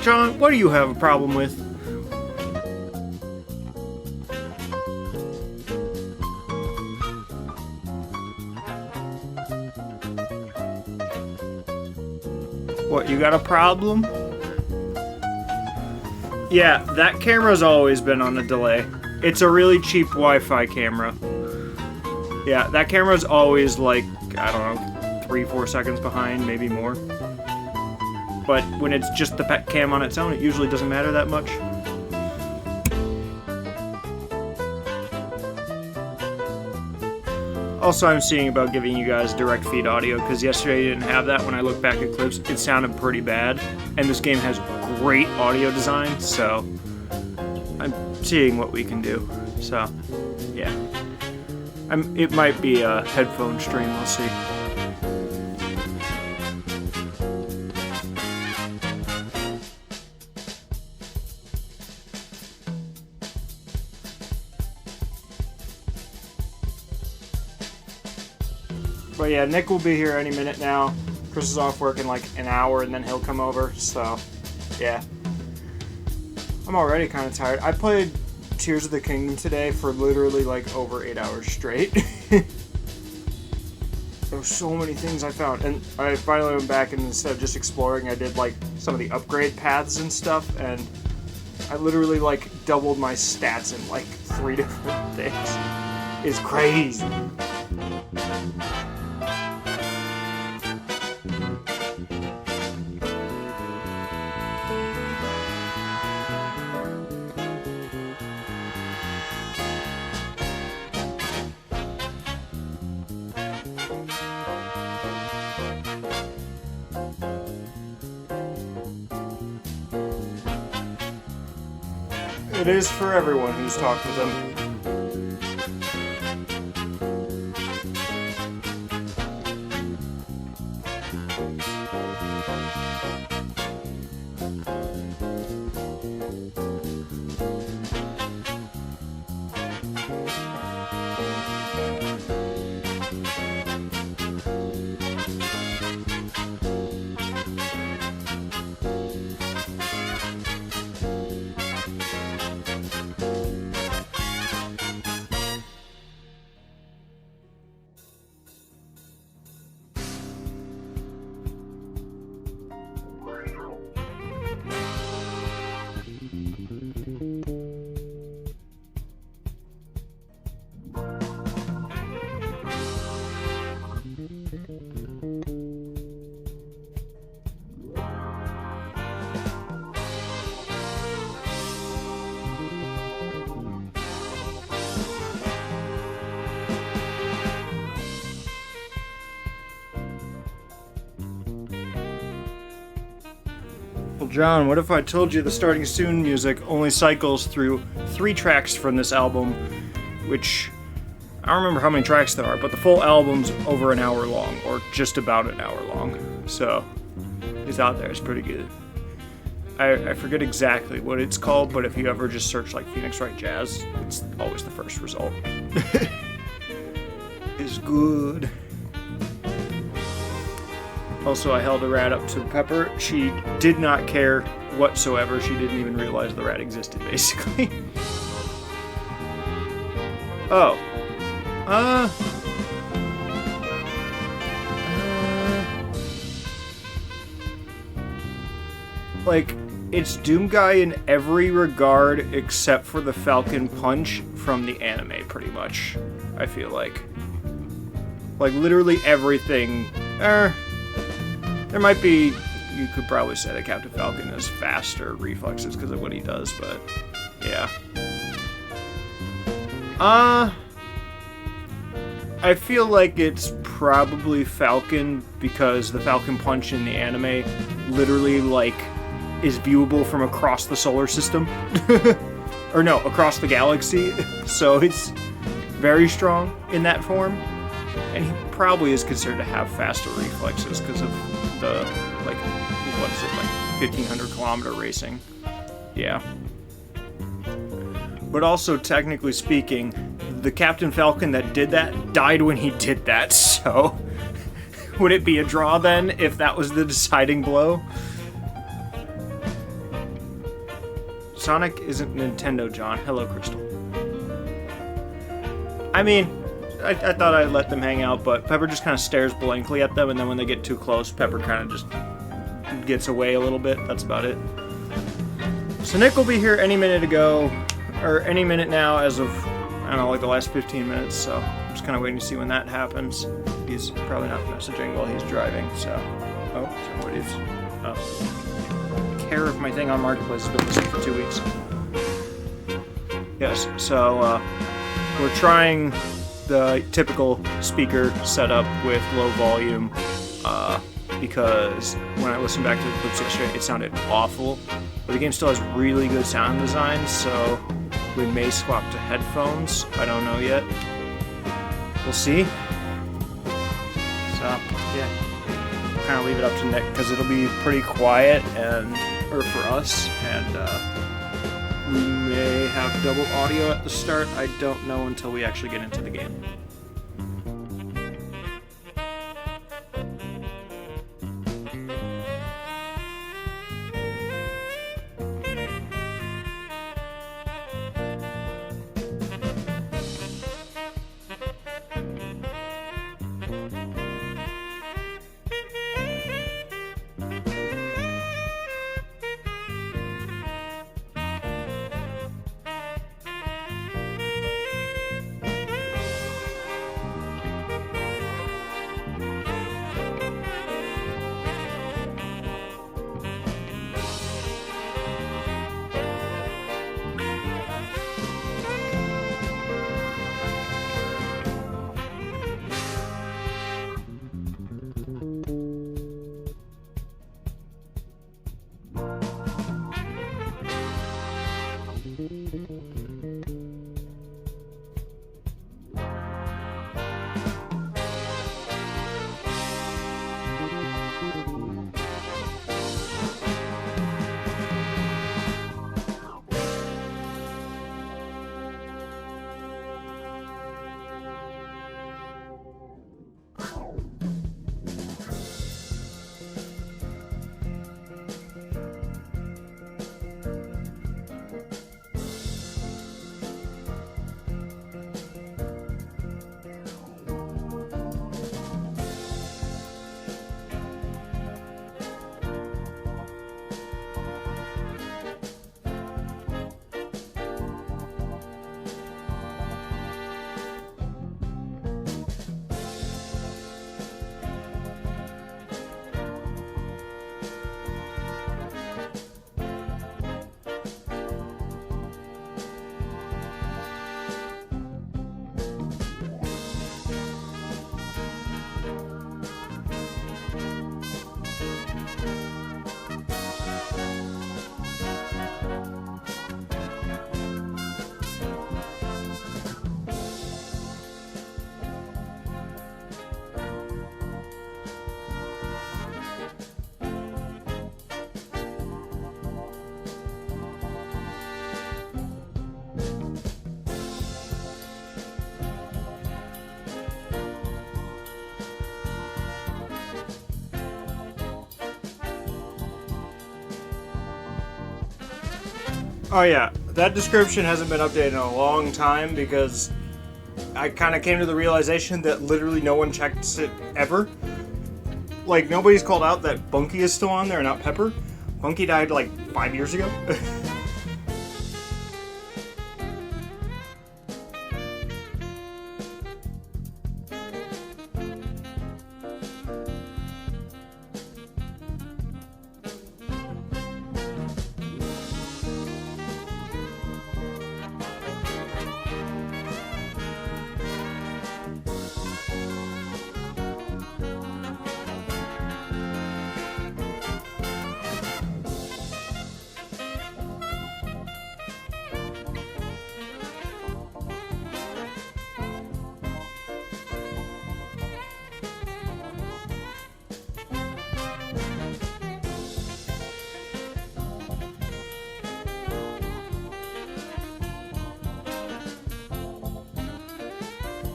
John, what do you have a problem with? What, you got a problem? Yeah, that camera's always been on a delay. It's a really cheap Wi-Fi camera. Yeah, that camera's always like, I don't know, 3-4 seconds behind, maybe more. But when it's just the pet cam on its own, it usually doesn't matter that much. Also, I'm seeing about giving you guys direct feed audio, because yesterday you didn't have that. When I look back at clips, it sounded pretty bad. And this game has great audio design, so I'm seeing what we can do. So, yeah. It might be a headphone stream, we'll see. But yeah, Nick will be here any minute now. Chris is off work in like an hour and then he'll come over, so yeah. I'm already kind of tired. I played Tears of the Kingdom today for literally like over 8 hours straight. There were so many things I found, and I finally went back and instead of just exploring, I did like some of the upgrade paths and stuff, and I literally like doubled my stats in like 3 different things. It's crazy. It is for everyone who's talked with them. Well, John, what if I told you the Starting Soon music only cycles through 3 tracks from this album, which I don't remember how many tracks there are, but the full album's over an hour long, or just about an hour long. So, it's out there, it's pretty good. I forget exactly what it's called, but if you ever just search like Phoenix Wright Jazz, it's always the first result. It's good. Also, I held a rat up to Pepper. She did not care whatsoever. She didn't even realize the rat existed, basically. Oh. Like, it's Doomguy in every regard except for the Falcon Punch from the anime, pretty much. I feel like. Like, literally everything. There might be... You could probably say that Captain Falcon has faster reflexes because of what he does, but... Yeah. I feel like it's probably Falcon because the Falcon Punch in the anime literally, like, is viewable from across the solar system. Or no, across the galaxy. So it's very strong in that form. And he probably is considered to have faster reflexes because of the, like, what is it, like 1,500 kilometer racing. Yeah. But also, technically speaking, the Captain Falcon that did that died when he did that, so... Would it be a draw then, if that was the deciding blow? Sonic isn't Nintendo, John. Hello, Crystal. I mean, I thought I'd let them hang out, but Pepper just kind of stares blankly at them, and then when they get too close, Pepper kind of just gets away a little bit. That's about it. So Nick will be here any minute ago, or any minute now as of, I don't know, like the last 15 minutes, so I'm just kind of waiting to see when that happens. He's probably not messaging while he's driving, so... Oh, so what is... Oh. Care if my thing on Marketplace has been listed for 2 weeks. Yes, so, we're trying the typical speaker setup with low volume, because when I listened back to the clips yesterday, it sounded awful. But the game still has really good sound design, so we may swap to headphones. I don't know yet. We'll see. So, yeah. Kind of leave it up to Nick, because it'll be pretty quiet, or for us, and we may have double audio at the start. I don't know until we actually get into the game. Oh yeah, that description hasn't been updated in a long time because I kind of came to the realization that literally no one checks it ever. Like, nobody's called out that Bunky is still on there and not Pepper. Bunky died like 5 years ago.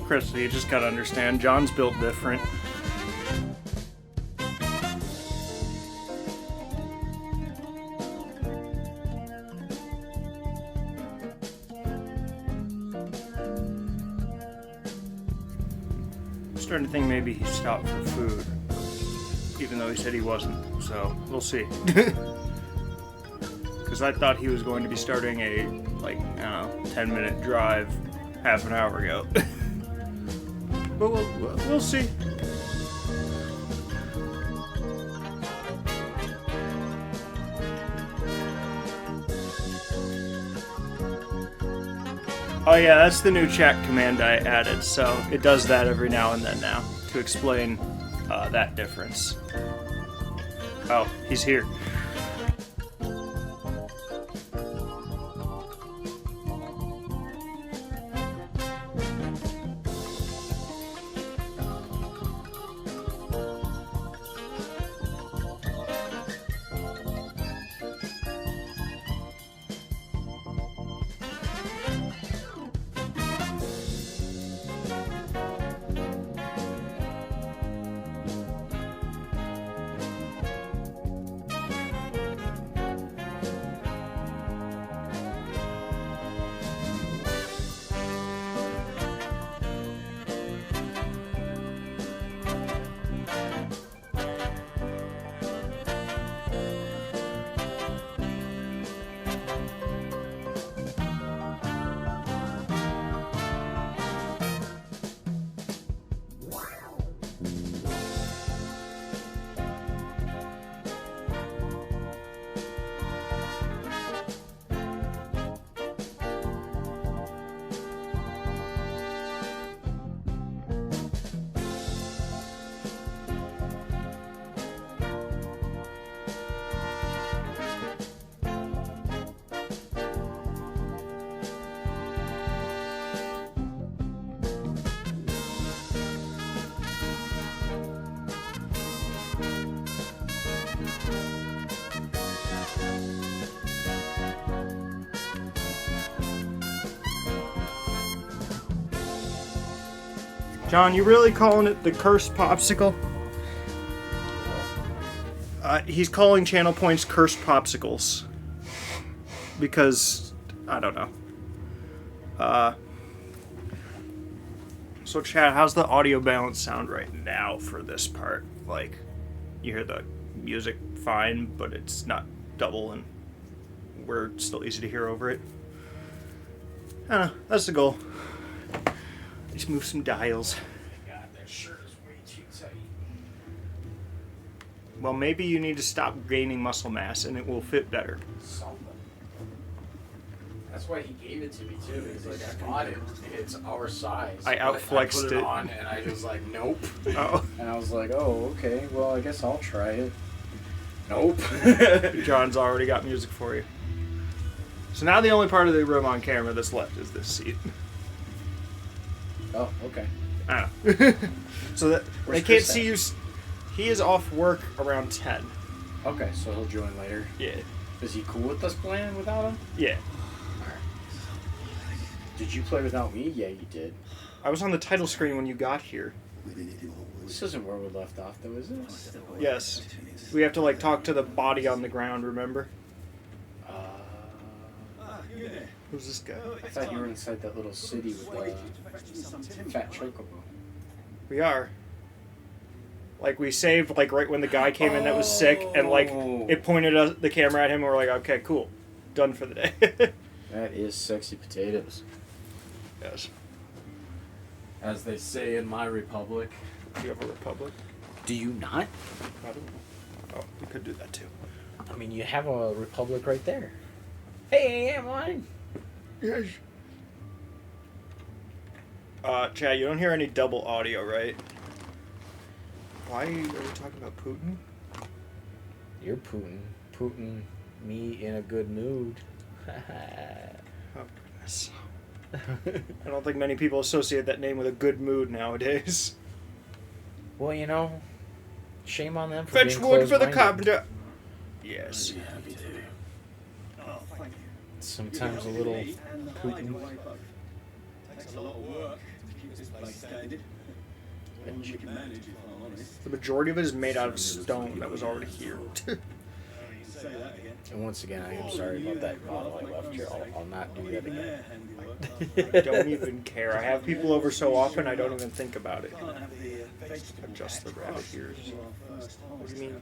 Chris, you just gotta understand, John's built different. I'm starting to think maybe he stopped for food, even though he said he wasn't, so we'll see. Because I thought he was going to be starting a, like, I don't know, 10-minute drive half an hour ago. But we'll see. Oh yeah, that's the new chat command I added, so it does that every now and then now, to explain that difference. Oh, he's here. John, you really calling it the cursed popsicle? He's calling channel points cursed popsicles. Because, I don't know. So chat, how's the audio balance sound right now for this part? Like, you hear the music fine, but it's not double and we're still easy to hear over it. I don't know, that's the goal. Just move some dials. God, that shirt is way too tight. Well, maybe you need to stop gaining muscle mass and it will fit better. Something. That's why he gave it to me too. He's like, I bought it. It's our size. I outflexed I put it on, and I was like, nope. Oh. And I was like, oh, okay. Well, I guess I'll try it. Nope. John's already got music for you. So now the only part of the room on camera that's left is this seat. Oh, okay. I don't know. So that Where's they can't Chris see at? you. He is off work around 10. Okay, so he'll join later. Yeah. Is he cool with us playing without him? Yeah. Did you play without me? Yeah, you did. I was on the title screen when you got here. This isn't where we left off, though, is it? Yes. We have to, like, talk to the body on the ground, remember? Who's this guy? I thought you were inside that little city with the fat chocobo. We are. Like, we saved, like, right when the guy came in that was sick, and, like, it pointed the camera at him, and we're like, okay, cool. Done for the day. That is sexy potatoes. Yes. As they say in my republic. Do you have a republic? Do you not? I don't know. Oh, you could do that, too. I mean, you have a republic right there. Hey, I'm on. Yes. Chad, you don't hear any double audio, right? Why are we talking about Putin? You're Putin. Putin, me in a good mood. Oh, goodness. I don't think many people associate that name with a good mood nowadays. Well, you know, shame on them for Fetch being wood for the closed-minded. carpenter. Yes. Sometimes a little Putin. Takes a lot of work to keep this place standing. Well, we can manage if I'm honest. The majority of it is made out of stone that was already here. You say that again. And once again, I am sorry about that bottle I left here. I'll not do that again. There, handiwork. I don't even care. I have people over so often I don't even think about it. Can't have the vegetable Adjust the rabbit ears. What do you mean?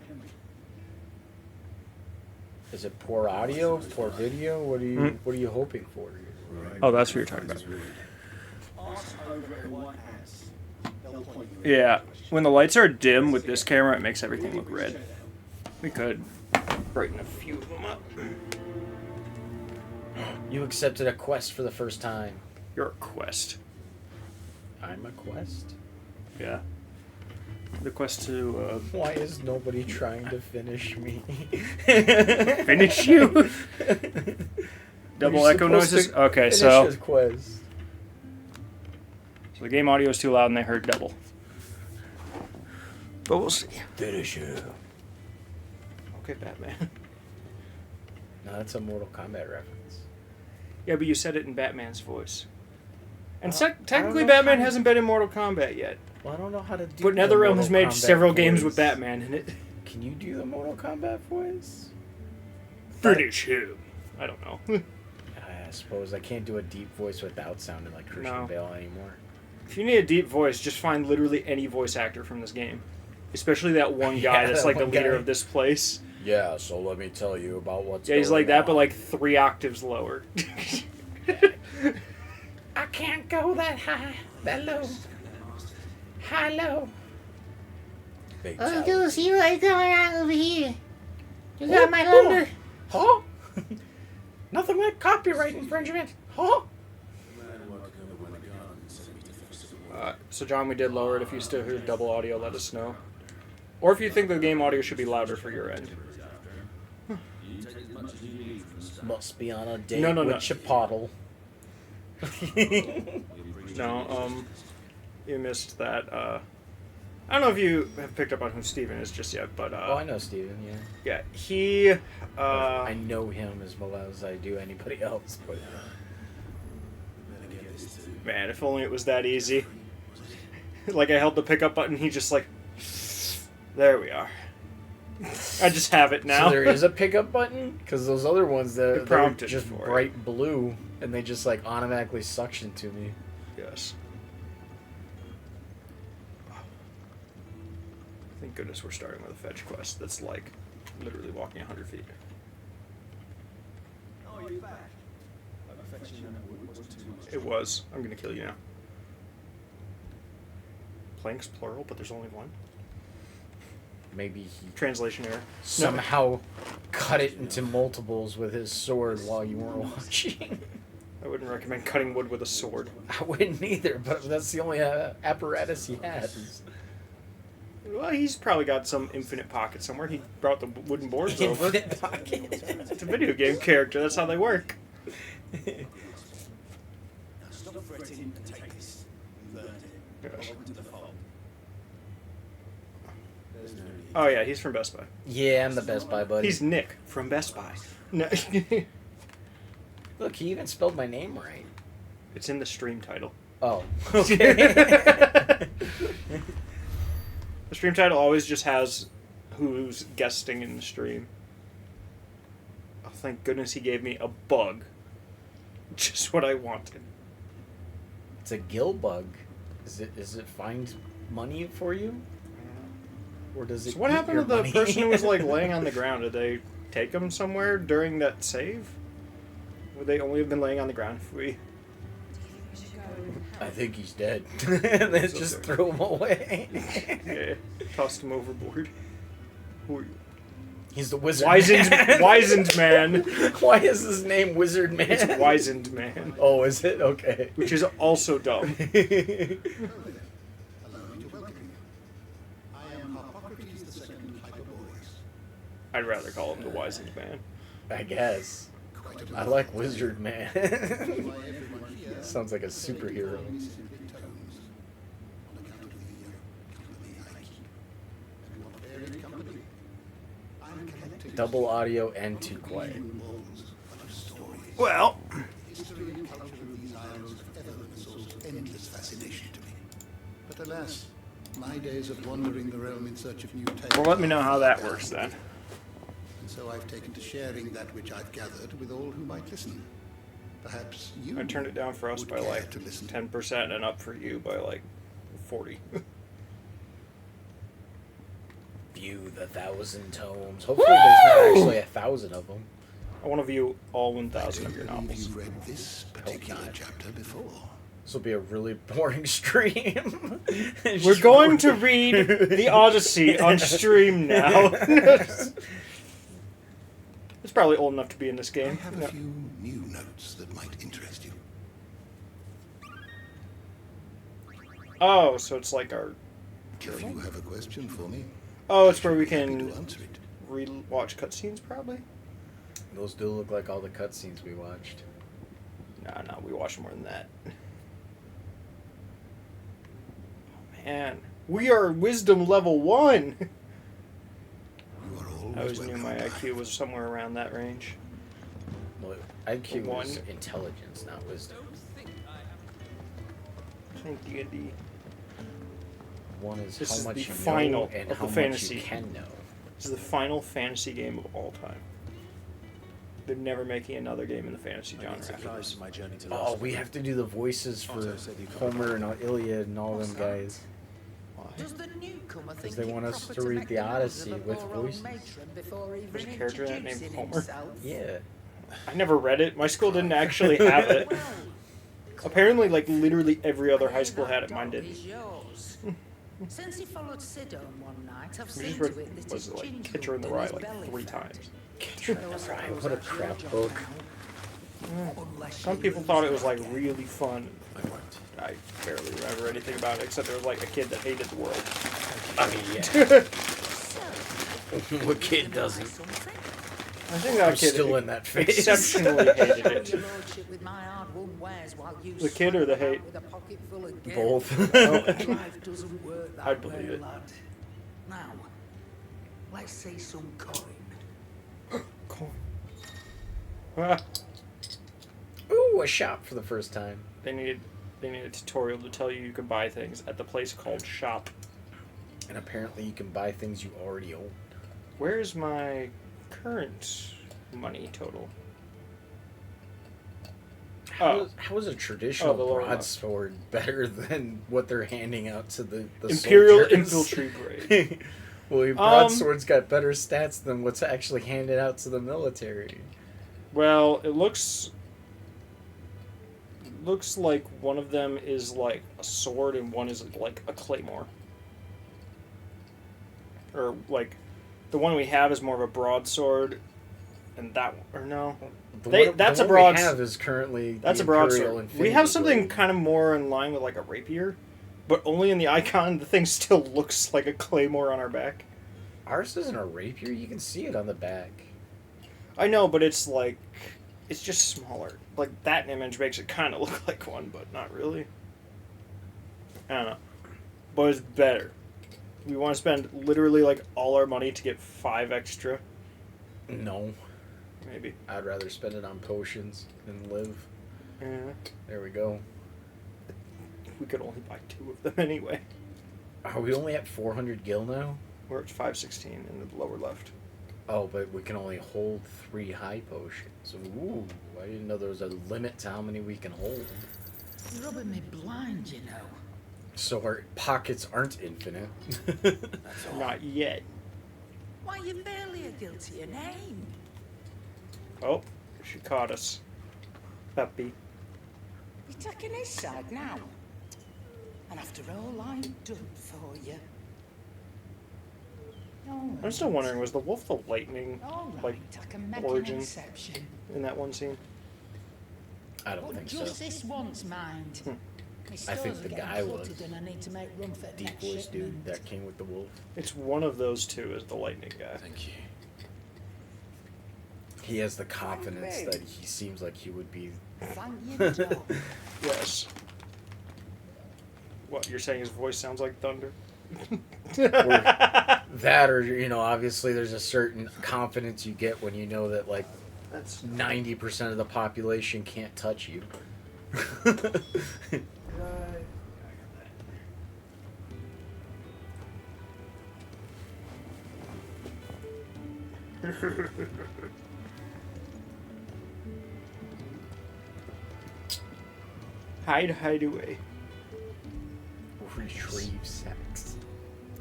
Is it poor audio, poor video? What are you hoping for? Oh, that's what you're talking about. Ask over at the White House. They'll point you. Yeah, when the lights are dim with this camera, it makes everything look red. We could brighten a few of them up. You accepted a quest for the first time. You're a quest. I'm a quest? Yeah. The quest to Why is nobody trying to finish me? finish you. Double You're echo supposed noises. to Okay, finish so his quest. the game audio is too loud and they heard double. But we'll see. Finish you. Okay, Batman. No, that's a Mortal Kombat reference. Yeah, but you said it in Batman's voice. And I don't technically, know Batman how- hasn't been in Mortal Kombat yet. Well, I don't know how to do But the NetherRealm has Mortal made Kombat several voice. games with Batman in it. Can you do the Mortal Kombat voice? Finish him. I don't know. I suppose I can't do a deep voice without sounding like Christian No. Bale anymore. If you need a deep voice, just find literally any voice actor from this game. Especially that one guy Yeah, that's that like the one leader guy. of this place. Yeah, so let me tell you about what's Yeah, he's going like that, on. but like 3 octaves lower. I can't go that high, that low. High, low. Oh, see what's going on over here. You got my lumber. Huh? Nothing like copyright infringement. Huh? So John, we did lower it. If you still hear double audio, let us know. Or if you think the game audio should be louder for your end. Must be on a date No, with no. Chipotle. No, you missed that. I don't know if you have picked up on who Steven is just yet, but Oh, I know Steven, yeah. yeah, he I know him as well as I do anybody else, but man, if only it was that easy. Like I held the pickup button, he just like, there we are. I just have it now. So there is a pickup button? Because those other ones, they're prompted just for it. bright blue, and they just like automatically suction to me. Yes. Thank goodness we're starting with a fetch quest that's like literally walking 100 feet. Oh, you're back. I'm fetching that wood. What's too much? It was. I'm gonna kill you now. Planks plural, but there's only one. Maybe he Translation error. somehow cut it into multiples with his sword while you weren't watching. I wouldn't recommend cutting wood with a sword. I wouldn't either, but that's the only apparatus he has. Well, he's probably got some infinite pocket somewhere. He brought the wooden boards over. Infinite pocket. It's a video game character. That's how they work. Now stop fretting and take this. You learned it. Gosh. Welcome to the fold. There's no need. Oh yeah, he's from Best Buy. Yeah, I'm the Best Buy buddy. He's Nick from Best Buy. No, Look, he even spelled my name right. it's in the stream title. Oh, okay. The stream title always just has who's guesting in the stream. Oh, thank goodness he gave me a bug Just what I wanted. It's a gill bug. Is it find money for you? Or does it So what eat happened your to the money? person who was like laying on the ground? Did they take him somewhere during that save? Would they only have been laying on the ground if we... I think he's dead. They just threw him away. Yeah, tossed him overboard. Who are you? He's the wizard. Wizened man. Why is his name Wizard Man? It's Wizened Man. Oh, is it? Okay. Which is also dumb. Allow me to welcome you. I am Harpocrates II Hyperboreus. I'd rather call him the Wizened Man. I guess. Quite a I like Wizard Man. Why everyone here Sounds like a superhero. listens in tones. On account of the company I keep. And what varied company? I'm collecting Double audio and too quiet. walls full of stories. Well, History and culture of these isles have ever been a source of endless fascination to me. But alas, my days of wandering the realm in search of new tales. well, let me know how that works then. And so I've taken to sharing that which I've gathered with all who might listen. Perhaps you. I turned it down for us would by care like to listen. 10% and up for you by like 40. View the 1,000 tomes. Hopefully there's not actually 1,000 of them. I want to view all I 1,000 don't of your believe novels. you've read this particular chapter before. This will be a really boring stream. We're going to read the Odyssey on stream now. It's probably old enough to be in this I game. have No. a few new notes that might interest you. Oh, so it's like our... If you have a question for me, Oh, it's where we happy can to answer it. re-watch cutscenes, probably? Those do look like all the cutscenes we watched. No, we watched more than that. Oh, man. We are wisdom level 1! You are always I always knew my welcome IQ was somewhere around that range. Well, IQ One. was intelligence, not wisdom. I think D&D. One is This how is much the you know final and of how the much fantasy. you can know. This is the final fantasy game of all time. They're never making another game in the fantasy genre. after this. my journey to Oh, we have to do the voices for Otto said you could Homer and Iliad and all them guys. Does the newcomer think they it want us proper to read make the the nose Odyssey of a with poor old voices? matron before even There's a character in that named introducing Homer? himself? Yeah. I never read it. My school didn't actually have it. Well, Apparently, like, literally every other high there school had it. that Mine dog didn't. is yours. Since he followed Sid home one night, I've We seen just to read, it that was his it like chin's Catcher in the hooked Rye his like belly 3 fat. times? What a crap book. Some people thought it was like really fun. I barely remember anything about it except there was like a kid that hated the world. I mean, yeah. What kid doesn't? I think that I'm kid still in that phase. exceptionally hated Your it. lordship with my hard-won wares while you The kid or the slap about hate? with a pocket full of gin. Both. Life doesn't work that I'd way, believe it. lad. Now, let's see some coin. Cool. Ah, Ooh, a shop for the first time. they need a tutorial to tell you can buy things at the place called Shop. And apparently you can buy things you already own. Where's my current money total? How is a traditional the lower left. broadsword better than what they're handing out to the Imperial soldiers? Infantry Grade. Well, your broadsword's got better stats than what's actually handed out to the military. Well, it looks like one of them is like a sword and one is like a claymore. Or like the one we have is more of a broadsword, and that one, or no, that's the a one broad. we have is currently That's a the Imperial broadsword. We Infinity have something Blade. kind of more in line with like a rapier, but only in the icon. The thing still looks like a claymore on our back. Ours isn't a rapier. You can see it on the back. I know, but it's like it's just smaller. Like that image makes it kind of look like one, but not really. I don't know, but it's better. We want to spend literally like all our money to get 5 extra. No, Maybe. I'd rather spend it on potions than live. Yeah. There we go. We could only buy 2 of them anyway. Are we only at 400 gil now? We're at 516 in the lower left. Oh, but we can only hold 3 high potions. Ooh, I didn't know there was a limit to how many we can hold. You're rubbing me blind, you know. So our pockets aren't infinite. Not yet. Why, you're barely a guilty of name. Oh, she caught us. Puppy. You're taking his side now. And after all I've done for you. I'm still wondering, was the wolf the lightning All right, like I can make origin an exception. in that one scene? I don't But think just so. this once, mind. My I stores think are the getting guy was. cluttered and I need to make room for the Deep next voice dude shipment. that came with the wolf. It's one of those two as the lightning guy. Thank you. He has the confidence that he seems like he would be. Thank you, dog. Yes. What, you're saying his voice sounds like thunder? That, or, you know, obviously there's a certain confidence you get when you know that, like, That's 90% of the population can't touch you. hide away. Retrieve sex.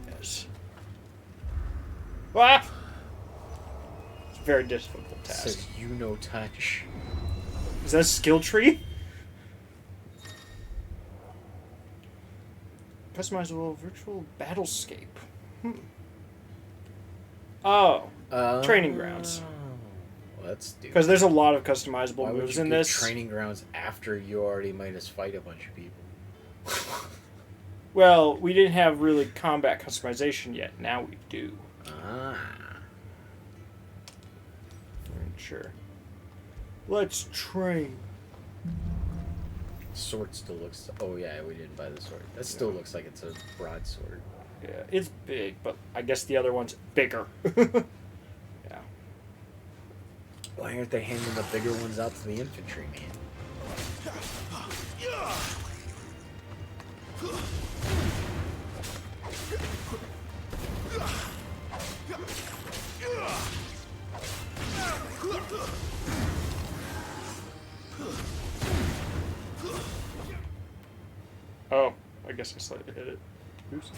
Yes. Ah! It's a very difficult task. Says you no touch. Is that a skill tree? Customizable virtual battlescape. Oh, training grounds. Well, that's stupid. Because there's a lot of customizable Why would moves you in get this. training grounds after you already made us fight a bunch of people? Well, we didn't have really combat customization yet. Now we do. Ah. Sure. Let's train. Sword still looks. Oh yeah, we didn't buy the sword. That still looks like it's a broadsword. Yeah, it's big, but I guess the other one's bigger. Yeah. Why aren't they handing the bigger ones out to the infantry, man? Oh, I guess I slightly hit it. Oops.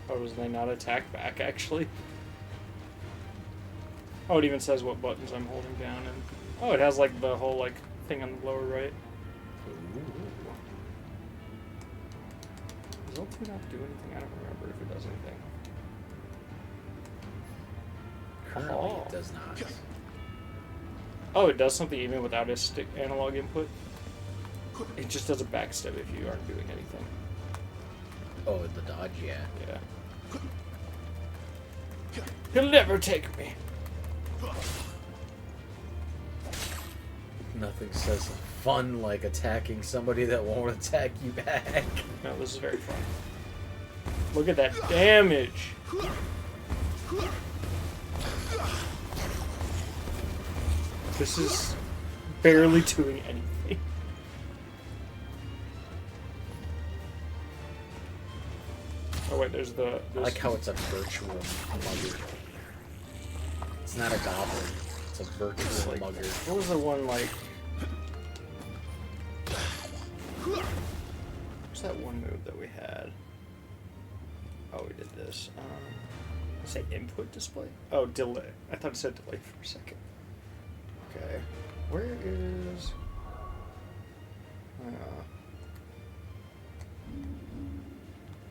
Oh, does they not attack back, actually? Oh, it even says what buttons I'm holding down, and oh, it has like the whole like thing on the lower right. Does L2 not do anything? I don't remember if it does anything. Currently, Oh. it does not. Oh, it does something even without a stick analog input. It just does a backstep if you aren't doing anything. Oh, the dodge, yeah. Yeah. He'll never take me. Nothing says fun like attacking somebody that won't attack you back. No, this is very fun. Look at that damage. This is barely doing anything. Oh wait, there's the. I like how it's a virtual mugger. It's not a goblin. It's a virtual like, mugger. what was the one like? What's that one move that we had? Oh, we did this. Say input display? Oh, delay. I thought it said delay for a second. Okay. Where is...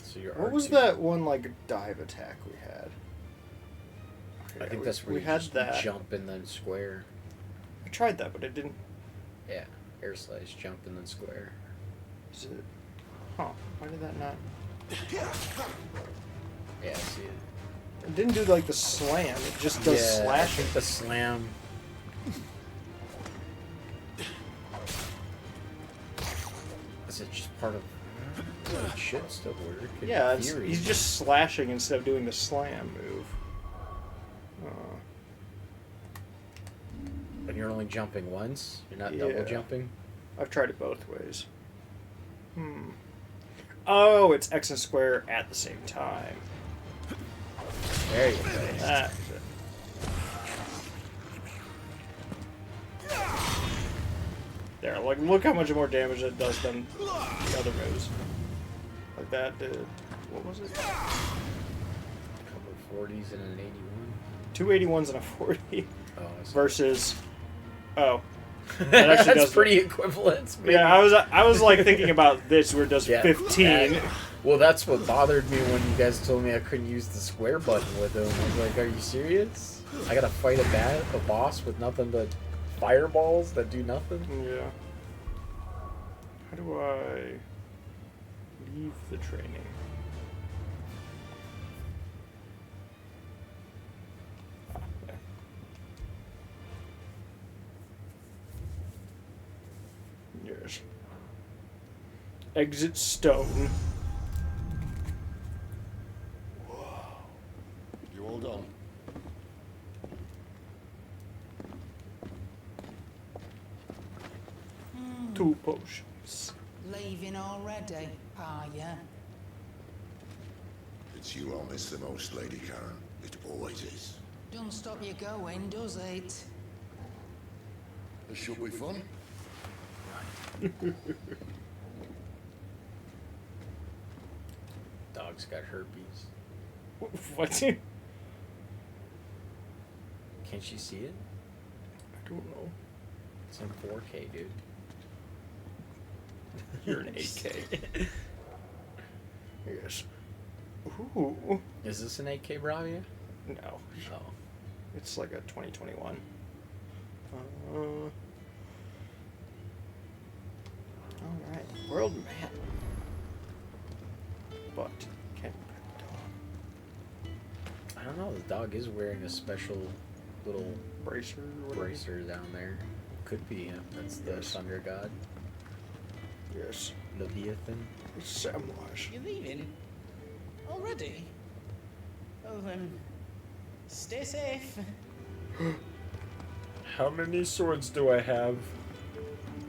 So your what was R2 that one, like, dive attack we had? I think we, that's where we you had just that. jump and then square. I tried that, but it didn't... Yeah, air slice, jump and then square. Is it... Huh. Why did that not... Yeah, I see it. It didn't do, like, the slam. It just does I slashing. think the slam. Is it just part of? It should still work. in Yeah, it's, theory. he's just slashing instead of doing the slam move. And you're only jumping once. You're not Yeah. double jumping. I've tried it both ways. Oh, it's X and square at the same time. There you go. That's it. There, like, look how much more damage it does than the other moves. Like that did. What was it? A couple of 40s and an 81. Two 81s and a 40 Oh, I see. versus. Oh. That actually That's does pretty equivalent. Maybe. Yeah, I was like thinking about this where it does 15. Well, that's what bothered me when you guys told me I couldn't use the square button with him. I was like, are you serious? I gotta fight a boss with nothing but fireballs that do nothing? Yeah. How do I leave the training? Ah, there. Yes. Exit stone. You all done? Two potions. Leaving already, are ya? It's you I'll miss the most, Lady Karen. It always is. Don't stop you going, does it? This should be fun. Dog's got herpes. What? Can't you see it? I don't know. It's in 4K, dude. You're an 8K. Yes. Ooh. Is this an 8K Bravia? No. Oh. It's like a 2021. Alright. World map. But can't put dog. I don't know. The dog is wearing a special little Bracer or whatever. bracer down there. Could be him. That's the Yes. Thunder God. Yes. Leviathan. It's Samwise. You're leaving? Already? Well then, stay safe. How many swords do I have?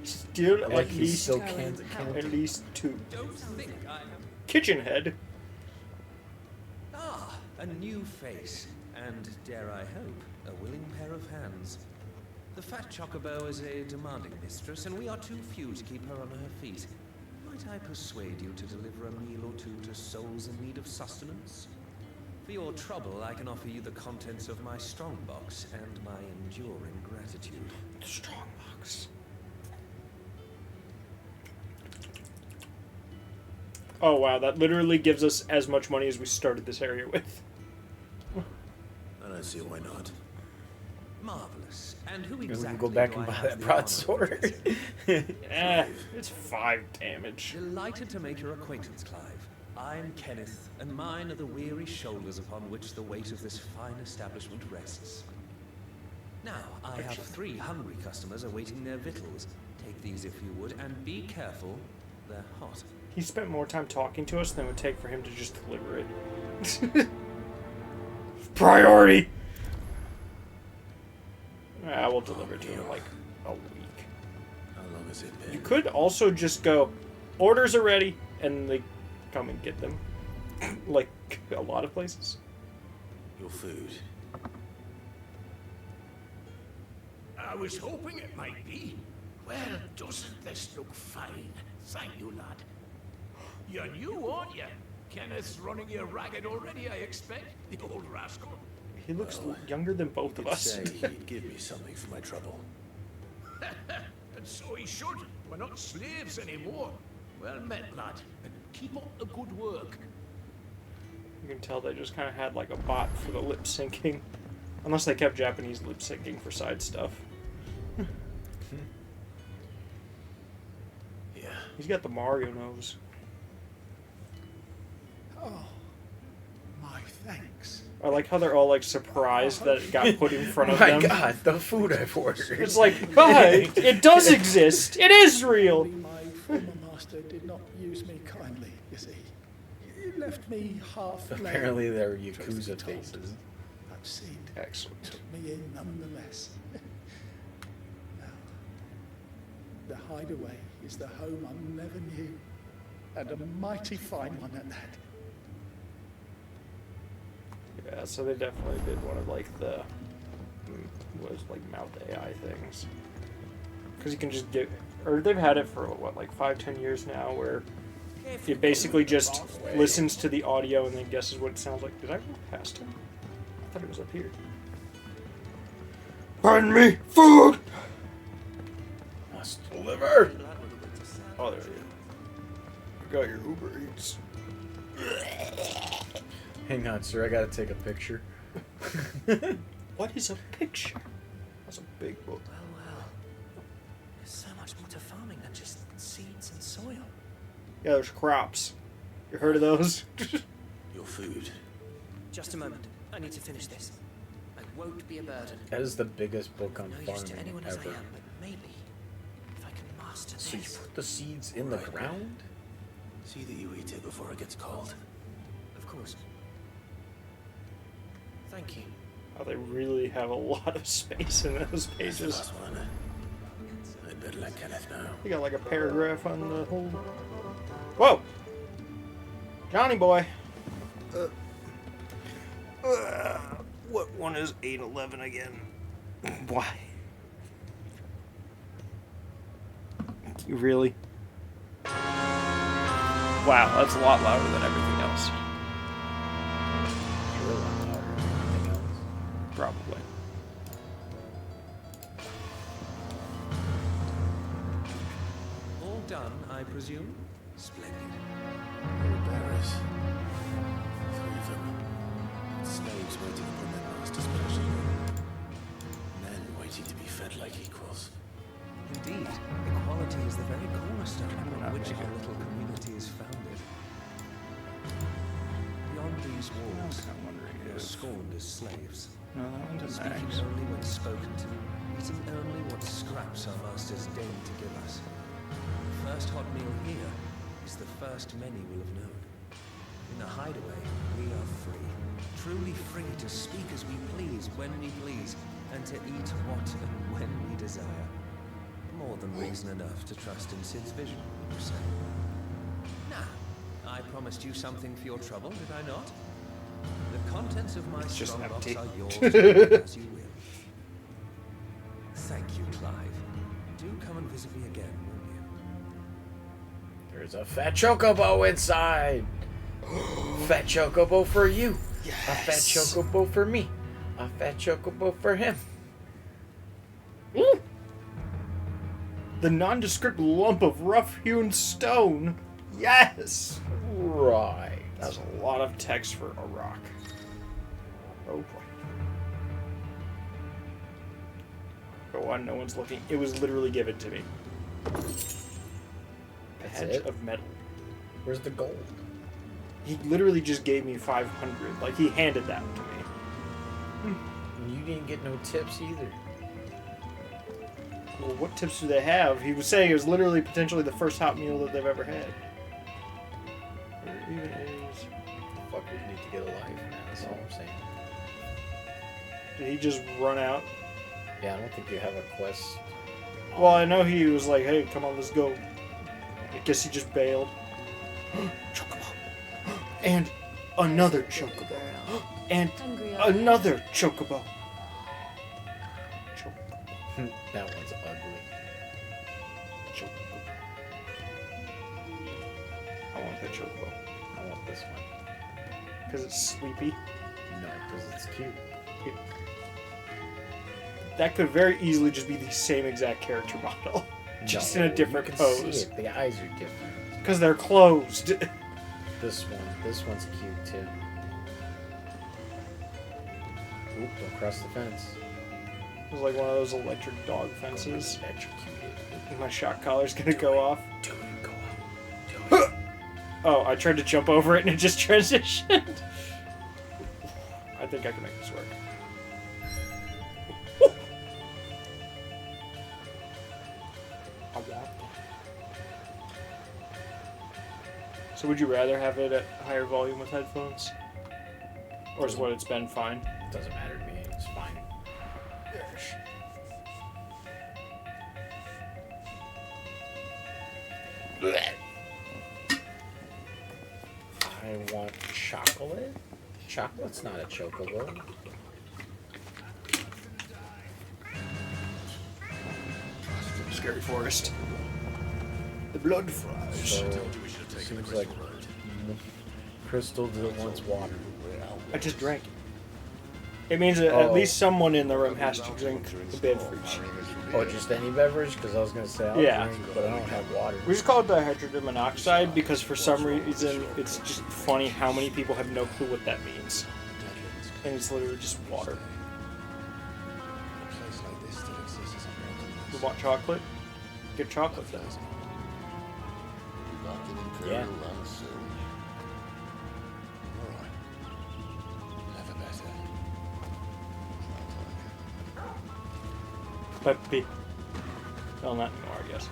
Still Like at he least still can't. at least 2. Don't think I'm... Kitchen head. Ah, a new face. And, dare I hope, a willing pair of hands. The fat chocobo is a demanding mistress, and we are too few to keep her on her feet. Might I persuade you to deliver a meal or two to souls in need of sustenance? For your trouble, I can offer you the contents of my strongbox and my enduring gratitude. Strongbox. Oh wow, that literally gives us as much money as we started this area with. I don't see why not. Marvelous. And who Maybe exactly we can go back do and I buy have that the broadsword. It's 5 damage. Delighted to make your acquaintance, Clive. I'm Kenneth, and mine are the weary shoulders upon which the weight of this fine establishment rests. Now, I have 3 hungry customers awaiting their victuals. Take these if you would, and be careful, they're hot. He spent more time talking to us than it would take for him to just deliver it. Priority! I will deliver it to him in like a week. How long has it been? You could also just go, orders are ready, and they come and get them. Like a lot of places. Your food. I was hoping it might be. Well, doesn't this look fine? Thank you, lad. You're new, aren't you? Kenneth's running you ragged already, I expect. The old rascal. He looks younger than both of us. Say he'd give me something for my trouble. And so he should. We're not slaves anymore. Well met, lad. And keep up the good work. You can tell they just kind of had like a bot for the lip syncing. Unless they kept Japanese lip syncing for side stuff. Yeah. He's got the Mario nose. Oh, my thanks. I like how they're all like surprised that it got put in front Oh of my them. god, the food I've ordered. It's like, but it does exist. It is real. My former master did not use me kindly, you see. He left me half Apparently they're Yakuza faces. But Sid Excellent. took me in nonetheless. Now, the hideaway is the home I never knew. And a mighty fine one at that. Yeah, so they definitely did one of like the was like mouth AI things. Because you can just get, or they've had it for what, like 5-10 years now, where it basically just listens to the audio and then guesses what it sounds like. Did I walk past him? I thought it was up here. Pardon me, food! Must deliver. Oh, there it is. I got your Uber Eats. Hang on, sir. I gotta take a picture. What is a picture? That's a big book. Well. There's so much more to farming than just seeds and soil. Yeah, there's crops. You heard of those? Your food. Just a moment. I need to finish this. I won't be a burden. That is the biggest book on No use to farming anyone as I ever. am, but maybe if I can master So you this. put the seeds in the ground? See that you eat it before it gets cold. Of course. Thank you. Oh, they really have a lot of space in those That's the pages. last one. I'd better let Kenneth know. You got like a paragraph on the whole. Whoa! Johnny boy! What one is 811 again? Why? You really? Wow, that's a lot louder than everything else. You're a lot louder than anything else. Probably. All done, I presume? Splendid. There were bearers. 3 of them. Slaves waiting upon their master's pleasure. Men waiting to be fed like equals. Indeed, equality is the very cornerstone upon which our little community is founded. Beyond these walls, we are scorned as slaves. No, that one's a Speaking max. only when spoken to, eating only what scraps our masters deign to give us. The first hot meal here is the first many will have known. In the hideaway, we are free. Truly free to speak as we please, when we please, and to eat what and when we desire. More than reason enough to trust in Sid's vision, you say. Now, I promised you something for your trouble, did I not? The contents of my It's just strongbox empty. are yours to do as you will. Thank you, Clive. Do come and visit me again, won't you? There's a fat chocobo inside. Fat chocobo for you. Yes. A fat chocobo for me. A fat chocobo for him. Ooh. The nondescript lump of rough-hewn stone. Yes. Right. That's a lot of text for a rock. Oh boy. Go on, no one's looking. It was literally given to me. That's Hedge it? of metal. Where's the gold? He literally just gave me 500. Like, he handed that to me. And you didn't get no tips either. Well, what tips do they have? He was saying it was literally potentially the first hot meal that they've ever had. Where even is... Fuck, we need to get a life, man. That's all I'm saying. Did he just run out? Yeah, I don't think you have a quest. Well, I know he was like, hey, come on, let's go. I guess he just bailed. Chocobo. And another chocobo. And another chocobo. That one's ugly. Chocobo. I want the chocobo. I want this one. Because it's sleepy. No, because it's cute. That could very easily just be the same exact character model. Just in a different you can pose. See it. The eyes are different. Because they're closed. This one's cute too. Oop, don't cross the fence. It was like one of those electric dog fences. Electrocuted. My shock collar's gonna go off. Do it, go out. Oh, I tried to jump over it and it just transitioned. I think I can make this work. I want that. So would you rather have it at higher volume with headphones? Or is what it's been fine? Doesn't matter to me. It's fine. I want chocolate. Chocolate's not a chocobo. Scary forest. The blood flies. So, seems like Crystal wants water. I just drank it. It means that at least someone in the room has to drink the beverage. Oh, just any beverage? Because I was going to say I'll drink, but I don't have water. We just call it dihydrogen monoxide because for some reason it's just funny how many people have no clue what that means. And it's literally just water. You want chocolate? Get chocolate then. Yeah. Peppy. Well, not anymore, I guess.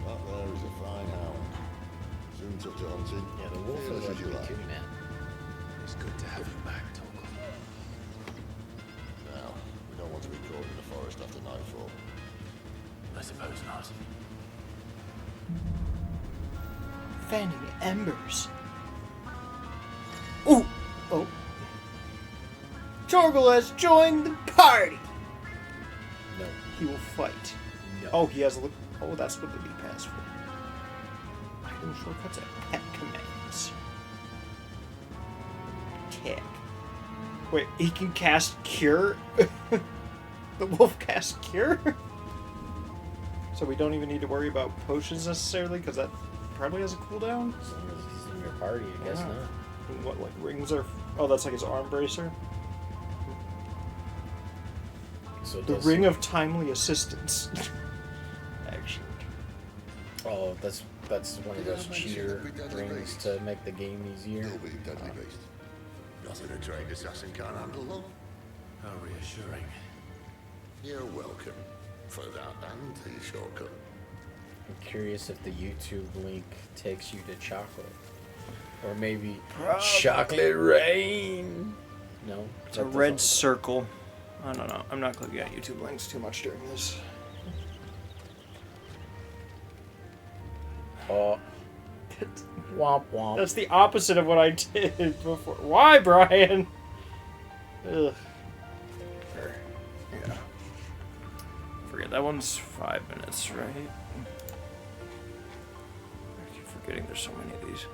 That there is a fine hound. Soon to hunting. Yeah, the wolf is ugly too, man. It's good to have you back, Toggle. Now, we don't want to be caught in the forest after nightfall. I suppose not. Fanning embers. Ooh! Oh. Torgal has joined the party! No. He will fight. No. Oh, he has a look. Oh, that's what the D pass for. Item shortcuts and pet commands. Kick. Wait, he can cast Cure? The wolf casts Cure? So we don't even need to worry about potions necessarily, because that probably has a cooldown? As long as he's in your party, I guess not. And what, like, rings are... Oh, that's like his arm bracer? So The Ring of Timely Assistance. Actually. Oh, that's one of those cheater rings to make the game easier. Still be deadly beast. Nothing a trained assassin can't handle, though. How reassuring. You're welcome for that and the shortcut. I'm curious if the YouTube link takes you to chocolate. Or maybe chocolate rain. No? It's a red circle. I don't know. I'm not looking at YouTube links too much during this. Oh. Womp womp. That's the opposite of what I did before. Why, Brian? Ugh. Yeah. Forget that one's 5 minutes, right? I keep forgetting there's so many of these.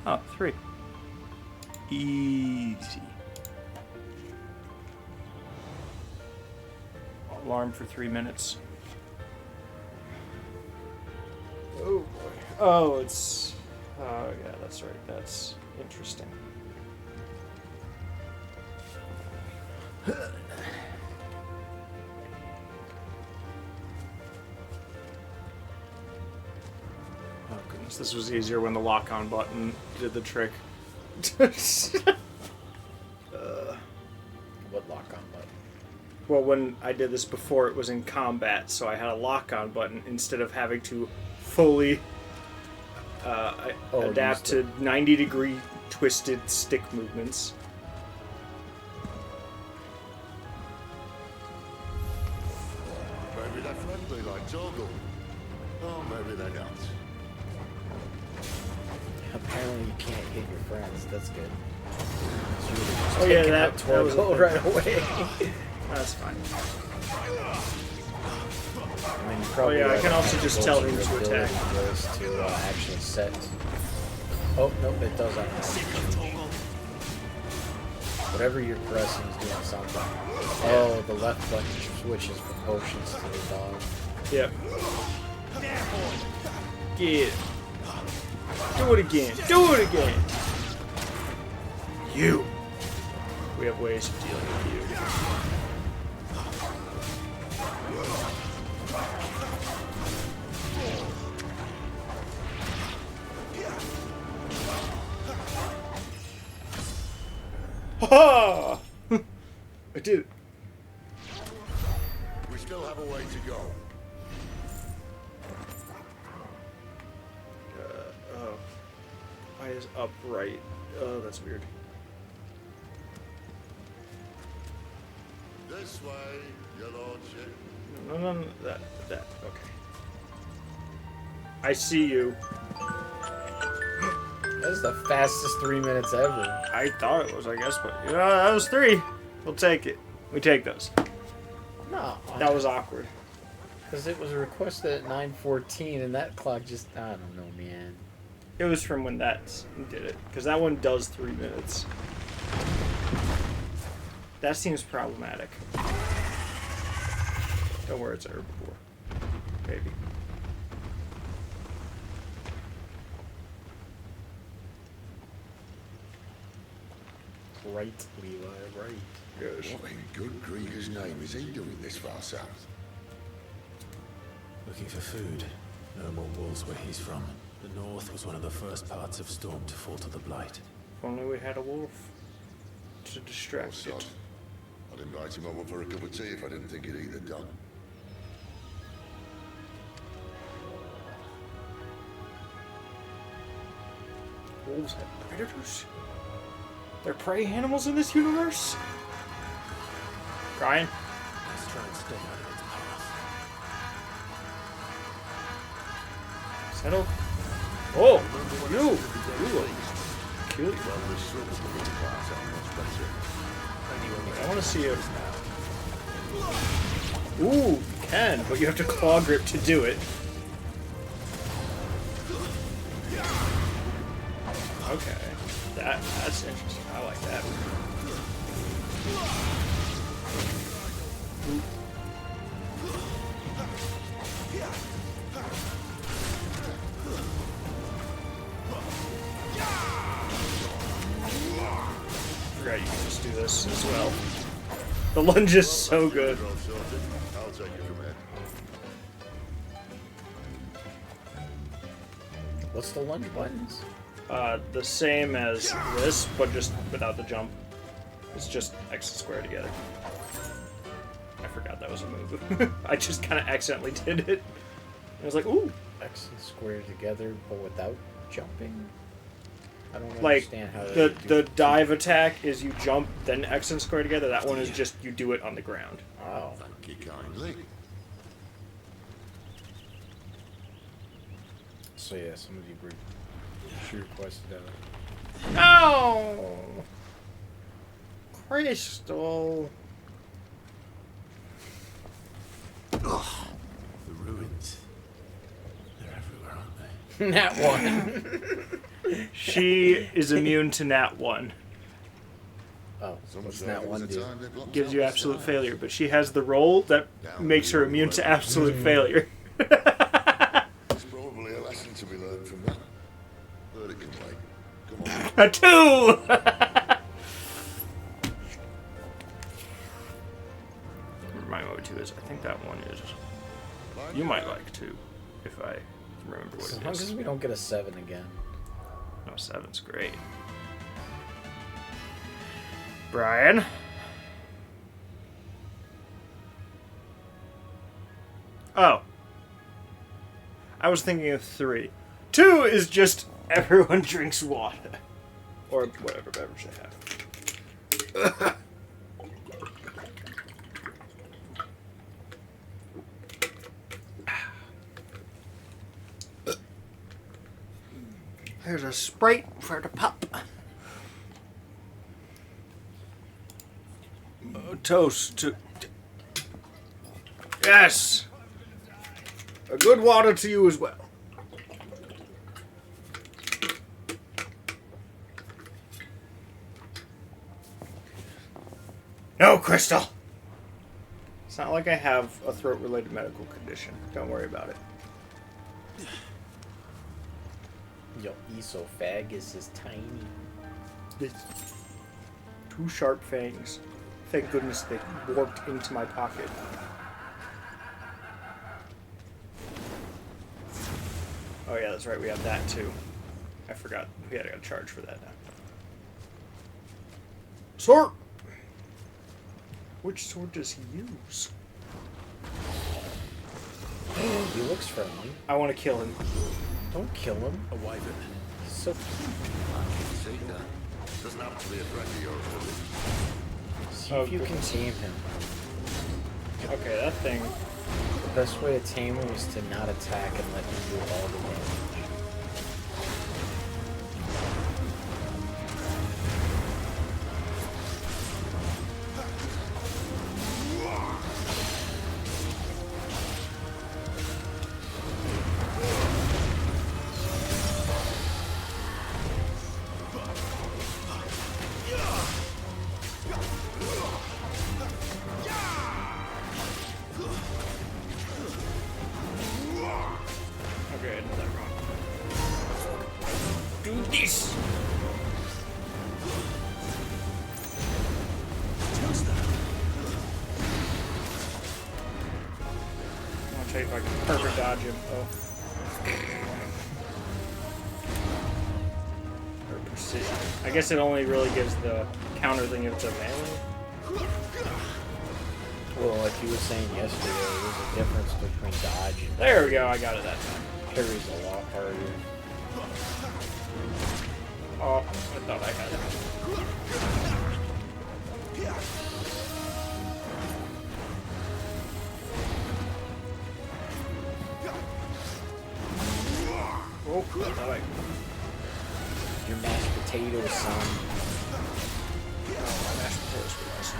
Oh, 3. Easy. Alarm for 3 minutes. Oh boy. Oh, it's... Oh yeah, that's right. That's interesting. Oh goodness, this was easier when the lock-on button did the trick. What lock-on button? Well, when I did this before, it was in combat, so I had a lock-on button instead of having to fully adapt to 90-degree twisted stick movements. Maybe they're friendly like Torgal. Or maybe they're not. Apparently you can't hit your friends. That's good. Oh yeah, that was Torgal right away. That's fine. I mean, you probably I can also just tell him to attack. To actually set. Oh nope, it does automatically. Whatever you're pressing is doing something. Oh, the left button switches from potions to the dog. Yep. Get it. Do it again. Do it again. You. We have ways of dealing with you. Ha! I did it. We still have a way to go. Oh. Why is upright? Oh, that's weird. This way, your lordship. No. That. Okay. I see you. That's the fastest 3 minutes ever. I thought it was, I guess, but that was 3. We'll take it. We take those. No. That was awkward. Because it was requested at 9:14, and that clock just, I don't know, man. It was from when that did it, because that one does 3 minutes. That seems problematic. Don't worry, it's a herbivore. Maybe. Right, Levi, right. Yes. What in good Grieger's name is he doing this far south? Looking for food. No more wolves where he's from. The north was one of the first parts of Storm to fall to the Blight. If only we had a wolf to distract it. I'd invite him over for a cup of tea if I didn't think he'd eat the dog. Wolves have predators? They're prey animals in this universe? Brian? Let's try and stay out of its path. Settle. Oh! You! Kill you. I want to see it. Ooh, you can, but you have to claw grip to do it. Okay. That's interesting. I like that. Ooh. Forgot you can just do this as well. The lunge is so good. I'll take it from here. What's the lunge buttons? The same as this, but just without the jump. It's just X and square together. I forgot that was a move. I just kind of accidentally did it. I was like, ooh. X and square together, but without jumping? I don't Like, understand how the dive attack is you jump, then X and square together. That one is just you do it on the ground. Oh. Thank you kindly. So yeah, somebody she requested that. No! Crystal. Ugh. The ruins. They're everywhere, aren't they? Nat 1. She is immune to Nat 1. Oh, what's Nat 1 do? Gives you absolute failure, but she has the roll that makes her immune to absolute failure. There's probably a lesson to be learned from that. But it can wait. Come on. A 2! Remind me what 2 is. I think that one is. You might like 2, if I remember what As it long is. as we don't get a 7 again. No, 7's great. Brian? Oh. I was thinking of 3. 2 is just everyone drinks water. Or whatever beverage they have. There's a Sprite for the pup. Toast to... Yes! A good water to you as well. No, Crystal! It's not like I have a throat-related medical condition. Don't worry about it. Your esophagus is tiny. It's 2 sharp fangs. Thank goodness they warped into my pocket. Oh yeah, that's right, we have that too. I forgot. We had to charge for that now. Sword! Which sword does he use? He looks friendly. I want to kill him. Don't kill him. A wyvern. He's so cute. See that? Doesn't have to be a threat to your ability. See if you can tame him. Okay, that thing. The best way to tame him was to not attack and let him do all the damage. Okay, I did that wrong. Do this! I'm gonna tell you if I can perfect dodge him. Oh. Or precision. I guess it only really gives the counter thing if it's a melee. Well, like you were saying yesterday, there's a difference between dodge and... There we go, I got it that time. Parry's a lot harder. Oh, I thought I had it. Oh, I thought I... Your mashed potatoes, son. Oh, my mashed potatoes were nice.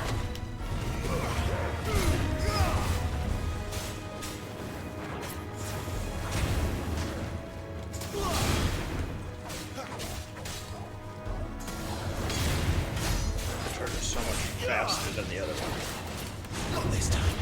Charge is so much faster than the other one. Not this time.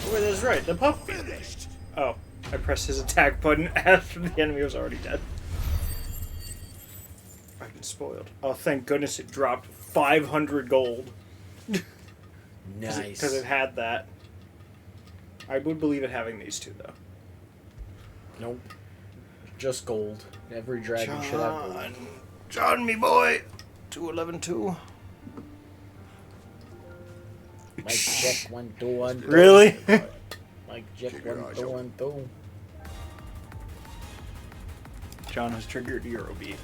Oh, wait, that's right. The pup finished. Oh, I pressed his attack button after the enemy was already dead. I've been spoiled. Oh, thank goodness it dropped 500 gold. Nice. Because it had that. I would believe it having these two, though. Nope. Just gold. Every dragon should have gold. John, me boy. 211-2. Mike check 1 2 1 2. Really? Mike check 1 2 1 2. John has triggered Eurobeat.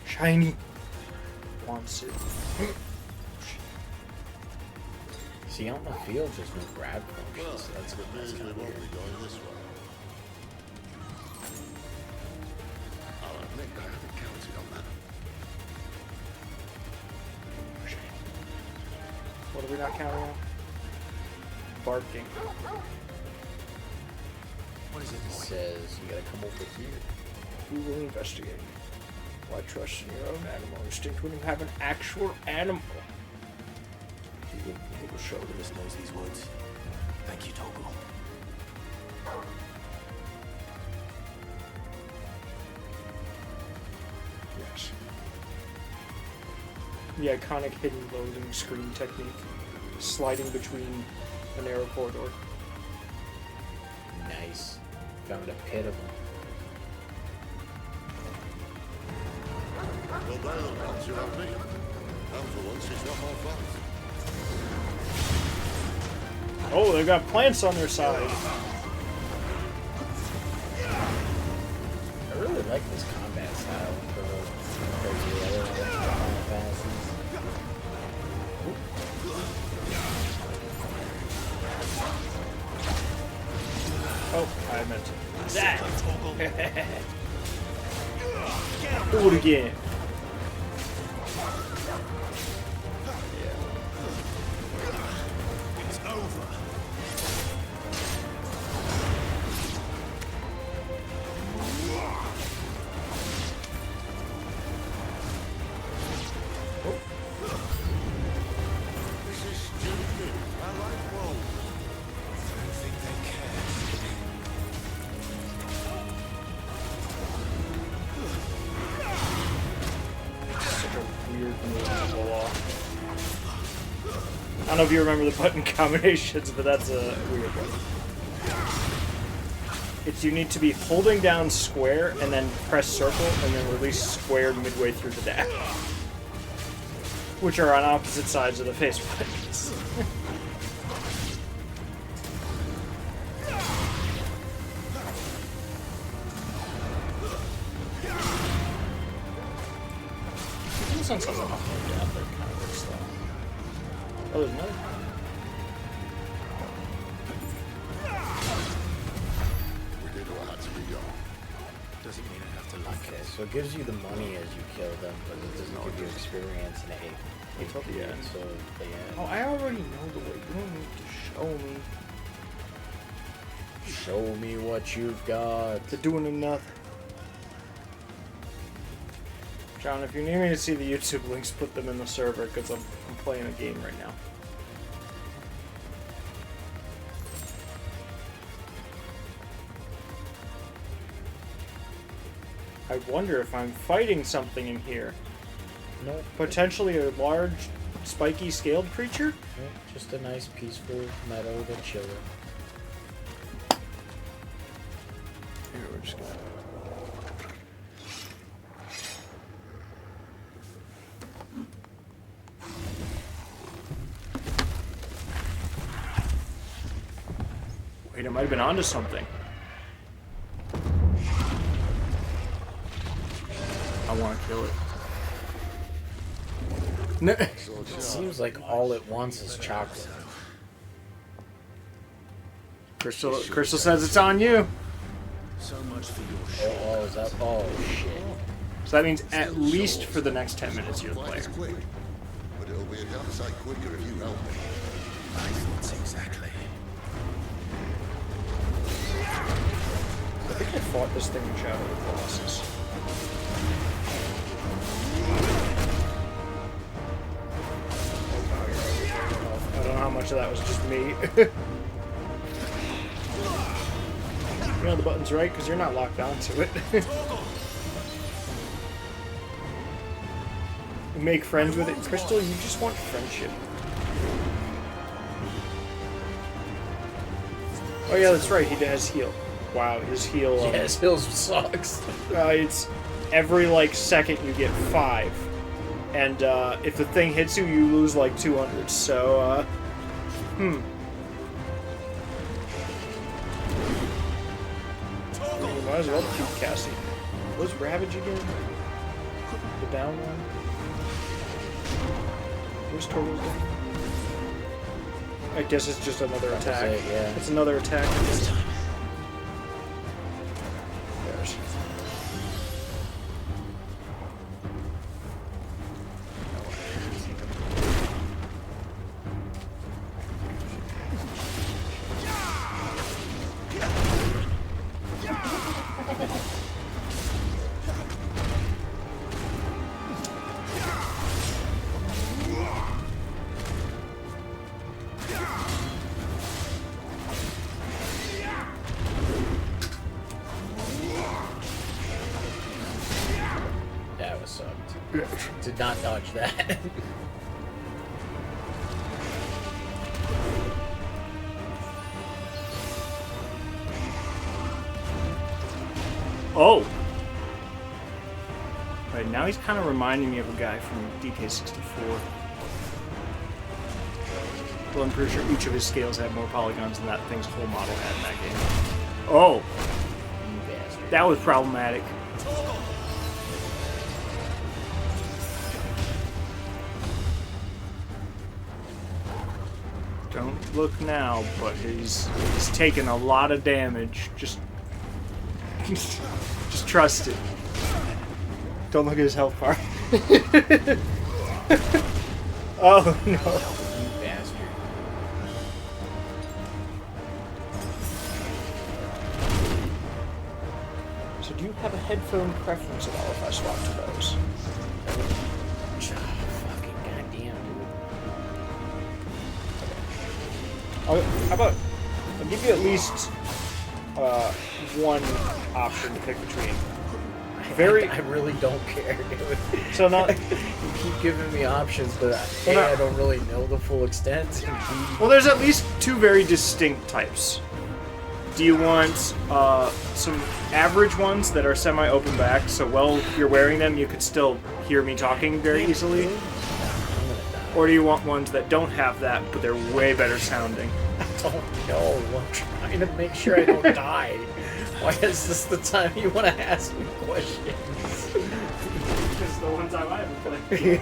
Shiny. Wants it. See, out in the field, there's no grab function. Well, So that's good news, we won't be going this way. I'll admit I haven't counted on that. What are we not counting on? Barking. What is it? It says you gotta come over here. We will investigate. Why trust in your own animal instinct when you have an actual animal? He will show us knows these woods. Thank you, Toggle. Yes. The iconic hidden loading screen technique. Sliding between a narrow corridor. Nice. Found a pit of them. Well, by all accounts, you're out me. And for once, it's not my fault. Oh, they've got plants on their side. I really like this combat style compared to the other Final Fantasies. Oh, I meant to. That! Do it again. It's over. This is stupid. I like wolves. I don't think they care. Such a weird move to pull off. I don't know if you remember the button combinations, but that's a weird one. It's you need to be holding down square and then press circle and then release square midway through the dash. which are on opposite sides of the face buttons. This one says I'm not going down, but it kind of looks slow. Oh, there's another. We did what had to be done. Doesn't mean I have to like Okay, so it gives you the money as you kill them, but it doesn't give you experience and a Yeah. So Oh, I already know the way. You don't need to show me. show me what you've got. They're doing enough. John, if you need me to see the YouTube links, put them in the server, because I'm playing a game right now. I wonder if I'm fighting something in here. Nope. Potentially a large, spiky, scaled creature? Nope, just a nice, peaceful meadow to chill in. Here, we're just gonna... Wait, I might have been onto something. I want to kill it. No. It seems like all it wants is chocolate. Crystal says it's on you. So much for your Oh, is that? Oh, shit. So that means at least for the next 10 minutes you're the Fight player. is quick, but it'll be a damn sight quicker if you help me. My thoughts exactly. I think I fought this thing in Shadow of the Colossus. I don't know how much of that was just me. You know the button's right because you're not locked onto it. Make friends with it. Crystal, you just want friendship. Oh yeah, that's right, he has heal. Wow, his heal... Yeah, his heal sucks. It's every, like, second you get 5. And, if the thing hits you, you lose, like, 200. So, You might as well keep Cassie. What's Ravage again? The down one? Where's Turtle's down? I guess it's just another attack. Yeah. It's another attack. There's. That was sucked. Did not dodge that. Oh! Right, now he's kind of reminding me of a guy from DK64. Well, I'm pretty sure each of his scales had more polygons than that thing's whole model had in that game. Oh! That was problematic. Don't look now, but he's taken a lot of damage. Just trust it. Don't look at his health bar. Oh no. You bastard. So do you have a headphone preference at all if I swap to those? Fucking goddamn, How about I'll give you at least one option to pick between. I really don't care, dude. So not. You keep giving me options, but I don't really know the full extent. Well, there's at least 2 very distinct types. Do you want some average ones that are semi-open back, so while you're wearing them, you could still hear me talking very easily? I'm gonna Or do you want ones that don't have that, but they're way better sounding? I don't know. I'm trying to make sure I don't die. Why is this the time you want to ask me questions? Because the one time I haven't played.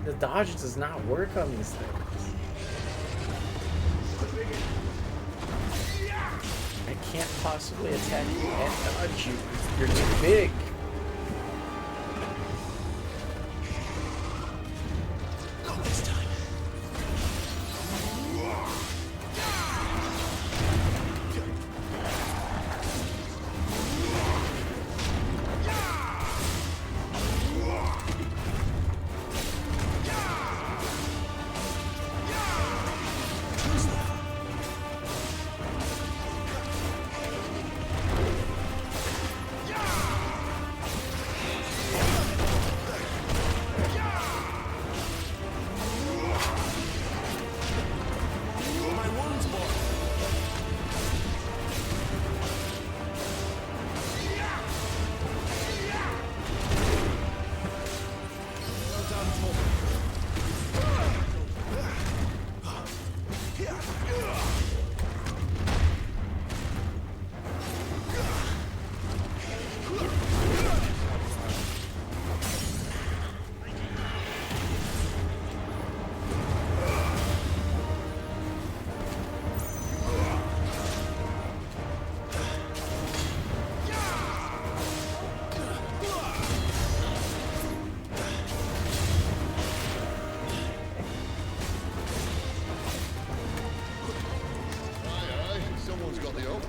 The dodge does not work on these things. I can't possibly attack you and dodge you. You're too big. Not this time.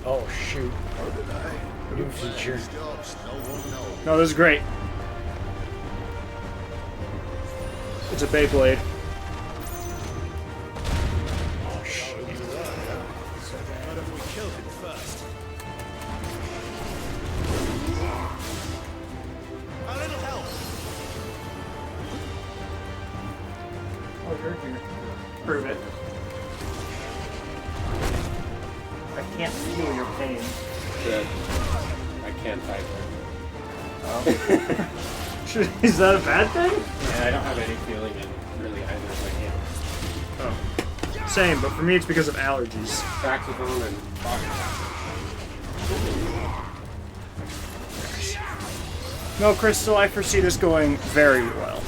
Oh shoot. New feature. No, this is great. It's a Beyblade. Oh shoot. What if we killed him first? A little help. Oh, you're here. Prove it. I can't feel your pain. Good. I can't type it. Oh. Is that a bad thing? Yeah, I don't have any feeling in really either of my hands. Oh. Same, but for me it's because of allergies. Saxophone and No, Crystal, I foresee this going very well.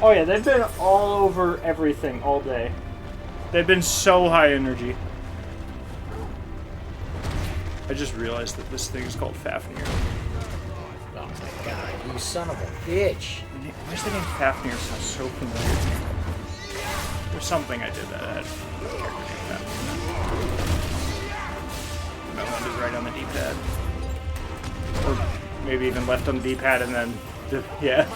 Oh yeah, they've been all over everything all day. They've been so high energy. I just realized that this thing is called Fafnir. Oh my god, you son of a bitch. Why is the name Fafnir sound so familiar? There's something I did that had my one is right on the D-pad. Or maybe even left on the D-pad and then, yeah.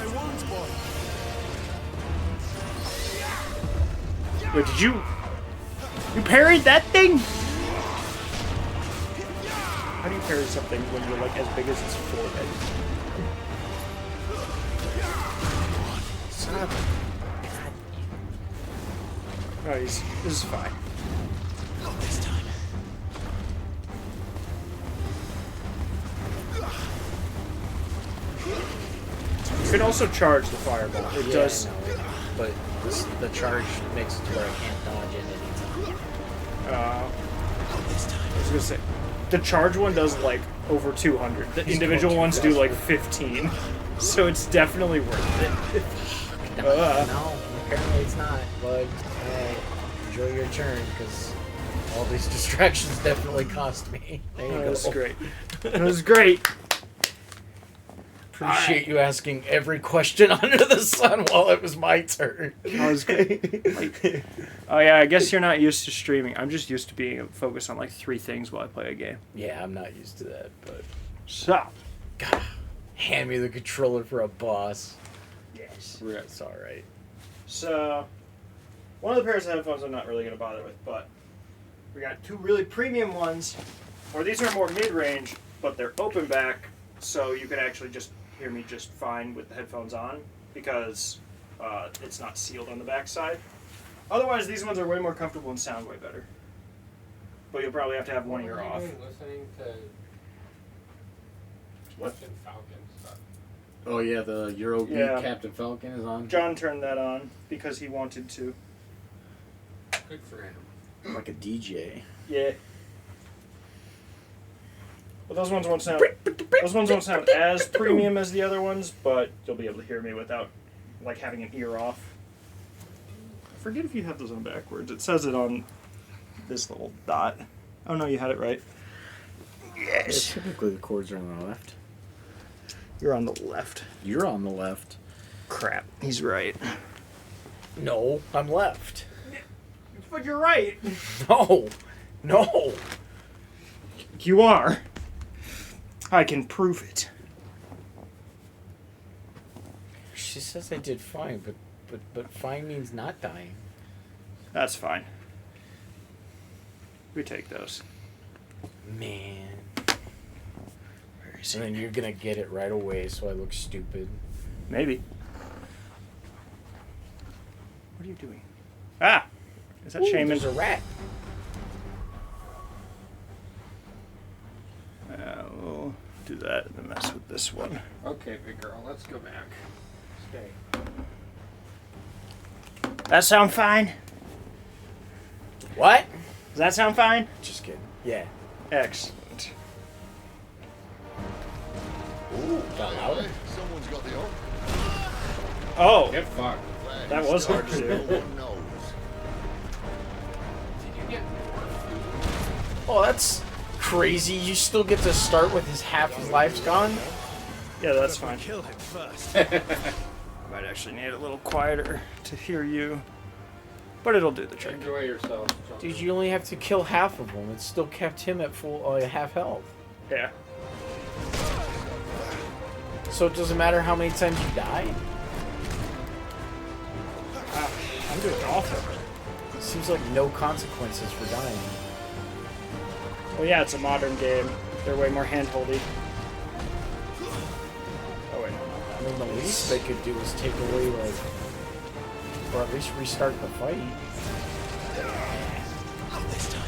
Wait, did you parried that thing? How do you parry something when you're like as big as its forehead? Son of a... Oh, this is fine. Not this time. You can also charge the fireball. It does. No, but the charge makes it to where I can't dodge in anytime. I was gonna say, the charge one does like over 200. The individual ones do like 15. So it's definitely worth it. No, apparently it's not. But enjoy your turn, because all these distractions definitely cost me. There you go. That was great. That was great. Appreciate you asking every question under the sun while it was my turn. That was great. Oh yeah, I guess you're not used to streaming. I'm just used to being focused on like 3 things while I play a game. Yeah, I'm not used to that, but... So. God, hand me the controller for a boss. Yes. It's alright. So, one of the pairs of headphones I'm not really going to bother with, but we got 2 really premium ones, or these are more mid-range, but they're open back, so you can actually just hear me just fine with the headphones on. because it's not sealed on the backside. Otherwise, these ones are way more comfortable and sound way better. But you'll probably have to have one ear off. Listening to Captain Falcon stuff. Oh yeah, the Eurogeek Yeah. Captain Falcon is on. John turned that on because he wanted to. Good for him. Like a DJ. Yeah. But those ones won't sound. Those ones won't sound as premium as the other ones, but you'll be able to hear me without, like, having an ear off. I forget if you have those on backwards. It says it on this little dot. Oh no, you had it right. Yes. Typically the cords are on the left. You're on the left. You're on the left. Crap. He's right. No, I'm left. But you're right. No. No. You are. I can prove it. She says I did fine, but fine means not dying. That's fine. We take those. Man. And then you're gonna get it right away, so I look stupid. Maybe. What are you doing? Ah! Is that Shaman? There's a rat. We'll do that and then mess with this one. Okay, big girl, let's go back. Stay. That sound fine? What? Does that sound fine? Just kidding. Yeah. Excellent. Ooh, got louder. Someone's got the orc. Oh! Get fucked. That was hard to do. No one knows. Did you get more food? Oh, that's crazy. You still get to start with half his life's gone? Yeah, that's fine. Kill him first. I might actually need it a little quieter to hear you. But it'll do the trick. Enjoy yourself. Dude, you only have to kill half of them. It still kept him at full half health. Yeah. So it doesn't matter how many times you die? I'm doing awful. It seems like no consequences for dying. Well, yeah, it's a modern game. They're way more hand-holdy. Oh, wait, no, not that. I mean, the least they could do is take away, like, or at least restart the fight. Not this time.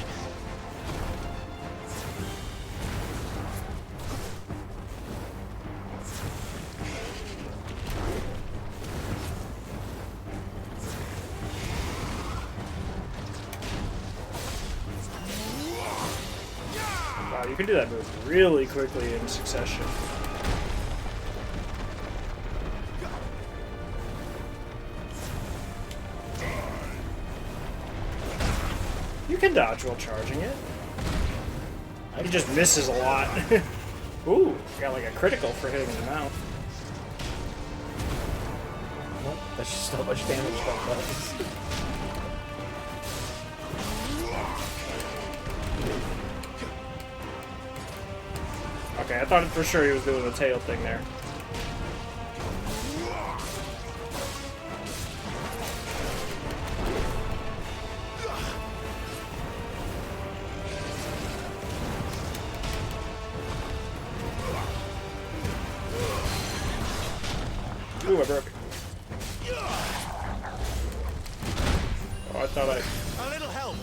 Wow, you can do that move really quickly in succession. You can dodge while charging it. He just misses a lot. Ooh, got like a critical for hitting the mouth. Well, that's just how much damage that does. Okay, I thought for sure he was doing the tail thing there. Ooh, I broke it. Oh, I thought I... A little help.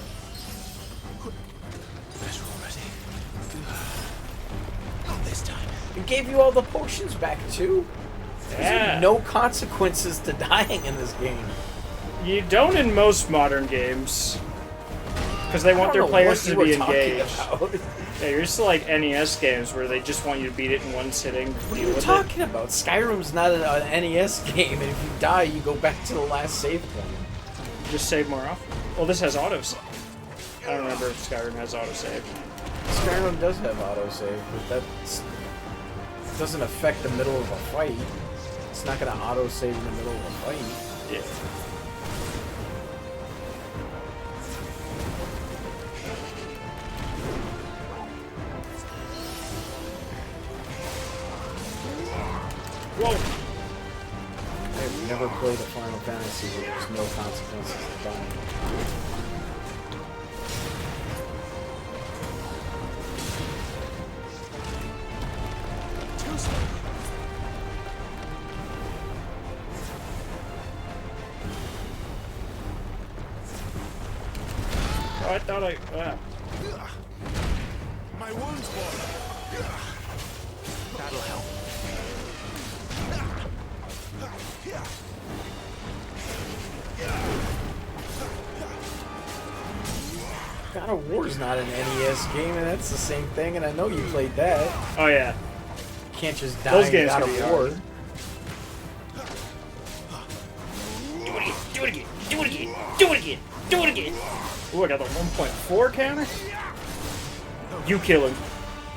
Better already. Not this time. It gave you all the potions back, too. Yeah. There's no consequences to dying in this game. You don't in most modern games. Because they want their players to be engaged. Yeah, you're used to like NES games where they just want you to beat it in one sitting. What are you talking about? Skyrim's not an NES game, and if you die, you go back to the last save point. Just save more often. Well, this has autosave. I don't remember if Skyrim has autosave. Skyrim does have autosave, but that doesn't affect the middle of a fight. It's not going to autosave in the middle of a fight. Yeah. Whoa! I've never played a Final Fantasy where there's no consequences to dying. Oh, I thought I... My wounds, boy. That'll help. God of War's not an NES game, and that's the same thing, and I know you played that. Oh, yeah. You can't just die Those in games God can of be War. hard. Do it again. Do it again. Do it again. Do it again. Ooh, I got the 1.4 counter. You kill him.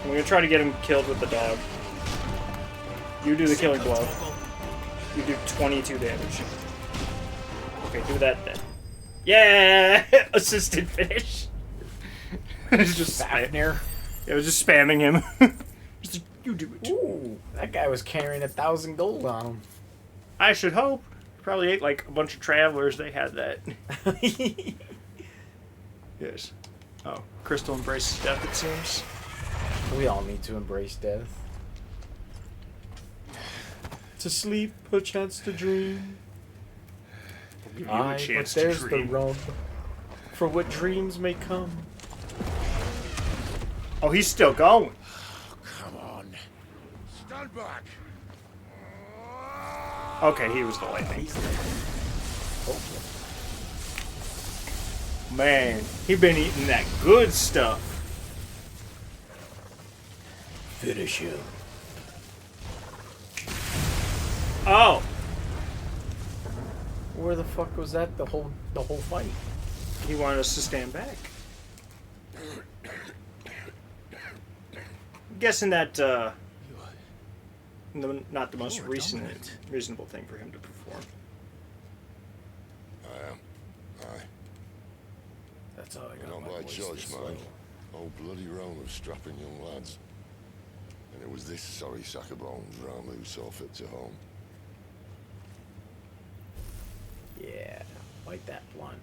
I'm gonna try to get him killed with the dog. You do the killing blow. You do 22 damage. Okay, do that then. Yeah! Assisted finish. It's just Fafnir. It was just spamming him. Just like, you do it. Ooh, that guy was carrying 1,000 gold on him. I should hope. Probably ate like a bunch of travelers. They had that. Yes. Oh, Crystal embraces death, it seems. We all need to embrace death. To sleep, a chance to dream. Give you a Aye, but chance there's to the dream. rub for what dreams may come. Oh, he's still going. Come on. Stand back. Okay, he was the lightning. Man, he been eating that good stuff. Finish him. Oh, Where the fuck was that the whole fight? he wanted us to stand back. I'm guessing that not the most reasonable thing for him to perform. I am. Aye. That's all I got. Not by choice, man. Oh, bloody realm of strapping young lads. And it was this sorry sack of bones round who saw fit to home. Yeah, like that blunt.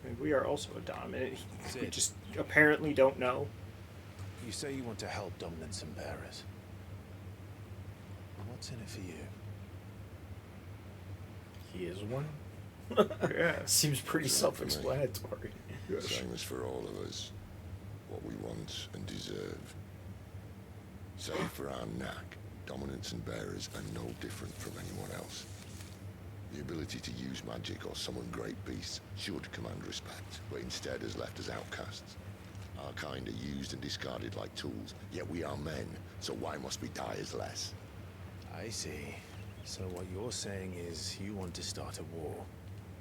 I mean, we are also a dominant. We just apparently don't know. You say you want to help dominants and bearers. What's in it for you? He is one. Yeah. Seems pretty self-explanatory. Same as for all of us. What we want and deserve. Save for our knack, dominants and bearers are no different from anyone else. The ability to use magic or summon great beasts should command respect, but instead has left us outcasts. Our kind are used and discarded like tools, yet we are men, so why must we die as less? I see. So what you're saying is you want to start a war.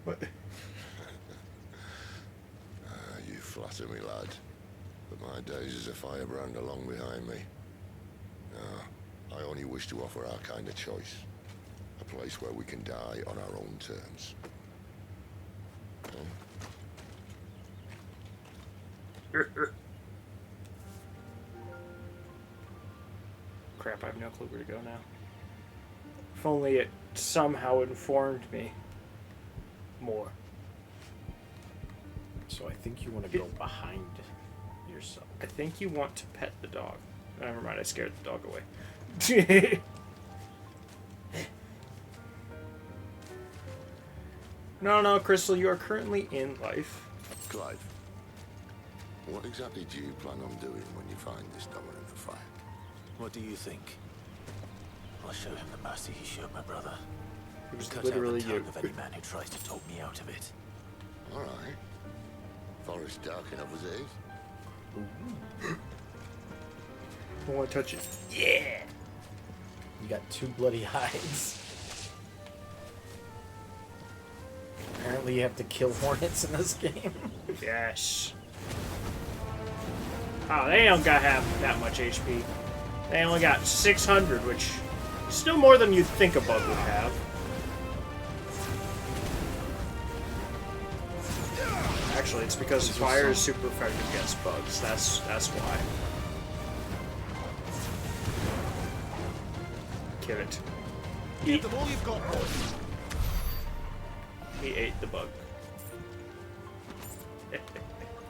What? You flatter me, lad. But my days as a firebrand are long behind me. No, I only wish to offer our kind a choice. A place where we can die on our own terms. Crap, I have no clue where to go now. If only it somehow informed me more. So I think you want to go behind yourself. I think you want to pet the dog. Never mind, I scared the dog away. No, Crystal, you are currently in life. Clive, what exactly do you plan on doing when you find this dominant of fire? What do you think? I'll show him the mercy he showed my brother. It was Cut literally out the you. tongue of any man who tries to talk me out of it. All right. Forest dark enough as it is. I want to touch it. Yeah! You got 2 bloody hides. Apparently you have to kill hornets in this game. Yes. Oh, they don't got have that much HP. They only got 600, which is still more than you'd think a bug would have. Actually, it's because fire is super effective against bugs. That's why. Kill it. Eat them all you've got, boys. He ate the bug.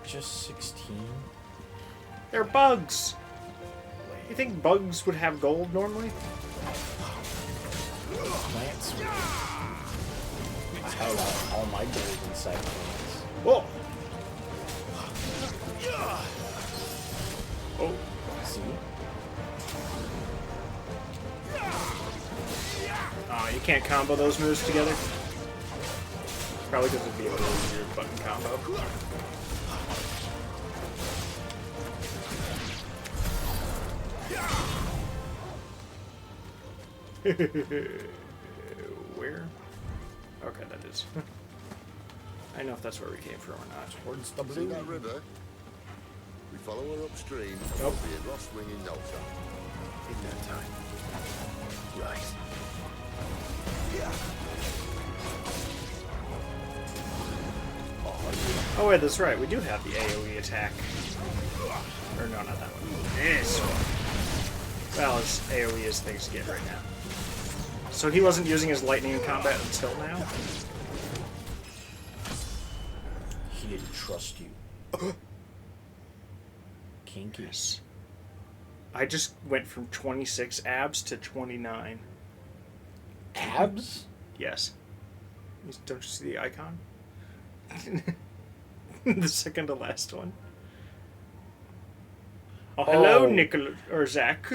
Just 16? They're bugs! You think bugs would have gold normally? Plants. I held out all my gold inside plants. Whoa! You can't combo those moves together. Probably because it'd be a really weird button combo. Where? Okay, that is. I know if that's where we came from or not. Towards the See blue. that river? We follow her upstream and Nope. we'll be in Lost Wing in no time. In no time. Right. Oh wait, that's right. We do have the AoE attack. Or no, not that one. This one. Well, as AoE as things get right now. So he wasn't using his lightning in combat until now? He didn't trust you. Kinky. Yes. I just went from 26 abs to 29. Abs? Yes. Don't you see the icon? The second to last one. Oh, hello, Oh. Nicholas or Zach.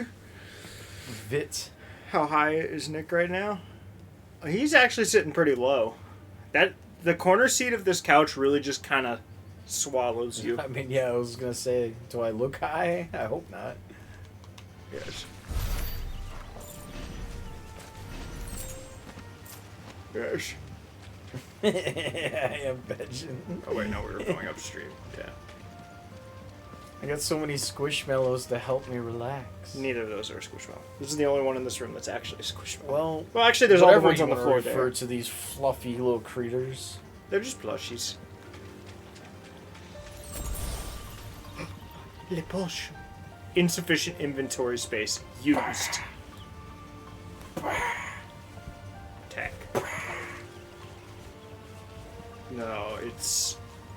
Vit. How high is Nick right now? He's actually sitting pretty low. The corner seat of this couch really just kind of swallows you. I mean, yeah, I was gonna say, do I look high? I hope not. Yes. Yes. I am bitching. Oh wait, no, we were going upstream. Yeah. I got so many squishmallows to help me relax. Neither of those are Squishmallow. This is the only one in this room that's actually Squishmallow. Well, actually, there's all the whatever ones you on the wanna floor refer there. to these fluffy little critters. They're just plushies. Le poche. Insufficient inventory space used. Attack. No,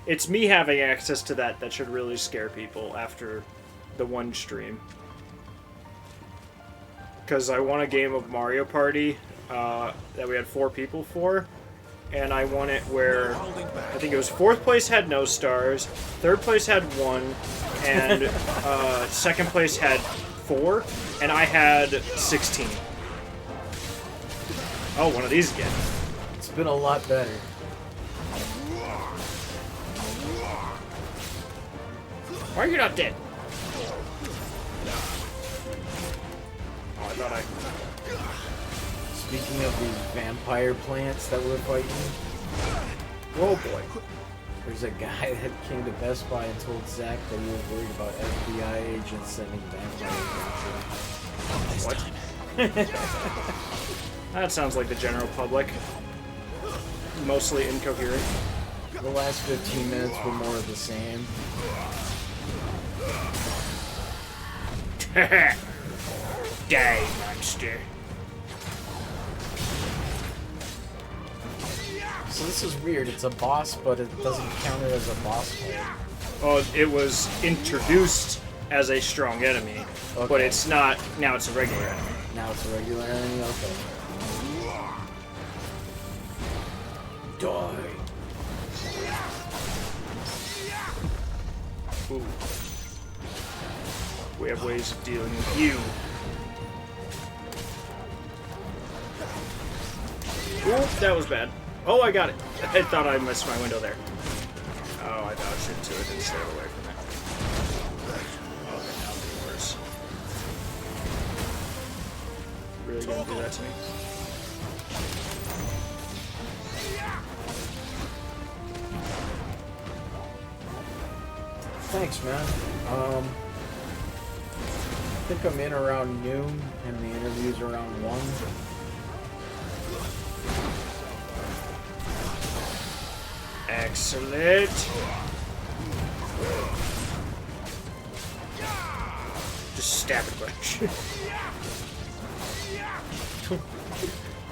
it's me having access to that should really scare people after the one stream. Because I won a game of Mario Party that we had 4 people for, and I won it where I think it was 4th place had no stars, 3rd place had 1, and 2nd place had 4, and I had 16. Oh, one of these again. It's been a lot better. Why are you not dead? Oh, I thought I... Speaking of these vampire plants that we're fighting, oh boy. There's a guy that came to Best Buy and told Zach that he was worried about FBI agents sending vampires What? That sounds like the general public. Mostly incoherent. The last 15 minutes were more of the same. Die, monster. So this is weird. It's a boss, but it doesn't count it as a boss fight. Oh, it was introduced as a strong enemy, but it's not. Now it's a regular enemy. Now it's a regular enemy? Okay. Die. Ooh. We have ways of dealing with you. Ooh, that was bad. Oh, I got it. I thought I missed my window there. Oh, I dodged into it and stayed away from it. Okay, now it's getting worse. Really gonna do that to me? Thanks, man. I think I'm in around noon, and the interview's around 1. Excellent. Just stab it a bunch.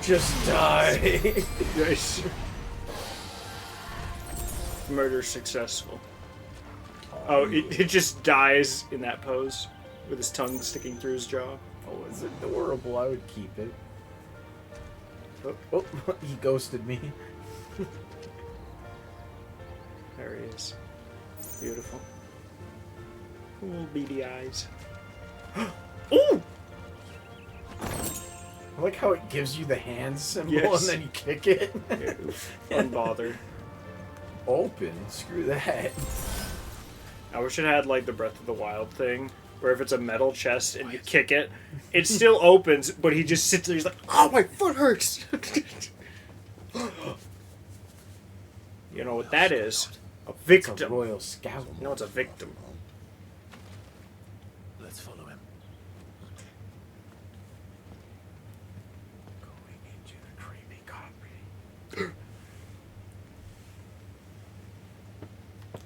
Just die. Nice. Murder successful. Oh, it just dies in that pose with his tongue sticking through his jaw. Oh, it's adorable. I would keep it. Oh, he ghosted me. There he is. Beautiful. Little beady eyes. Ooh! I like how it gives you the hand symbol Yes. and then you kick it. Yeah, unbothered. Open. Screw that. I wish it had like the Breath of the Wild thing, where if it's a metal chest and you kick it, it still opens, but he just sits there. He's like, "Oh, my foot hurts." You know what that is? A victim. It's a royal scout. No, it's a victim. Let's follow him. Going into the creepy copy.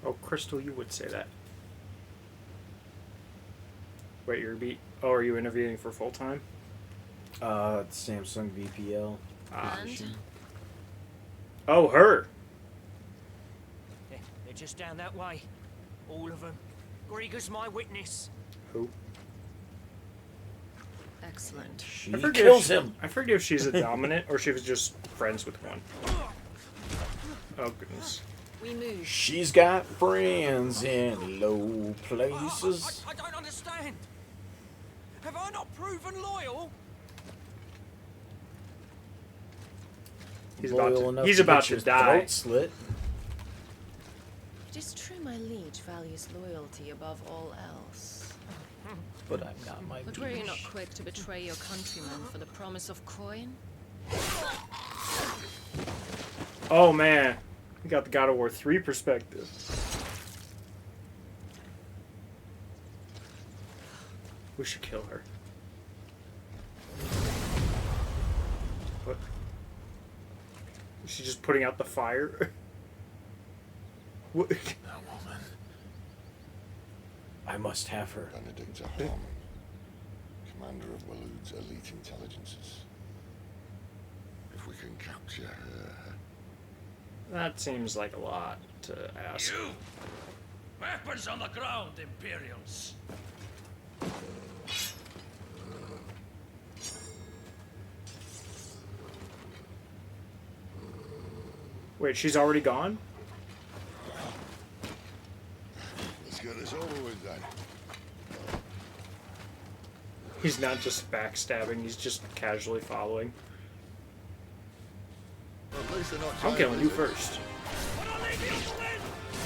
Oh, Crystal, you would say that. Wait, Oh, are you interviewing for full time? Samsung VPL. Oh, her. They're just down that way. All of them. Grieger's my witness. Who? Excellent. She forget kills him. I forget if she's a dominant or she was just friends with one. Oh, goodness. We move. She's got friends in low places. I don't understand. Have I not proven loyal? He's Loyal enough about get to your die. throat slit. It is true my liege values loyalty above all else. But I'm not my But were you not liege. quick to betray your countrymen for the promise of coin? Oh, man. We got the God of War 3 perspective. We should kill her. What? Is she just putting out the fire? What? That woman. I must have her. Benedict Harmon, commander of Waloed's elite intelligences. If we can capture her... That seems like a lot to ask. You! Weapons on the ground, Imperials! Wait, she's already gone? Let's get this over with then. He's not just backstabbing, he's just casually following. At least they're not I'm trying killing to you do it. first.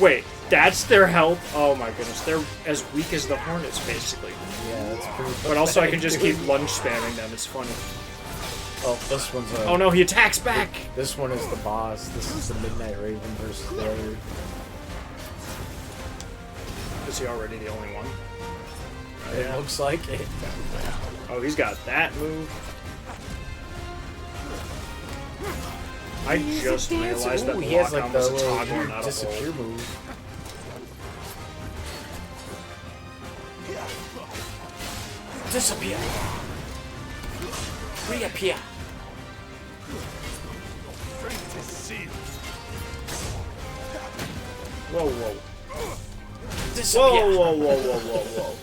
Wait, that's their health? Oh my goodness, they're as weak as the Hornets, basically. Yeah, that's pretty But also I can pathetic, just dude. keep lunge spamming them, it's funny. Oh, this one's a... Oh no, he attacks back! This one is the boss. This is the Midnight Raven versus the other. Is he already the only one? It looks like it. Oh, he's got that move. I just realized that Ooh, the he has like lock-on the was a little toggle, weird not a disappear hold. move. Disappear. Reappear. Whoa, whoa. Disappear. Whoa, whoa, whoa, whoa, whoa, whoa.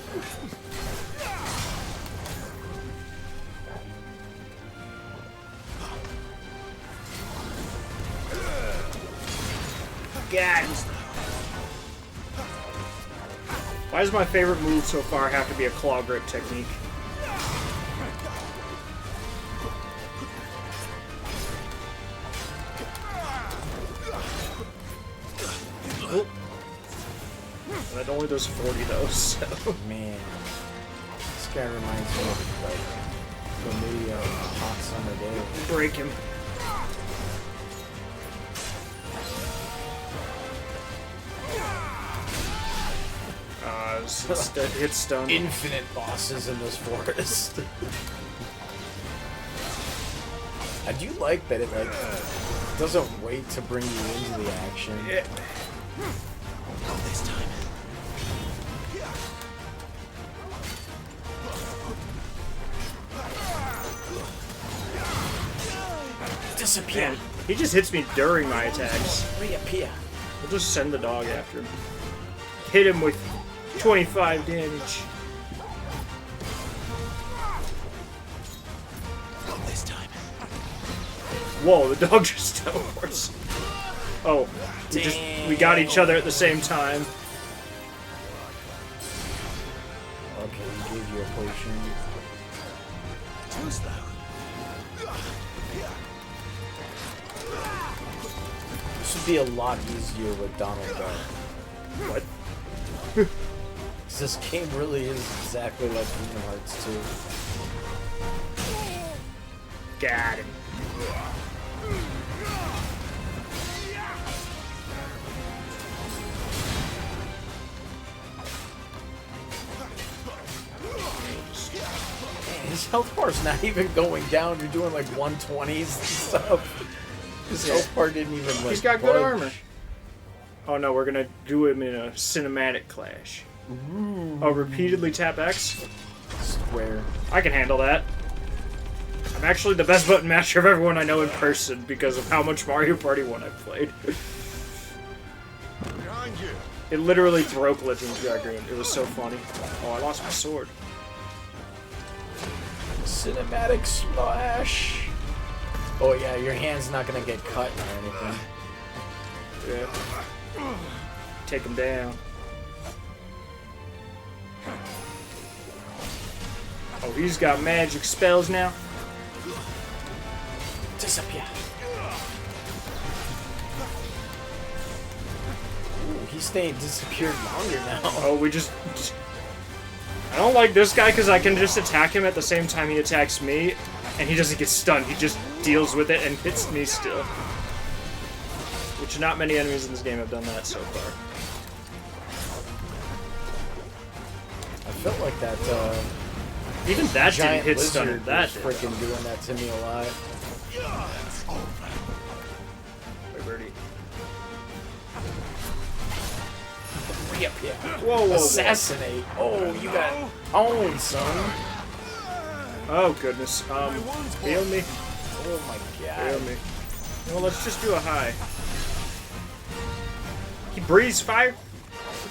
God. Why does my favorite move so far have to be a claw grip technique? Oh. And it only does 40 though, so. Man, this guy reminds me of like chlamydia on a hot summer day. Break him. Hit stun. Infinite bosses in this forest. I do like that it like doesn't wait to bring you into the action. Yeah. Not this time. Disappear. Man, he just hits me during my attacks. Reappear. We'll just send the dog after him. Hit him with 25 damage. Not this time. Whoa, the dog just teleports. Oh, we got each other at the same time. Okay, he gave you a potion. Too slow. This would be a lot easier with Donald Duck. What? This game really is exactly like Kingdom Hearts 2. Got him. His health bar's not even going down. You're doing like 120s and stuff. His health bar didn't even like. He's got good budge. armor. Oh no, we're gonna do him in a cinematic clash. Ooh. Oh, repeatedly tap X? Square. I can handle that. I'm actually the best button masher of everyone I know in person because of how much Mario Party 1 I've played. Behind you. It literally broke Legend of Dragoon. It was so funny. Oh, I lost my sword. Cinematic splash. Oh yeah, your hand's not gonna get cut or anything. Yeah. Take him down. Oh, he's got magic spells now. Disappear. Ooh, he's staying disappeared longer now. Oh, we just... I don't like this guy because I can just attack him at the same time he attacks me, and he doesn't get stunned. He just deals with it and hits me still. Which not many enemies in this game have done that so far. I felt like that, even that didn't giant hit stun. lizard That was freaking doing that to me a lot. Wait, Birdie. Yep, yeah. Whoa, whoa, assassinate. Whoa. Oh, you got owned, son. Oh, goodness. Heal me. Oh my god. Heal me. Well, let's just do a high. He breathes fire.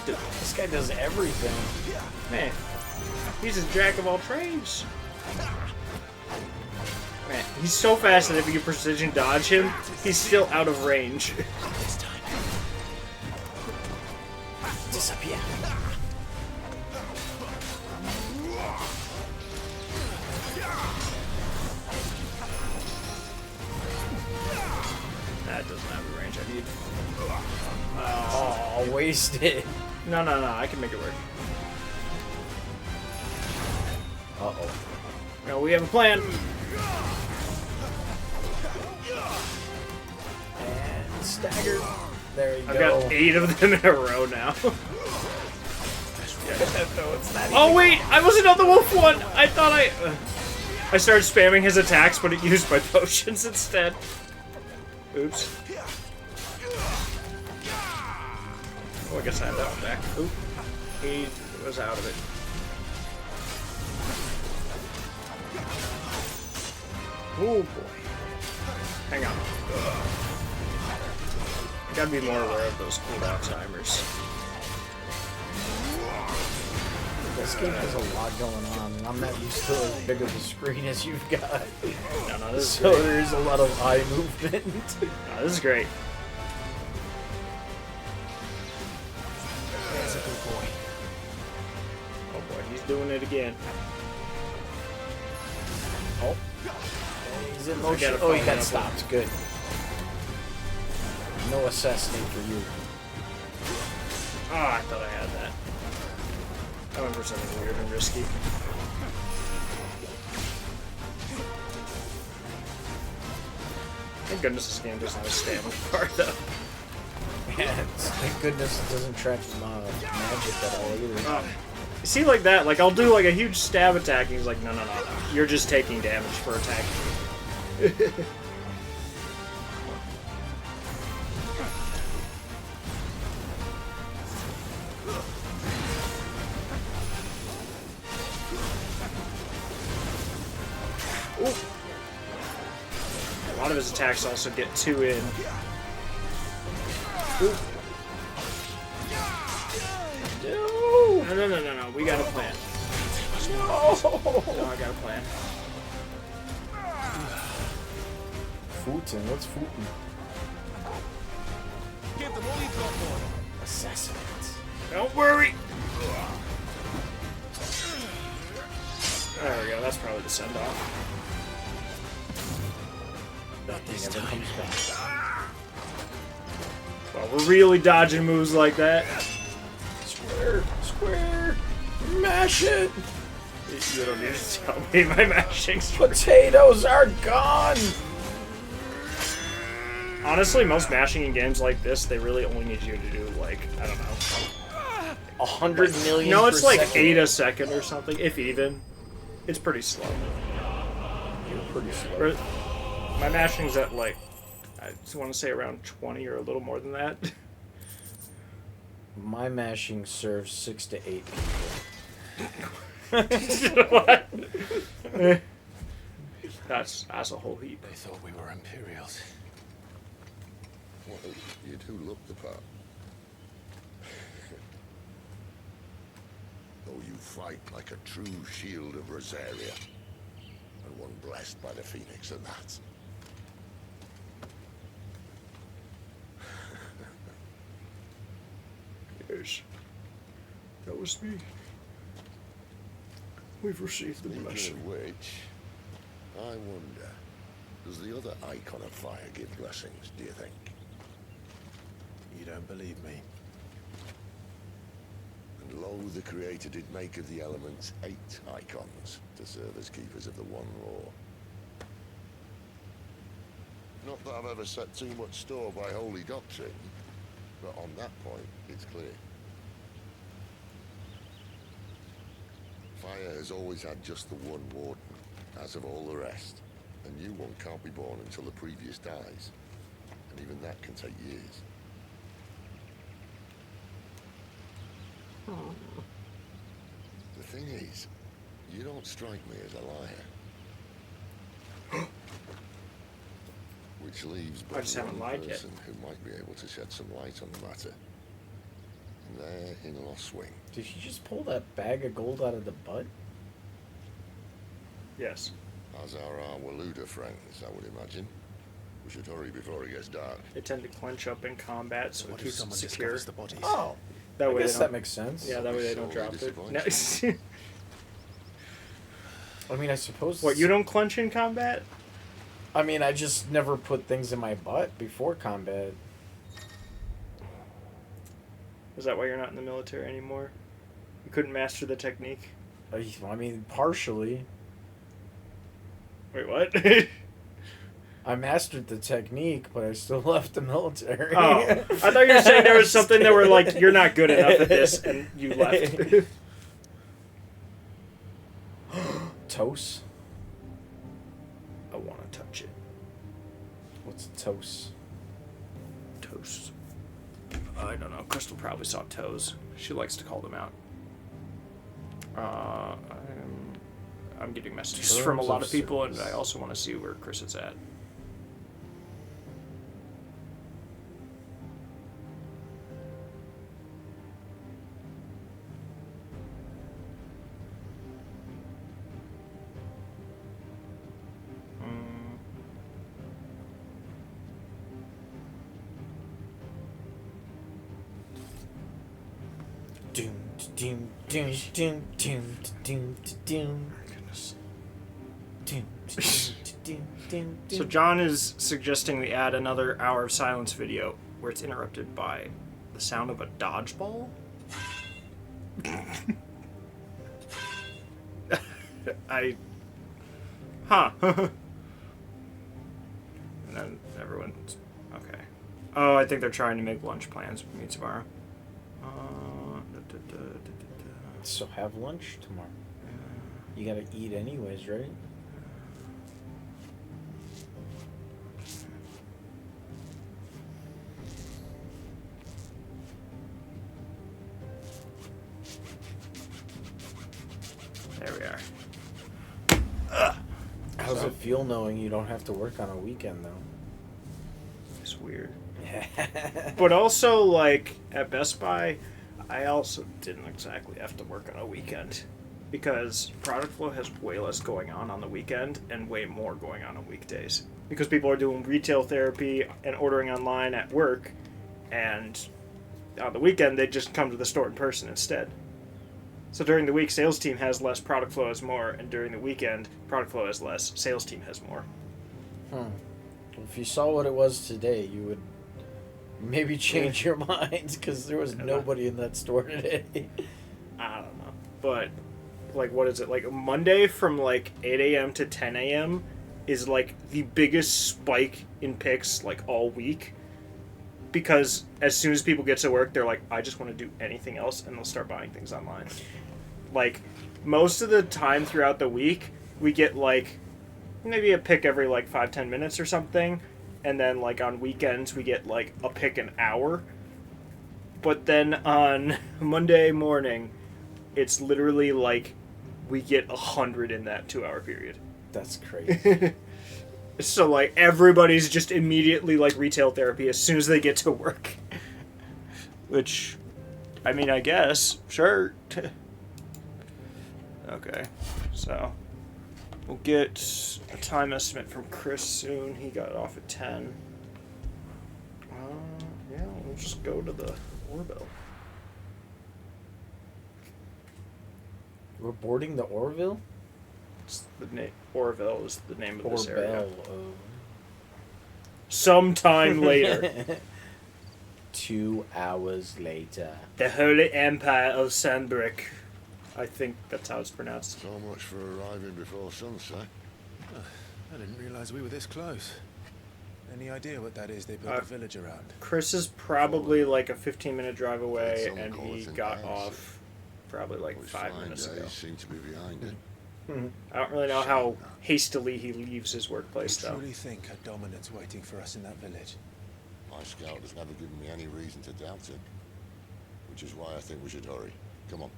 This guy does everything. Man, he's a jack of all trades. Man, he's so fast that if you precision dodge him, he's still out of range. Disappear. That doesn't have the range I need. Oh, wasted. No, no, no, I can make it work. Uh-oh. No, we have a plan. And staggered. There you I've go. got 8 of them in a row now. No, it's not Oh wait, I wasn't on the wolf one. I thought I started spamming his attacks, but it used my potions instead. Oops. Oh, I guess I have that one back. Oop. He was out of it. Oh boy. Hang on. I gotta be more aware of those cooldown timers. This game has a lot going on, and I'm not used to as big of a screen as you've got. No, this is so great. there's a lot of eye movement. No, this is great. That's a good boy. Oh boy, he's doing it again. Oh. He's in motion. Oh, he got stopped. Good. No assassinate for you. Oh, I thought I had that. I went for something weird and risky. Thank goodness this game doesn't have a stamina bar, though. Yeah, thank goodness it doesn't track magic at all either. You see, like that, like I'll do like a huge stab attack, and he's like, no, no, no, you're just taking damage for attacking. Ooh. A lot of his attacks also get 2 in. Ooh. No, no, no, no, no. We got a plan. No, I got a plan. Futin, what's Futin? Assassinate. Don't worry. There we go. That's probably the send-off. Not this time. Comes back. Well, we're really dodging moves like that. Square, mash it. You don't need to tell me my mashing. Potatoes are gone. Honestly, most mashing in games like this, they really only need you to do like, I don't know, 100 million. No, it's per like second. 8 a second or something, if even. It's pretty slow. You're pretty slow. My mashing's at like, I just want to say around 20 or a little more than that. My mashing serves 6 to 8 people. What? That's a whole heap. They thought we were Imperials. Well, you do look the part. Though you fight like a true shield of Rosaria, and one blessed by the Phoenix at that. Yes, that was me. We've received the blessing. Speaking of which, I wonder, does the other icon of fire give blessings, do you think? You don't believe me? And lo, the Creator did make of the elements 8 icons to serve as keepers of the one law. Not that I've ever set too much store by holy doctrine, but on that point, it's clear. Fire has always had just the one warden, as of all the rest. A new one can't be born until the previous dies, and even that can take years. The thing is, you don't strike me as a liar. Which leaves but I just haven't one lied yet. person who might be able to shed some light on the matter. And they're in Lost Swing. Did he just pull that bag of gold out of the butt? Yes. As are our Waluda friends, I would imagine. We should hurry before it gets dark. They tend to clench up in combat, so it What if keeps someone it secure. discovers the bodies? Oh, That I way guess they that don't. makes sense. Yeah, that way they don't Sorely drop it. disappointed. No. I mean, I suppose. What, you don't clench in combat? I mean, I just never put things in my butt before combat. Is that why you're not in the military anymore? You couldn't master the technique? I mean, partially. Wait, what? I mastered the technique, but I still left the military. Oh, I thought you were saying there was something that were like, you're not good enough at this, and you left. Toast? I want to touch it. What's toast? Toast. I don't know. Crystal probably saw toes. She likes to call them out. I'm getting messages from a lot of people, and I also want to see where Chris is at. Doom, doom, doom, doom, doom, doom, doom. Goodness. Doom, doom, doom, doom, So doom. John is suggesting we add another hour of silence video where it's interrupted by the sound of a dodgeball. Huh. And then everyone's okay. Oh, I think they're trying to make lunch plans for me tomorrow. So have lunch tomorrow. You gotta eat anyways, right? There we are. How's it feel knowing you don't have to work on a weekend, though? It's weird. But also, like, at Best Buy, I also didn't exactly have to work on a weekend. Because product flow has way less going on the weekend and way more going on weekdays. Because people are doing retail therapy and ordering online at work, and on the weekend they just come to the store in person instead. So during the week, sales team has less, product flow has more, and during the weekend, product flow has less, sales team has more. If you saw what it was today, you would maybe change your mind, because there was nobody in that store today. I don't know. But, like, what is it? Like, Monday from, like, 8 a.m. to 10 a.m. is, like, the biggest spike in picks, like, all week. Because as soon as people get to work, they're like, I just want to do anything else, and they'll start buying things online. Like, most of the time throughout the week, we get, like, maybe a pick every, like, 5-10 minutes or something. And then, like, on weekends, we get, like, a pick an hour. But then on Monday morning, it's literally, like, we get 100 in that 2-hour period. That's crazy. So, like, everybody's just immediately, like, retail therapy as soon as they get to work. Which, I mean, I guess, sure. Okay, so we'll get a time estimate from Chris soon. He got off at 10. Yeah, we'll just go to the Orville. We're boarding the Orville? It's the Orville is the name of this area. Oh. Sometime later. 2 hours later. The Holy Empire of Sandbrick. I think that's how it's pronounced. So much for arriving before sunset. I didn't realize we were this close. Any idea what that is they built a village around? Chris is probably like a 15-minute drive away, and he got off probably like 5 minutes ago. Seem to be behind it. I don't really know how hastily he leaves his workplace, though. I truly think a dominant's waiting for us in that village. My scout has never given me any reason to doubt it. Which is why I think we should hurry. Come on.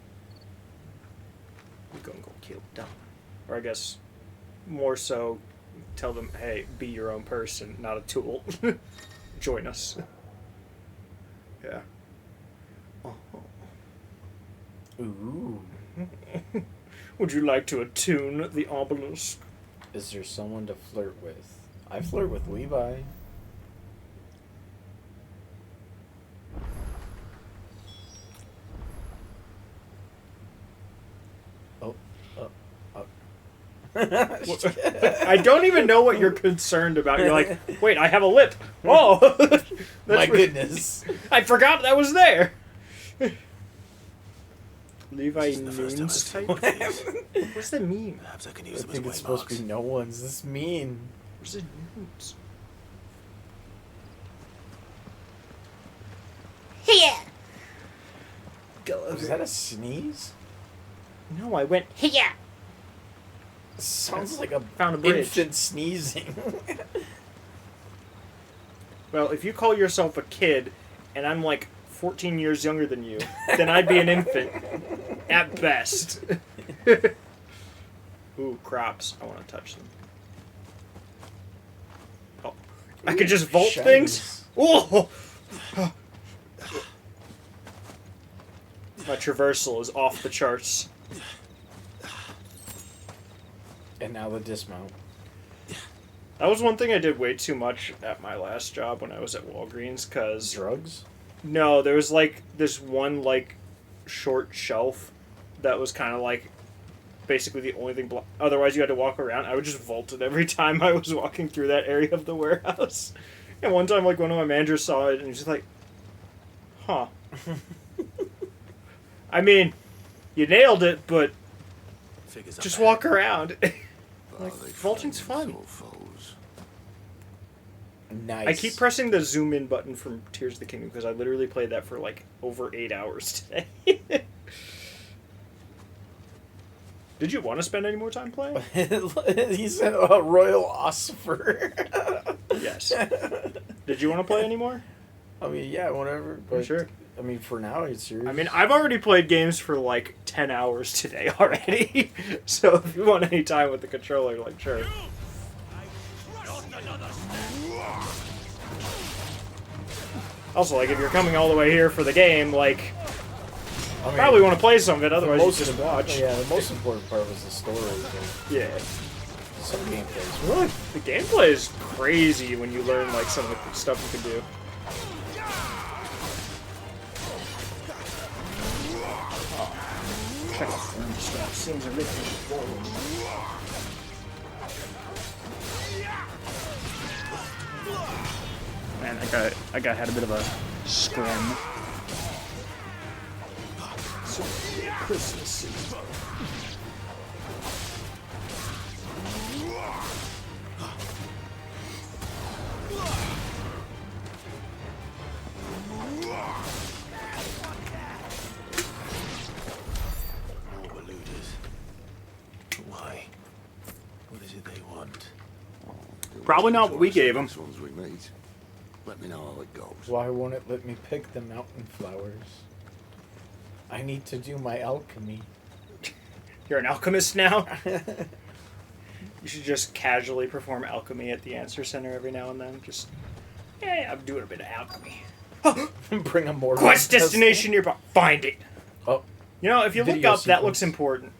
We're gonna go kill Dom. Or I guess, more so, tell them, hey, be your own person, not a tool. Join us. Yeah. Oh. Ooh. Would you like to attune the obelisk? Is there someone to flirt with? I flirt with Levi. I don't even know what you're concerned about. You're like, wait, I have a lip. Oh, my goodness! I forgot that was there. Levi Nunes type. What's that mean? Perhaps I can I use them think as it's supposed waymarks. to be no one's. This mean. What's it Nunes? Here! Was that a sneeze? No, I went Here! Sounds like a found a bridge. infant sneezing. Well, if you call yourself a kid, and I'm like 14 years younger than you, then I'd be an infant. At best. Ooh, crops. I want to touch them. Oh. I could just vault shinies. things? Oh! My traversal is off the charts. And now the dismount. That was one thing I did way too much at my last job when I was at Walgreens, because... Drugs? No, there was, like, this one, like, short shelf that was kind of, like, basically the only thing... Otherwise, you had to walk around. I would just vault it every time I was walking through that area of the warehouse. And one time, like, one of my managers saw it, and he's just like, huh. I mean, you nailed it, but just walk around. Like, vaulting's fun. Nice. I keep pressing the zoom in button from Tears of the Kingdom because I literally played that for like over 8 hours today. Did you want to spend any more time playing? He said a royal ossifer. Yes. Did you want to play anymore? I mean, yeah, whatever. But Sure. I mean, for now, it's serious. I mean, I've already played games for like 10 hours today already. So if you want any time with the controller, like, sure. Also, like, if you're coming all the way here for the game, like, I mean, probably want to play some of it, otherwise you just watch. Yeah, the most important part was the story. But Yeah. some gameplay. Really? The gameplay is crazy when you learn, like, some of the stuff you can do. Check out the stuff. Seems a little forward. man, I got had a bit of a scrim. So Christmas season. Why? What is it they want? Probably not what we gave them. Ones we meet. Let me know how it goes. Why won't it let me pick the mountain flowers? I need to do my alchemy. You're an alchemist now? You should just casually perform alchemy at the answer center every now and then. Just, yeah, I'm doing a bit of alchemy. Bring a more Quest destination nearby. Find it. Oh. You know, if you look Video up, that sequence. looks important.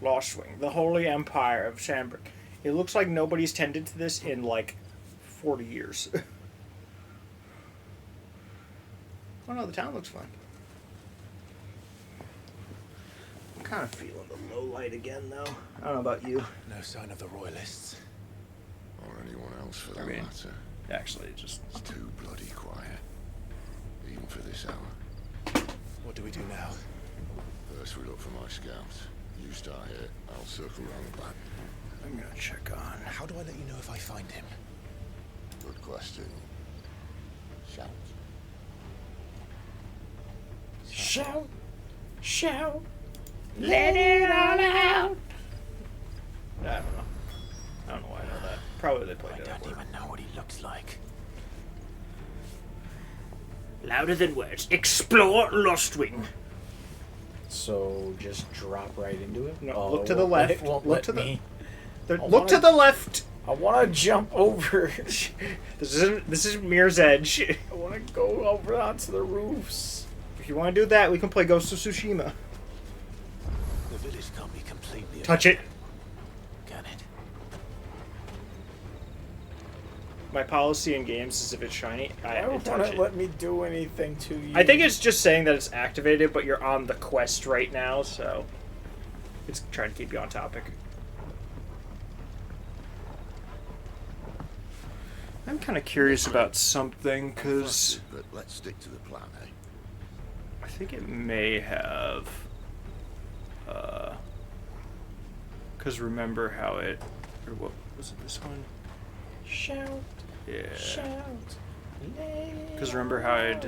Lost Wing, the Holy Empire of Shambrick. It looks like nobody's tended to this in like 40 years. Oh no, the town looks fun. I'm kind of feeling the low light again, though. I don't know about you. No sign of the royalists. Or anyone else for that I mean, matter. Actually, just... It's too bloody quiet. Even for this hour. What do we do now? First we look for my scouts. You start here, I'll circle round the back. I'm gonna check on... How do I let you know if I find him? Good question. Shout. Shout! Shout! Let it all out! I don't know. I don't know why I know that. Probably they played it. I don't even know what he looks like. Louder than words. Explore Lost Wing. So just drop right into it? No, Oh, look to the it left. won't Look let to me. Look to the left. I want to jump over. This is Mirror's Edge. I want to go over onto the roofs. If you want to do that, we can play Ghost of Tsushima. The village can't be completely... Touch it. Can it? My policy in games is if it's shiny, I I don't touch want to it. let me do anything to you. I think it's just saying that it's activated, but you're on the quest right now, so it's trying to keep you on topic. I'm kind of curious about something, because But let's stick to the plan, eh? I think it may have... Because remember how it... Or what was it, this one? Shout. Yeah. Shout. Because remember how I'd...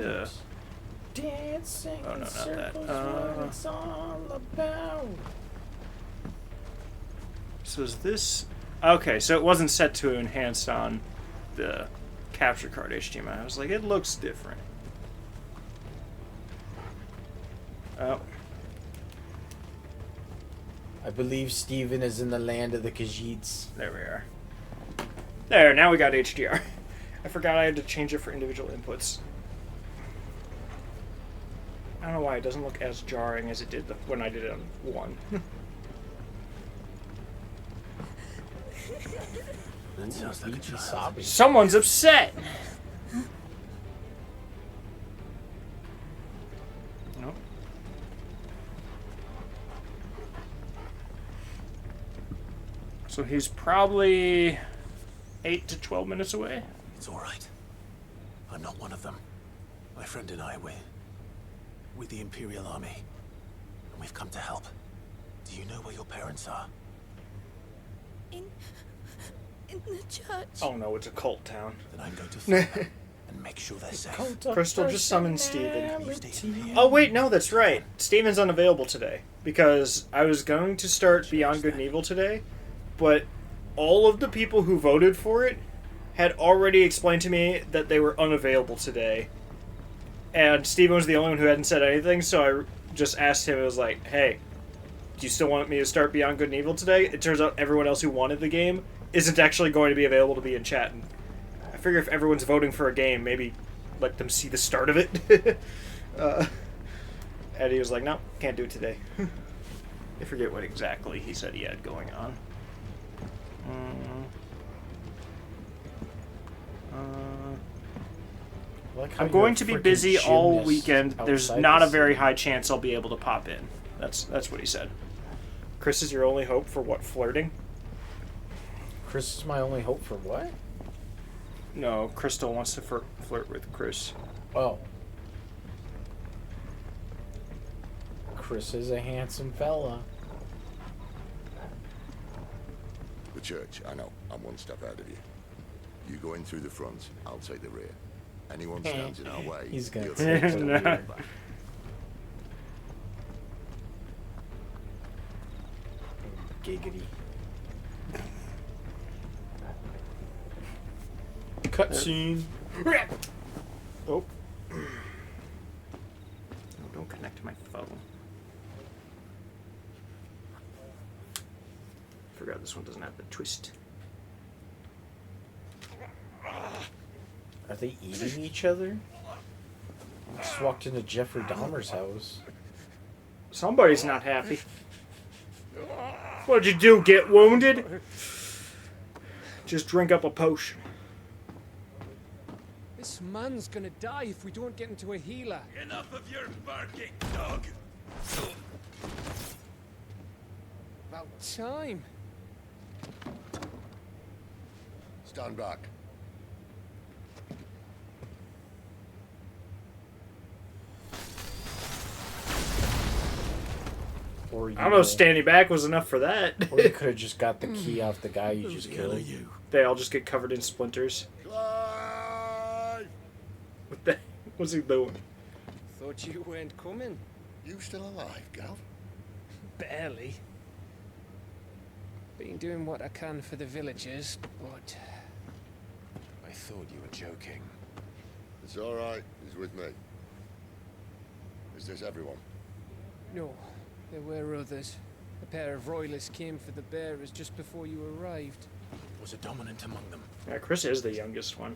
Dancing Oh, no, not that. circles when it's all about. So is this... Okay, so it wasn't set to enhanced on the capture card HDMI. I was like, it looks different. Oh. I believe Steven is in the land of the Khajiits. There we are. There, now we got HDR. I forgot I had to change it for individual inputs. I don't know why it doesn't look as jarring as it did when I did it on 1. That sounds like a child. Someone's upset! No. So he's probably 8 to 12 minutes away. It's all right. I'm not one of them. My friend and I, we're with the Imperial Army, and we've come to help. Do you know where your parents are? In the church. Oh no, it's a cult town. Then I'm going to find them and make sure they're safe. Crystal just summoned Steven. Oh wait, no, that's right. Steven's unavailable today. Because I was going to start Beyond Good and Evil today, but all of the people who voted for it had already explained to me that they were unavailable today. And Steven was the only one who hadn't said anything, so I just asked him, it was like, hey, do you still want me to start Beyond Good and Evil today? It turns out everyone else who wanted the game isn't actually going to be available to be in chat. And I figure if everyone's voting for a game, maybe let them see the start of it. And he was like, no, can't do it today. I forget what exactly he said he had going on. I'm going to be busy all weekend. There's not a very high chance I'll be able to pop in. That's what he said. Chris is your only hope for what, flirting? Chris is my only hope for what? No, Crystal wants to flirt with Chris. Oh. Chris is a handsome fella. The church, I know. I'm one step ahead of you. You go in through the front, I'll take the rear. Anyone stands in our way, He's gonna you'll take take the the rear. Giggity. Cutscene. Oh. No, don't connect to my phone. Forgot this one doesn't have the twist. Are they eating each other? I just walked into Jeffrey Dahmer's house. Somebody's not happy. What'd you do? Get wounded? Just drink up a potion. This man's gonna die if we don't get into a healer. Enough of your barking, dog. About time. Stand back. Or you I don't know if standing back was enough for that. Or you could have just got the key off the guy you just killed. They all just get covered in splinters. What the heck was he doing? Thought you weren't coming. You still alive, Gav? Barely. Been doing what I can for the villagers, but I thought you were joking. It's all right. He's with me. Is this everyone? No, there were others. A pair of royalists came for the bearers just before you arrived. Was a dominant among them? Yeah, Chris is the youngest one.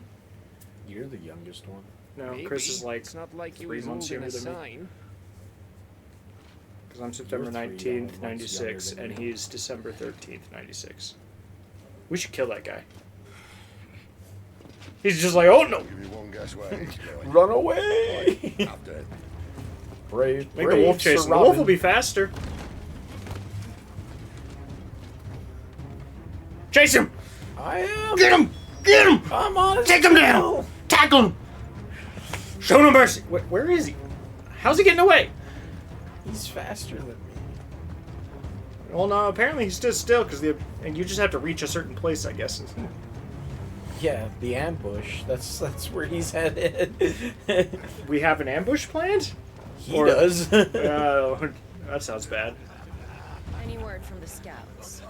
You're the youngest one. No, Maybe. Chris is like It's not like he 3 was months holding younger a than me. sign. Because I'm September You're 3 19th, months 96, younger and than me. he's December 13th, 96. We should kill that guy. He's just like, oh no! Give me one guess where he's going. Run away! I'm dead. Brave, Make brave the wolf chase Sir him. The wolf Robin. will be faster. Chase him! I am. Get him! Get him! I'm on his Take him down! tail. Tackle him! Show no mercy! Where is he? How's he getting away? He's faster than me. Well, no, apparently he stood still because and you just have to reach a certain place, I guess. Yeah, the ambush. That's where he's headed. We have an ambush planned? He does. That sounds bad. Any word from the scouts?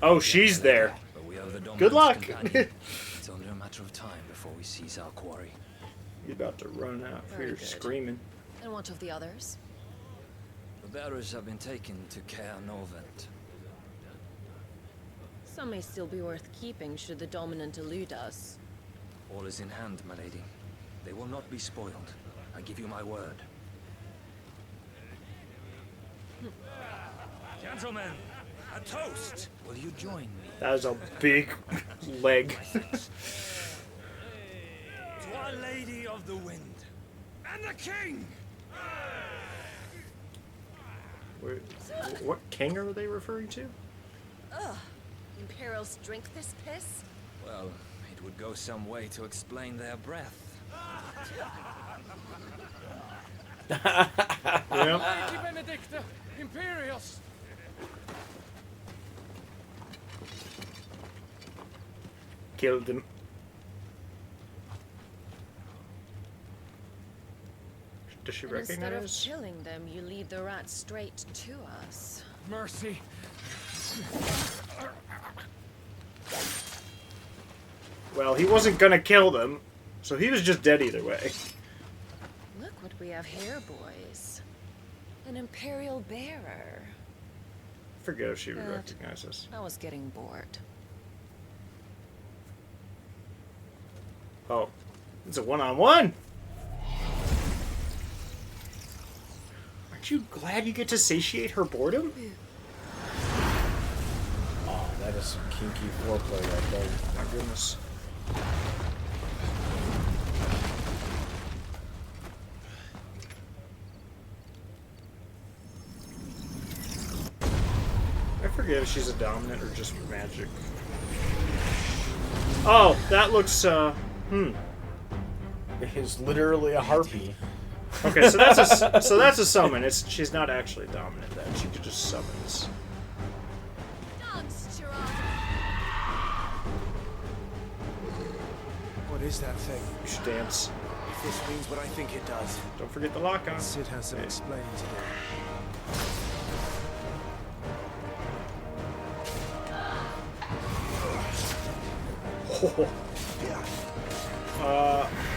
Oh, she's there. But we have the Good luck. companion. It's only a matter of time before we seize our quarry. You're about to run out for Very your good. screaming. And what of the others? The bearers have been taken to Caer Novent. Some may still be worth keeping should the dominant elude us. All is in hand, my lady. They will not be spoiled. I give you my word. Gentlemen, a toast! Will you join me? That is a big leg. To Our Lady of the Wind and the King! What king are they referring to? Ugh. Imperials drink this piss? Well, it would go some way to explain their breath. Yeah. Lady Benedicta, Imperials! Killed him. Does she And instead of recognize? killing them, you lead the rats straight to us. Mercy. Well, he wasn't gonna kill them, so he was just dead either way. Look what we have here, boys. An Imperial bearer. Forget if she would Good. recognize us. I was getting bored. Oh, it's a one-on-one. Aren't you glad you get to satiate her boredom? Oh, that is some kinky foreplay right there. My goodness. I forget if she's a dominant or just magic. Oh, that looks, is literally a harpy. Okay, so that's a summon. She's not actually dominant then. She could just summons. What is that thing? You should dance. If this means what I think it does. Don't forget the lock-on. Sid has some explaining to do.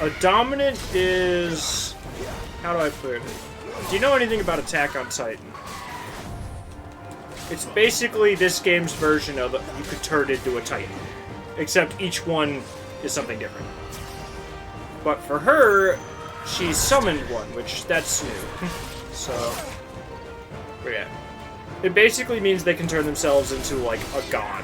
A dominant is... How do I put it? Do you know anything about Attack on Titan? It's basically this game's version of you could turn into a Titan. Except each one is something different. But for her, she summoned one, which that's new. So... But yeah. It basically means they can turn themselves into, like, a god.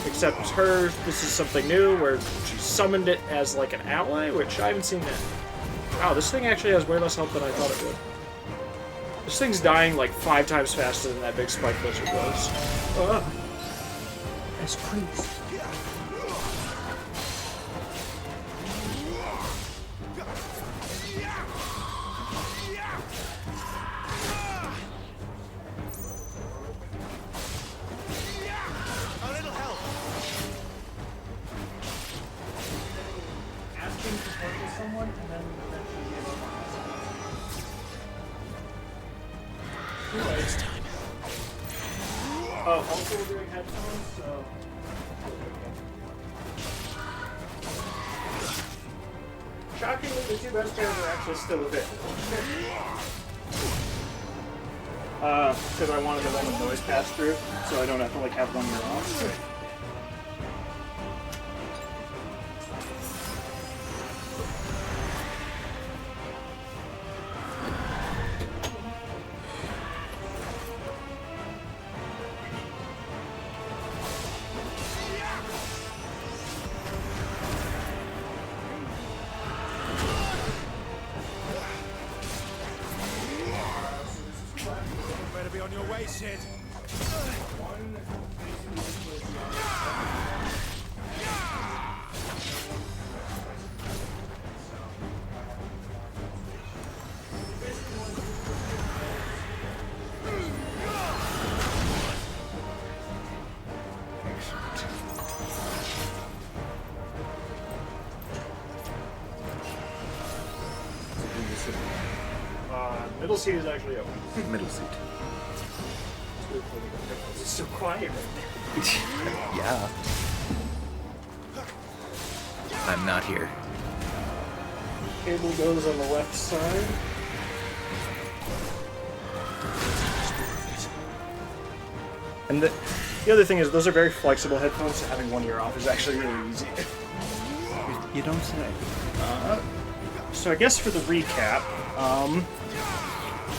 Except her, this is something new, where she summoned it as, like, an ally, which I haven't seen that. Wow, this thing actually has way less health than I thought it would. This thing's dying, like, 5 times faster than that big spike lizard was. As priest. This time. Oh, also we're doing headphones, so... Shockingly, the two best pairs are actually still a bit. Because I wanted the one with noise pass through, so I don't have to, like, have one year off. Better be on your way, Sid. Middle seat is actually open. Middle seat. It's so quiet right now. Yeah. I'm not here. Cable goes on the left side. And the other thing is, those are very flexible headphones, so having 1 year off is actually really easy. You don't say. So I guess for the recap,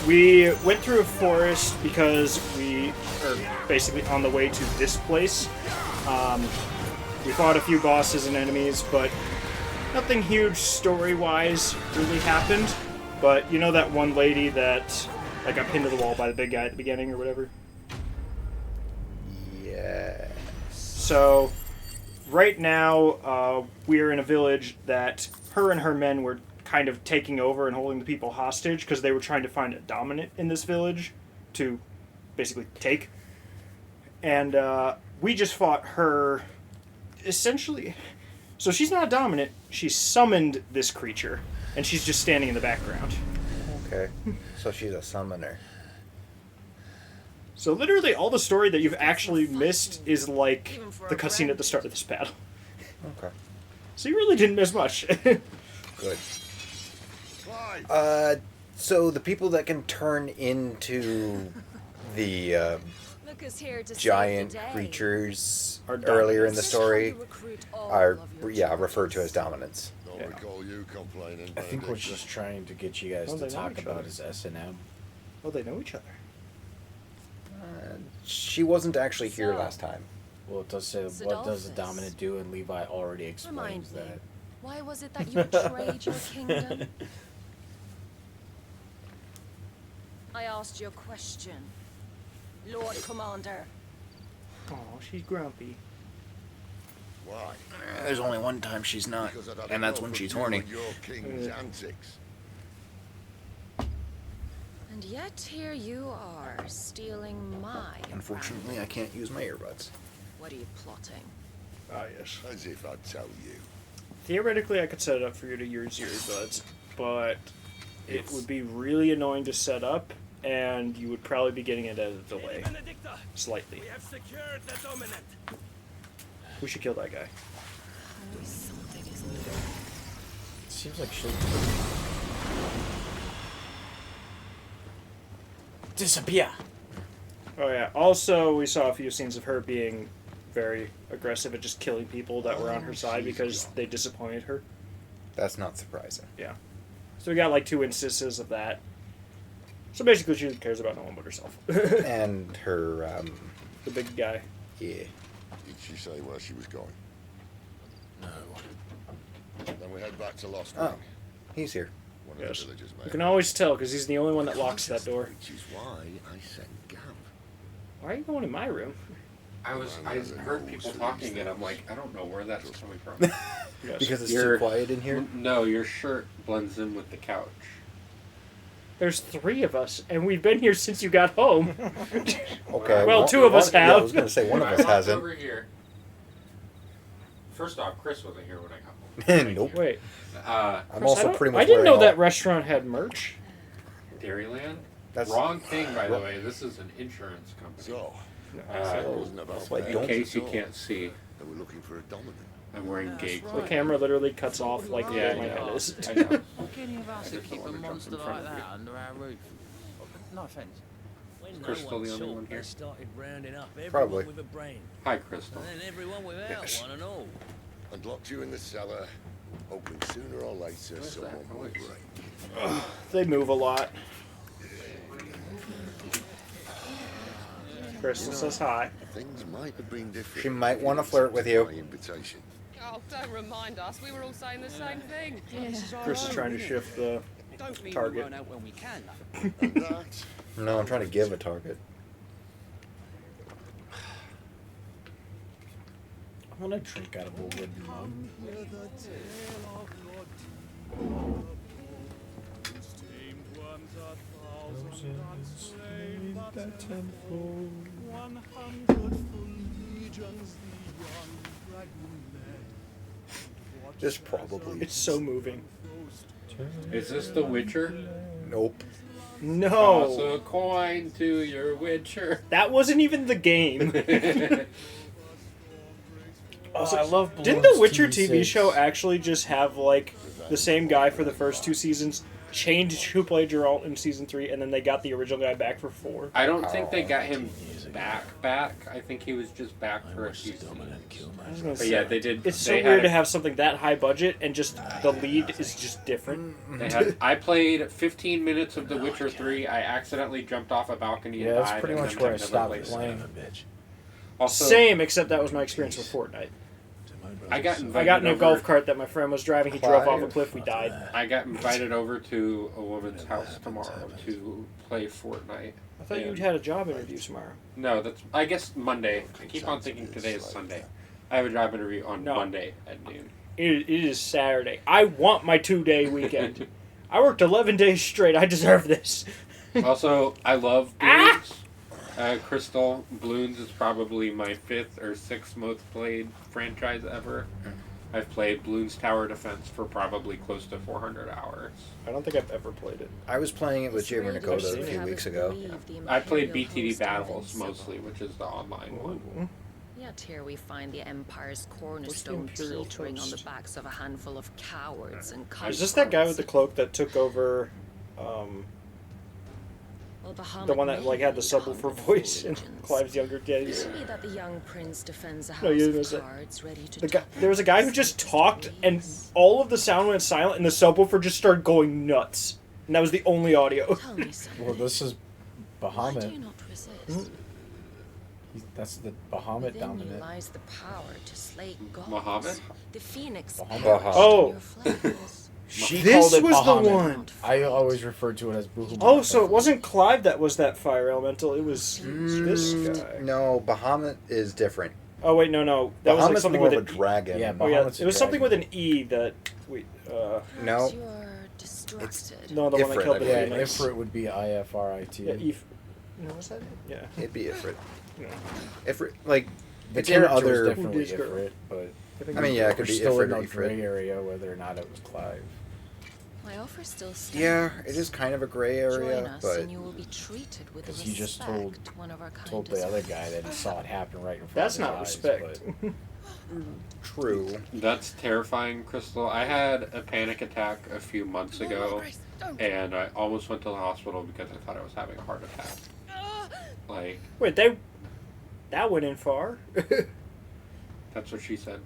we went through a forest because we are basically on the way to this place. We fought a few bosses and enemies, but nothing huge story-wise really happened. But you know that one lady that like got pinned to the wall by the big guy at the beginning or whatever? Yeah. So right now we're in a village that her and her men were kind of taking over and holding the people hostage because they were trying to find a dominant in this village to basically take. And we just fought her essentially. So she's not a dominant, she summoned this creature and she's just standing in the background. Okay. So she's a summoner. So literally all the story that you've actually missed is like the cutscene at the start of this battle. Okay. So you really didn't miss much. Good. So the people that can turn into the giant creatures earlier in the story are referred to as dominants. Don't recall you complaining. I think we're just trying to get you guys to talk about his S&M. Oh, they know each other. She wasn't actually here So- last time. Well, it does say what does a dominant do, and Levi already explains Remind me, that. why was it that you betrayed your kingdom? I asked you a question, Lord Commander. Oh, she's grumpy. Why? There's only one time she's not, and that's when she's horny. Your king's antics. And yet here you are, stealing my... Unfortunately, I can't use my earbuds. What are you plotting? Ah, yes. As if I'd tell you. Theoretically, I could set it up for you to use your earbuds, but it would be really annoying to set up, and you would probably be getting it at a delay. Slightly. We have secured the dominant. We should kill that guy. Something isn't Seems like she'll disappear. Oh yeah. Also, we saw a few scenes of her being very aggressive at just killing people that were on her side because they disappointed her. That's not surprising. Yeah. So we got like 2 instances of that. So basically, she cares about no one but herself. And her, the big guy. Yeah. Did she say where she was going? No. Then we head back to Lost Oh, Ring. he's here. One Yes. of the villagers, You mate. can always tell because he's the only one that locks that door. Which is why I sent Gav. Why are you going in my room? I heard people talking and I'm like, I don't know where that's coming from. Yes. Because it's too quiet in here? No, your shirt blends in with the couch. There's 3 of us, and we've been here since you got home. Okay. Well, 2 of us have. Yeah, I was going to say one of us hasn't. Over here. First off, Chris wasn't here when I got home. Nope. Wait. I'm Chris, also pretty much I didn't know wearing that restaurant had merch. Dairyland? That's wrong thing, by the way. This is an insurance company. So, like, in don't- case you can't see, they were looking for a dominant. I'm wearing gay The clothes. camera literally cuts off like Yeah, where my head is. I know. What can you have asked to I just keep a don't wanna jump monster in front like of you. that under our roof? No offense. When Crystal the only one here? they started rounding up everyone Probably. with a brain. Hi, Crystal. And then everyone without Yes. one and all. And locked you in the cellar, hoping sooner or later Where's someone that will noise? break. They move a lot. Crystal says hi. Things might have been different. She might want to flirt with you. My invitation. Oh, don't remind us. We were all saying the same thing. Chris is trying to shift the Don't mean target. we won't out when we can. And that No, I'm trying to give a target. I want to drink out of a wooden mug. This probably. It's so moving. Is this The Witcher? Nope. Toss No, a coin to your Witcher. that wasn't even the game. Oh, I love Didn't the Balloons Witcher TV TV 6. show actually just have like the same guy for the first 2 seasons? Changed who played Geralt in season 3, and then they got the original guy back for 4. I don't think they got him back. I think he was just back for a few seasons. I was gonna But say, yeah, they did. It's so they weird had to have something that high budget and just the lead is just different. They had. I played 15 minutes of The Witcher 3. I accidentally jumped off a balcony and Yeah, that's died. pretty and much then where I I've never stopped played playing. it. Also, Same, except that was my experience with Fortnite. I got invited I got in a over- golf cart that my friend was driving. He drove off a cliff. We died. I got invited over to a woman's house tomorrow to play Fortnite. I thought And- you'd had a job interview tomorrow. No, that's. I guess Monday. I keep on thinking today is Sunday. I have a job interview on No. Monday at noon. It is Saturday. I want my 2-day weekend. I worked 11 days straight. I deserve this. Also, I love Bloons. Crystal, Bloons is probably my 5th or 6th most played franchise ever. I've played Bloons Tower Defense for probably close to 400 hours. I don't think I've ever played it. I was playing it with Jay Nakota a few weeks ago. I played BTD Battles mostly, which is the online one. Yet here we find the Empire's cornerstone Imperial teetering on the toast? backs of a handful of cowards and Is this that guy with the cloak that took over? The one that like had the subwoofer voice in Clive's younger days. Could it be that the young prince defends a house No, you didn't of know that. cards ready to The guy, there was a guy who just talked, and all of the sound went silent, and the subwoofer just started going nuts, and that was the only audio. Well, this is Why do you Bahamut. not resist? That's the Bahamut Within you dominant. lies the power to slay gods. Muhammad? The phoenix Bahamut. perished Oh. in your flames. She This called it was the Bahamut. one. I always referred to it as Boohoo. Oh, so it wasn't Clive that was that fire elemental, it was this guy. No, Bahamut is different. Oh wait, no. That was like Bahamut's something more with of an a dragon. Yeah, Oh yeah, Bahamut's it a was something with dragon. an E that we. No. You are distracted. No, the one that Ifrit, killed I the Yeah, believe. Phoenix. Ifrit would be IFRIT. Yeah, No, was that it? Yeah. It'd be Ifrit. Yeah. Ifrit, like The it's in character other. was definitely Who did Ifrit, but I mean, yeah, it could we're be still Ifrit in or a gray Ifrit. area whether or not it was Clive. My offer still stands. Yeah, it is kind of a gray Join area, us but and you will be treated with Because respect. he just told one of our the other guy that he saw it happen right in front That's of his not eyes, respect. but- true. That's terrifying, Crystal. I had a panic attack a few months ago, and I almost went to the hospital because I thought I was having a heart attack. Like, Wait, that went in far. that's what she said.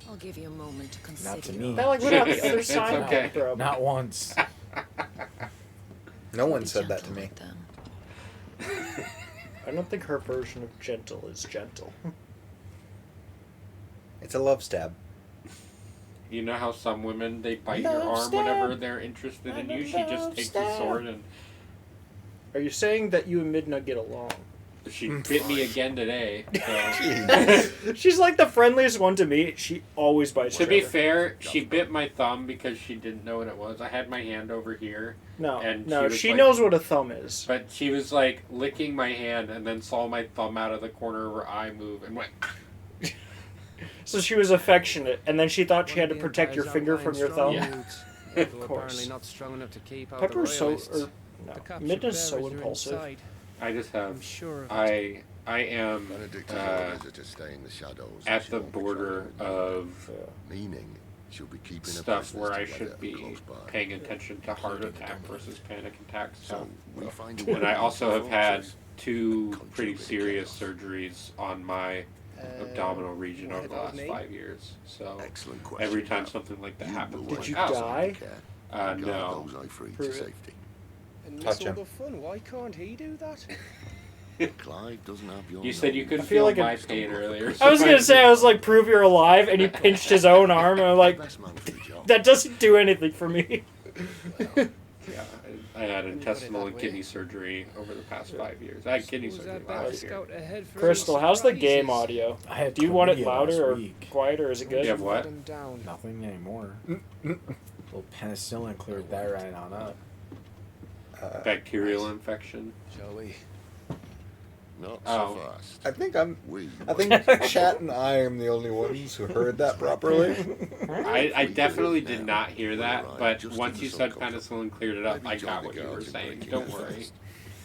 I'll give you a moment to consider. Not to me. That like went out the It's other side. okay. Bro. Not once. No one said that to me. I don't think her version of gentle is gentle. It's a love stab. You know how some women, they bite Love your arm stab. whenever they're interested in you? She just Love takes the stab. sword and Are you saying that you and Midna get along? she bit me again today. So. She's like the friendliest one to me. She always bites. To be Trevor. fair, she bit my thumb because she didn't know what it was. I had my hand over here. No, and no, was she like- knows what a thumb is. But she was like licking my hand and then saw my thumb out of the corner of her eye move and went. So she was affectionate, and then she thought she had to protect your finger from your thumb. Yeah. Of Apparently course. not strong enough to keep out Pepper's the so, royalists. or no, The captured Midna's so bearers are impulsive. inside. I just have. I'm sure of I am Benedict's orders are to stay in the shadows. at She the won't be border trying of meaning she'll be keeping her stuff prisoners where I together should be close by. paying attention to heart attack versus panic attack stuff. we find a way And I to also have had forces, 2 pretty serious surgeries on my abdominal region over the what last about me? 5 years. So Excellent question, every time Cal. something like that You happens, will I'm Did like, you "Oh, die? Guard no. those I free to Prove it. safety. And Touch miss all him. the fun. Why can't he do that? Clive doesn't have your You said you nose. could I feel feel like my it- pain earlier. I was gonna say, I was like, prove you're alive, and he pinched his own arm, and I'm like, Best man for the job. that doesn't do anything for me. Yeah, I had intestinal and kidney surgery over the past 5 years. I had kidney Was surgery that better last year. scout ahead for Crystal, any how's the game surprises? audio? I had Do you want it chlamydia louder last or week. quieter? Is it good? You have what? Let him down. Nothing anymore. Little penicillin cleared that right on up. Bacterial infection. Shall we? Not Oh. so fast. I think Chat and I am the only ones who heard that properly. I definitely did not hear that, Right, but just once in you the said subculture. penicillin cleared it up, Maybe I join got the what you were guards and saying. break Don't in worry. fast.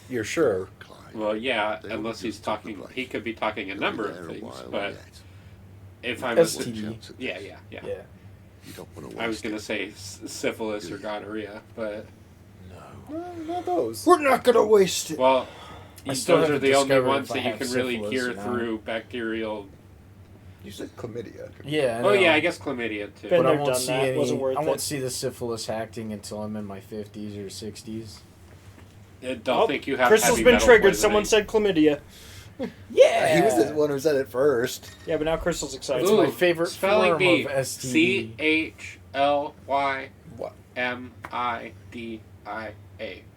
You're sure? Clive, Well, yeah, They unless will he's just take the talking, place. he could be talking a you'll be number of there a things, while but yet. if I'm... STD. Chance at Yeah, this. yeah. Yeah. You don't want to I was waste going to it. say syphilis or gonorrhea, but... No, not those. We're not gonna waste it. Well, I still those are haven't the only discovered ones if I that you have can really syphilis cure or not. through bacterial... You said chlamydia. Yeah. I Oh, yeah, know. I guess chlamydia, too. Been But I there, won't done see that. any. Wasn't worth I won't it. see the syphilis acting until I'm in my 50s or 60s. I don't think you have Crystal's heavy been metal triggered. poisoning. Someone said chlamydia. Yeah. He was the one who said it first. Yeah, but now Crystal's excited. It's my favorite Spelling form bee. of STD. CHLYMIDIA.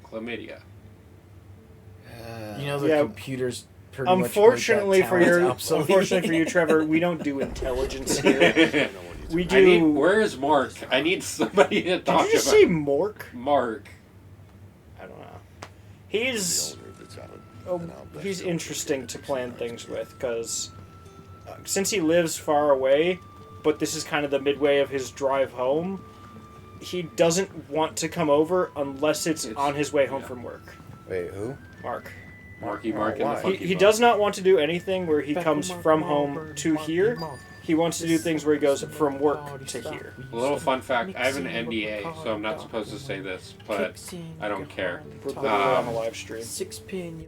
Chlamydia. You know the Yeah. computers pretty much Unfortunately make that for talent your, obsolete. unfortunately for you, Trevor, we don't do intelligence here. We do. I need, where is Mark? I need somebody to Did talk you just about. say Mork? Mark. I don't know. He's he's interesting to plan things with because since he lives far away, but this is kind of the midway of his drive home. He doesn't want to come over unless it's on his way home from work. Wait, who? Mark. Marky Mark and the why? Funky He Bunch. does not want to do anything where he comes from home to here. He wants to do things where he goes from work to here. A little fun fact, I have an NDA, so I'm not supposed to say this, but I don't care. We're literally on a live stream. 6-pin.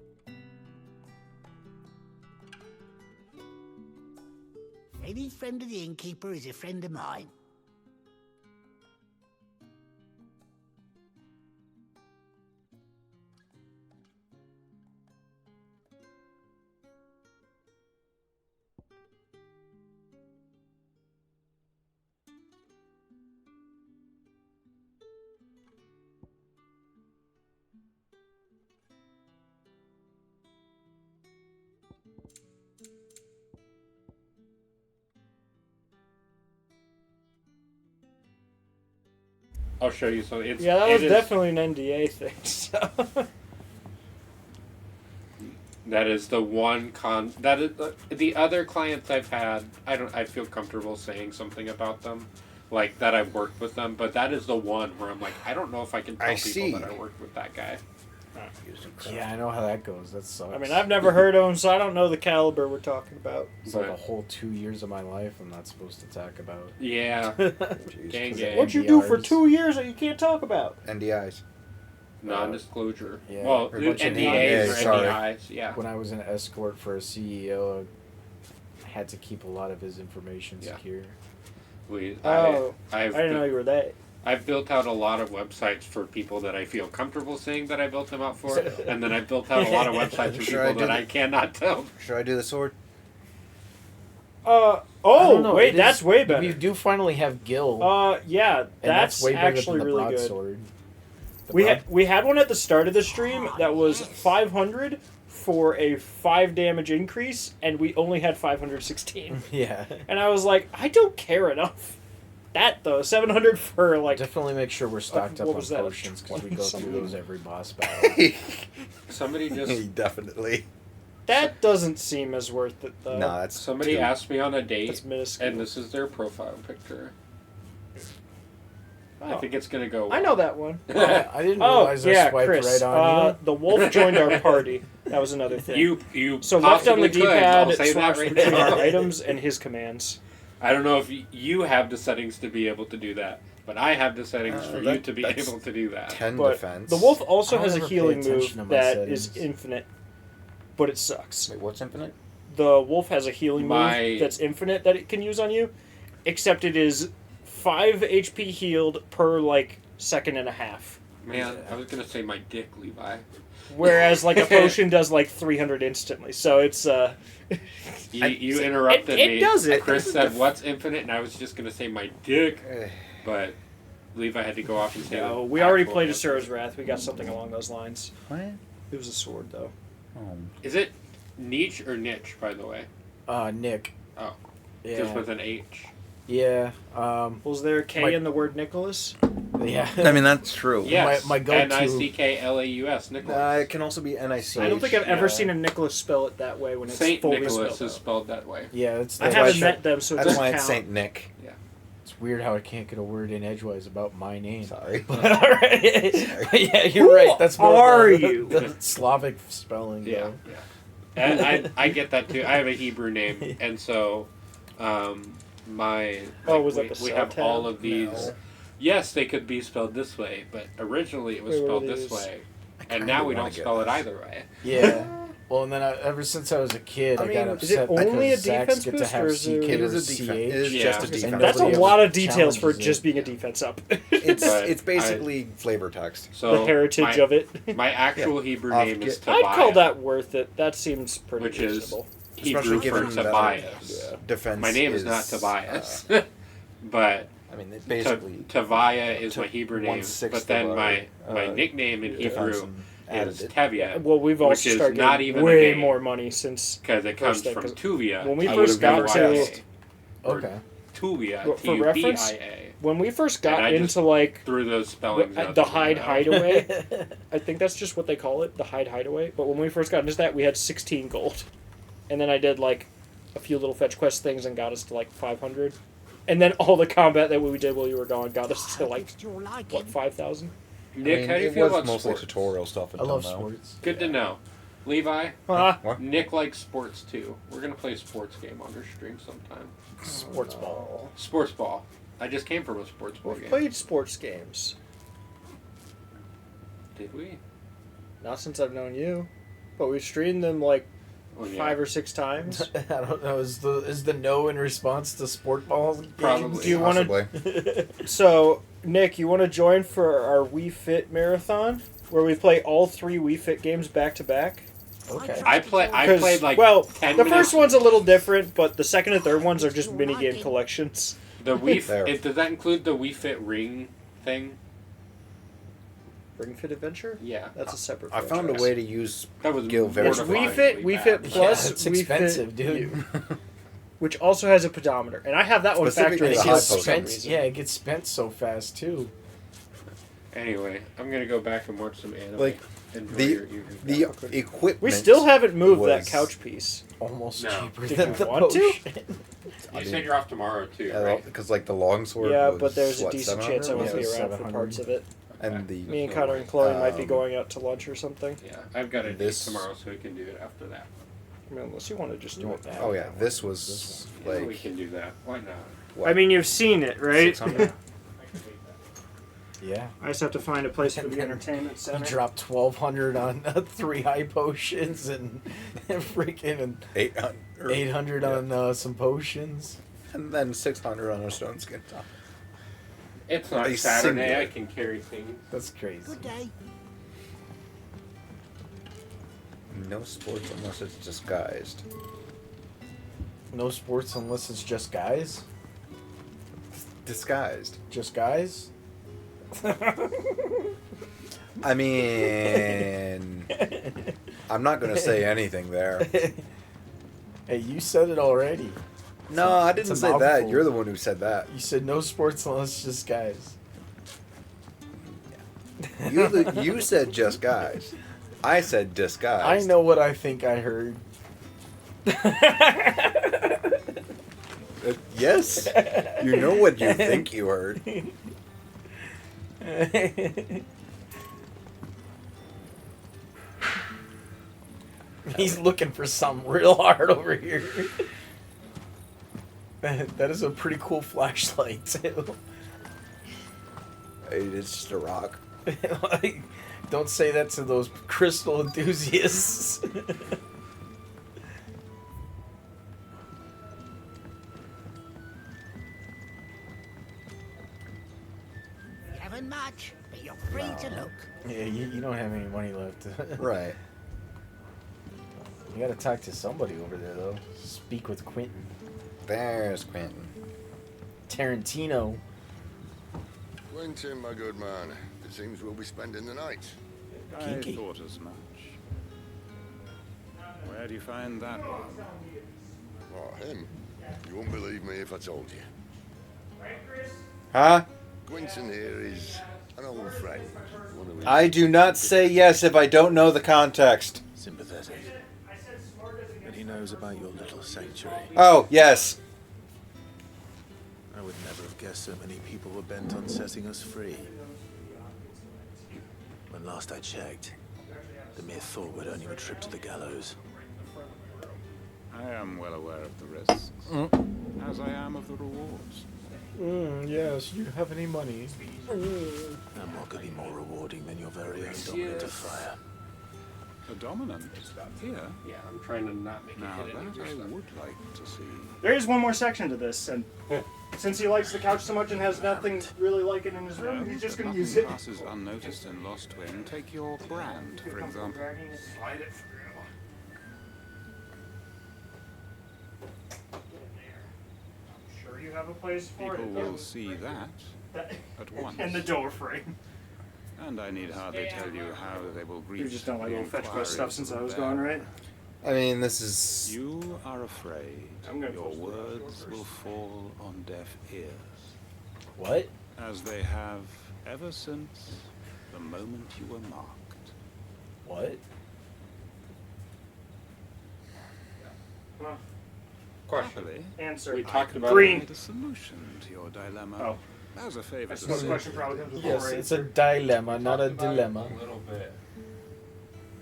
Any friend of the innkeeper is a friend of mine. I'll show you something. Yeah, that was definitely an NDA thing. So. That is the one that is the other clients I've had. I feel comfortable saying something about them, like that I've worked with them. But that is the one where I'm like, I don't know if I can tell people that I worked with that guy. Yeah, I know how that goes. That sucks. I mean, I've never heard of him, so I don't know the caliber we're talking about. It's like a whole 2 years of my life I'm not supposed to talk about. Yeah. Jeez, What'd you do for 2 years that you can't talk about? NDIs. Non-disclosure. Yeah. Well, Pretty much NDAs or sorry. NDIs, yeah. When I was an escort for a CEO, I had to keep a lot of his information secure. I didn't know you were that. I've built out a lot of websites for people that I feel comfortable saying that I built them out for, and then I've built out a lot of websites for people that I cannot tell. Should I do the sword? Wait, that's way better. We do finally have Gil. Yeah, and that's way better actually than the really good. broadsword. We had one at the start of the stream that was 500 for a 5 damage increase, and we only had 516. Yeah. And I was like, I don't care enough. That though, 700 for like. Definitely make sure we're stocked up on was that, potions because we go through 20-something? those every boss battle. Somebody just definitely. That doesn't seem as worth it though. No, that's somebody asked me on a date, That's minuscule. and this is their profile picture. I Oh. think it's gonna go. I know that one. I didn't realize I swiped Chris, right on you. The wolf joined our party. That was another thing. You so left on the possibly could. I'll D-pad say that swaps right between now. our items and his commands. I don't know if you have the settings to be able to do that, but I have the settings for you to be that's able to do that. 10 But defense. the wolf also I don't has a ever pay healing attention move to my that settings. is infinite, but it sucks. Wait, what's infinite? The wolf has a healing My- move that's infinite that it can use on you, except it is 5 HP healed per like second and a half. Man, I was gonna say my dick, Levi. Whereas like a potion does like 300 instantly. So it's You interrupted it me. does it. Chris said, "What's infinite?" And I was just gonna say my dick, but Levi had to go off and say. No, the we already actual played answer. Asura's Wrath. We got something along those lines. What? It was a sword though. Is it Nich or Nich, by the way? Nick. Oh, Yeah. just with an H. Yeah. Was there a K in the word Nicholas? Yeah. I mean, that's true. Yes, My go-to- Nicklaus, Nicholas. It can also be NIC. I don't think I've ever seen a Nicholas spell it that way when it's Saint fully Nicholas spelled is out. spelled that way. Yeah, it's. I haven't met them, so it that's doesn't why count. it's Saint Nick. Yeah. It's weird how I can't get a word in edgewise about my name. Sorry. But, all right. Sorry. Yeah, you're right. That's more are the, you? the Slavic spelling. Yeah, though. yeah. And I get that too. I have a Hebrew name, and so my was we, that the we have cell all tab? of these. No. Yes, they could be spelled this way, but originally it was Wait, what spelled are this these? way, and kinda now we wanna don't get spell it this. either way. Yeah. Well, and then ever since I was a kid, I, I got mean, upset is it only because a Zax defense get to boost, have or is CK it- It or is a CH. defense. It is Yeah. just a And defense. That's a nobody lot ever of details for challenges just it. being a defense up. It's basically flavor text. So The heritage of it. My actual Hebrew Off name is get- Tobias, I'd call that worth it. That seems pretty which is reasonable. Hebrew Especially for given that Tobias. defense. My name is not Tobias, but I mean, it basically. Tavia is my Hebrew name, 1/6 but then of my our, nickname in defense Hebrew and added is it. Tevia, Well, we've which also is started not getting even a way name. more money since because it comes first day, from 'cause Tuvia. when we I first would have got never to- guessed. Or Okay. Tuvia, For reference, Tubia. when we first And got I just into like threw those spellings out the the hide window. hideaway, I think that's just what they call it, the hide hideaway. But when we first got into that, we had 16 gold, and then I did like a few little fetch quest things and got us to like 500, and then all the combat that we did while you were gone got us to like what 5,000. Nick, how do you feel about mostly sports? tutorial stuff. I Until love now. sports. Good to know. Levi, What? Nick likes sports too. We're gonna play a sports game on our stream sometime. Sports ball. Sports ball. I just came from a sports ball We've game. played sports games, Did we? not since I've known you, but we've streamed them like Oh, yeah. 5 or 6 times. I don't know. Is the no in response to sport ball? games? Probably. Do you want to? So, Nick, you want to join for our Wii Fit marathon, where we play all 3 Wii Fit games back to back? Okay. I played like well, 10 the minutes. first one's a little different, but the second and third ones are just minigame collections. The Wii There. Does that include the Wii Fit ring thing? Ring Fit Adventure? Yeah. That's a separate. I found a franchise. way to use That was Gil very It's mortifying. Wii Fit, Wii Fit bad. Plus, Yeah, it's Wii expensive, Fit dude. U, which also has a pedometer, and I have that one Specifically factory the sealed high for some potion. reason. Yeah, it gets spent so fast too. Anyway, I'm gonna go back and watch some anime. Like, Enjoy the your evening. the equipment. We still haven't moved that was couch piece. Almost No. cheaper Did than you the want to? potion. You said you're off tomorrow too, right? Because like the longsword. Yeah, was, but there's a what, decent 700? chance I won't Yeah, be it was around for 700. parts of it. And the Me and Connor and Chloe might be um, going out to lunch or something. Yeah, I've got a date This- tomorrow, so we can do it after that. I mean, unless you want to just do it now. Oh yeah, this was Yeah, we like can do that. Why not? what, I mean, you've seen it, right? 600? Yeah. I just have to find a place for And the then entertainment You center. dropped 1,200 on 3 high potions and freaking and 800 on some potions. and then 600 on a stone skin top. It's not A Saturday. singlet. I can carry things. That's crazy. Good day. No sports unless it's disguised. No sports unless it's just guys? Disguised. Just guys? I mean, I'm not gonna say anything there. Hey, you said it already. No, I It's didn't a say that. mouthful. You're the one who said that. You said no sports unless it's just guys. You said just guys. I said disguised. I know what I think I heard. Yes, you know what you think you heard. He's looking for something real hard over here. That is a pretty cool flashlight, too. It's just a rock. Like, don't say that to those crystal enthusiasts. You haven't much, but you're free to look. Yeah, you don't have any money left. Right. You gotta talk to somebody over there, though. Speak with Quentin. There's Quentin. Tarantino. Quentin, my good man. It seems we'll be spending the night. Kinky. I thought as much. Where do you find that one? Oh, him? You won't believe me if I told you. Huh? Quentin here is an old friend. One of his I do not say yes if I don't know the context. Sympathetic. And he knows about your little sanctuary. Oh, yes. I would never have guessed so many people were bent on setting us free. When last I checked, the mere thought would earn you a trip to the gallows. I am well aware of the risks, as I am of the rewards. Yes, do you have any money? And what could be more rewarding than your very own dominant of fire? A dominant? Here? Yeah, I'm trying to not make Now it hit any that of I your stuff. would like to see. There is one more section to this, and since he likes the couch so much and has nothing really like it in his room, he's just going to use it. Passes unnoticed in Lost Twin. Take your brand, for example. Slide it through. I'm sure you have a place for People it. will see that at once. And the door frame. And I need hardly tell you how they will greet You just don't like the old fetch quest stuff inquiries since of I was their- gone, right? I mean, this is... You are afraid I'm gonna your post the words will fall on deaf ears. What? As they have ever since the moment you were marked. What? Question. Answer. We talked about Green. Find a solution to your dilemma. Oh. As a favor That's to what the Sid. question probably comes before. Yes, it's a dilemma, not a dilemma. A little bit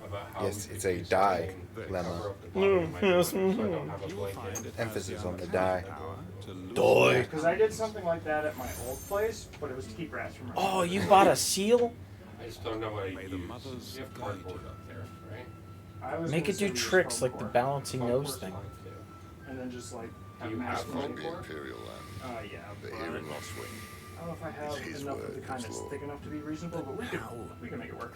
about how Yes, we it's could a do die something to lemma. cover up the bottom of my Yes, blanket, so I don't have a You will blanket. find it Emphasis has on the uncanny die. power to lose Die. Because I did something like that at my old place, but it was to keep rats from running. Oh, you bought a seal? I just don't know what I May use. the mothers You have guide cardboard you. up there, right? I was Make gonna it do send you this tricks foam like the core, balancing nose thing. and then just like Do you mass have From foam the core. Imperial land. Yeah, But but here in Lost Wing, I don't know if I have It's his enough of word, the kind his that's law. thick enough to be reasonable, but we can make it work.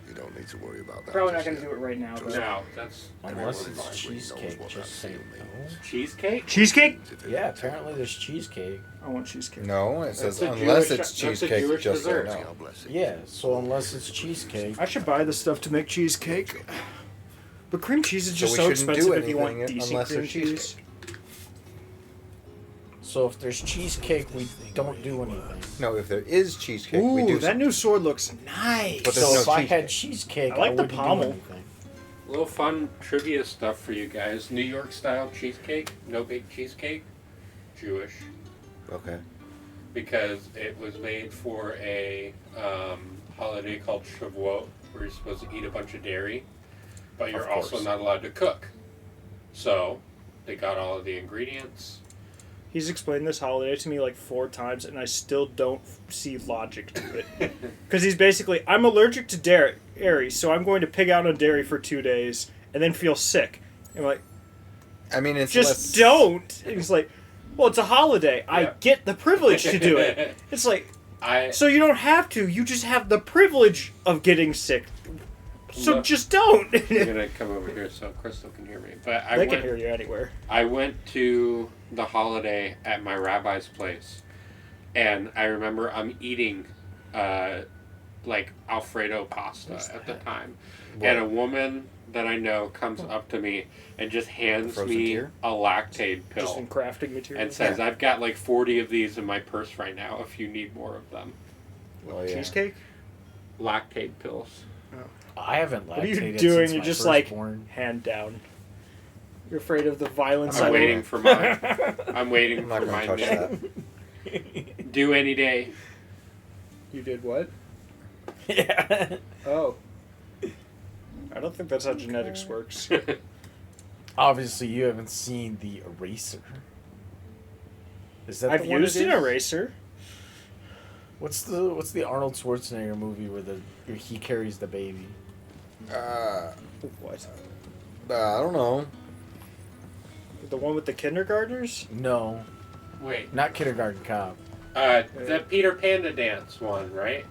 you don't need to worry about that. Probably not just going to yet. do it right now, but No, that's Unless Everyone in it's Lost Wing knows cheesecake, what just that say seal no. means. cheesecake. Cheesecake? If it Yeah, isn't, apparently there's cheesecake. I want cheesecake. No, it says a unless Jewish- it's that's a cheesecake, Jewish just say dessert. no. God bless it. Yeah, so unless it's cheesecake. I should buy the stuff to make cheesecake. But cream cheese is just we so shouldn't do expensive if you want anything decent unless cream there's cheese. So if there's cheesecake, we don't do anything. No, if there is cheesecake, Ooh, we do. that new sword looks nice. But there's So no if I cheesecake. had cheesecake, I like the wouldn't do pommel. anything. Little fun trivia stuff for you guys. New York style cheesecake, no bake cheesecake, Jewish. Okay. Because it was made for a holiday called Shavuot, where you're supposed to eat a bunch of dairy, but you're also not allowed to cook. So they got all of the ingredients. He's explained this holiday to me like 4 times, and I still don't see logic to it. Because he's basically, I'm allergic to dairy, so I'm going to pig out on dairy for 2 days and then feel sick. And I'm like, I mean, it's just don't. And he's like, well, it's a holiday. I get the privilege to do it. It's like, so you don't have to. You just have the privilege of getting sick. So just don't. I'm gonna come over here so Crystal can hear me. But They can hear you anywhere. I went to the holiday at my rabbi's place, and I remember I'm eating like Alfredo pasta at the time, and a woman that I know comes up to me and just hands me a lactate pill, Just in crafting material. and says, "I've got like 40 of these in my purse right now. If you need more of them." Cheesecake? Lactate pills. I haven't lactated. What are you since doing? my You're just like firstborn. hand down. You're afraid of the violence. I'm waiting for mine. I'm waiting I'm not for gonna mine. touch that. Do any day. You did what? Yeah. Oh. I don't think that's how genetics works. Obviously, you haven't seen The Eraser. Is that I've the one used it an is? eraser. What's the Arnold Schwarzenegger movie where he carries the baby? What? I don't know. The one with the kindergartners? No. Wait. Not Kindergarten Cop. The Peter Panda dance one, right?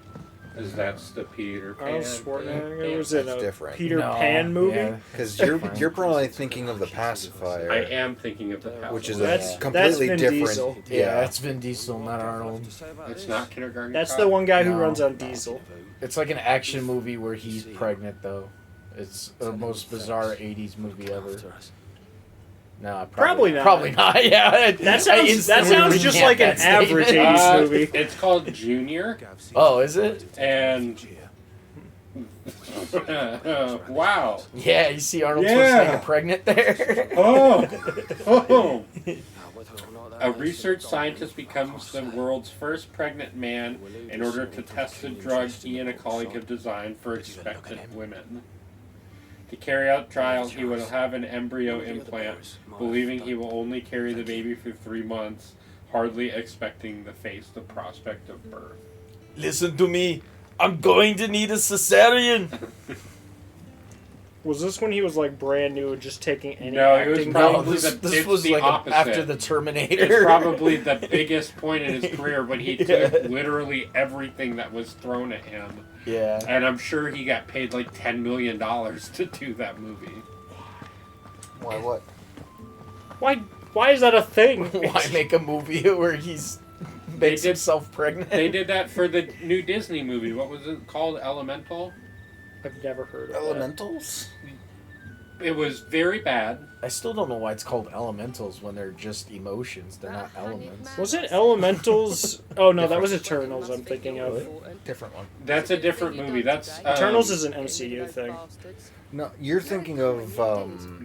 Because that's the Peter Pan. Arnold Schwarzenegger was in a different. Peter Pan movie? Because you're probably thinking of the pacifier. I am thinking of the pacifier. Which is That's a completely Vin different. Diesel. Yeah, that's Vin Diesel, not Arnold. It's not Kindergarten That's Cop? the one guy who No. runs on Diesel. It's like an action movie where he's pregnant, though. It's the most bizarre 80s movie ever. No, Probably not. Probably not. Yeah, That sounds just like an average 80s movie. It's called Junior. Oh, is it? And wow. Yeah, you see Arnold Yeah. Schwarzenegger pregnant there. Oh. A research scientist becomes the world's first pregnant man in order to test a drug he and a colleague have designed for expectant women. To carry out trials, he will have an embryo implant, believing he will only carry the baby for 3 months, hardly expecting to face the prospect of birth. Listen to me. I'm going to need a cesarean. Was this when he was like brand new and just taking any No, it was acting? probably this it's was the like opposite. after the Terminator. It's probably the biggest point in his career when he took literally everything that was thrown at him. Yeah. And I'm sure he got paid like $10 million to do that movie. Why what? Why is that a thing? Why make a movie where he's makes himself pregnant? They did that for the new Disney movie. What was it called? Elemental? I've never heard of Elementals? It was very bad. I still don't know why it's called elementals when they're just emotions. They're not elements. that. Was it Elementals? Oh no, that was Eternals I'm thinking of. Different one. That's a different movie. That's Eternals is an MCU thing. No, you're thinking of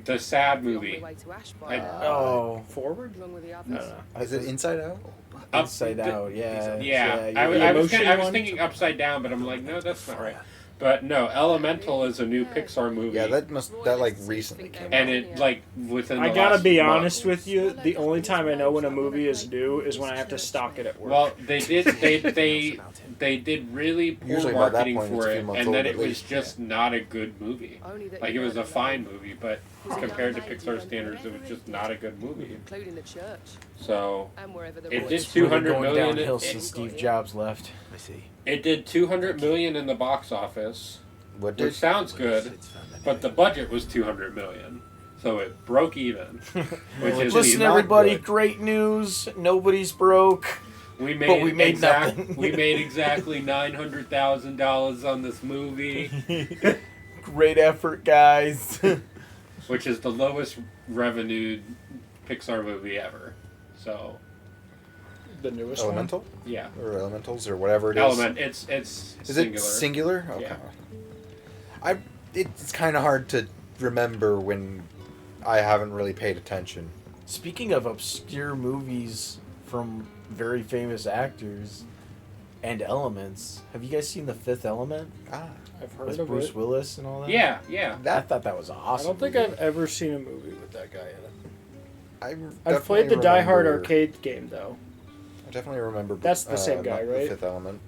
the sad movie. Forward? No. Is it Inside Out? Inside Out, yeah. Yeah, Yeah, I was one? thinking Upside Down, but I'm like, no, that's not right. But no, Elemental is a new Pixar movie. Yeah, that like recently came and out. it like within. I the gotta last be month. honest with you. The only time I know when a movie is new is when I have to stock it at work. Well, they did they did really poor Usually by that marketing point, it's for a few it, months and old then at it was least. just not a good movie. Like it was a fine movie, but compared to Pixar standards, it was just not a good movie. Including the church. So And wherever the it boys- did It's really 200 going million. downhill since Steve Jobs left. I see. It did 200 million in the box office, What which sounds good, but the budget was 200 million, so it broke even. Which is Listen, not everybody, good. great news. Nobody's broke. We made, But we made nothing. We made exactly $900,000 on this movie, Great effort, guys. which is the lowest revenued Pixar movie ever. So The newest Elemental? one? Yeah. Or elementals or whatever it is. Element. It's Is singular. it singular? Okay. Yeah. It's kind of hard to remember when I haven't really paid attention. Speaking of obscure movies from very famous actors and elements, have you guys seen The Fifth Element? I've heard with of Bruce it. Willis and all that? Yeah, yeah. I thought that was I awesome. don't think I've ever seen a movie with that guy in it. I've I've played the Die Hard remember- arcade game, though. I definitely remember. That's the same guy, not right? The Fifth Element.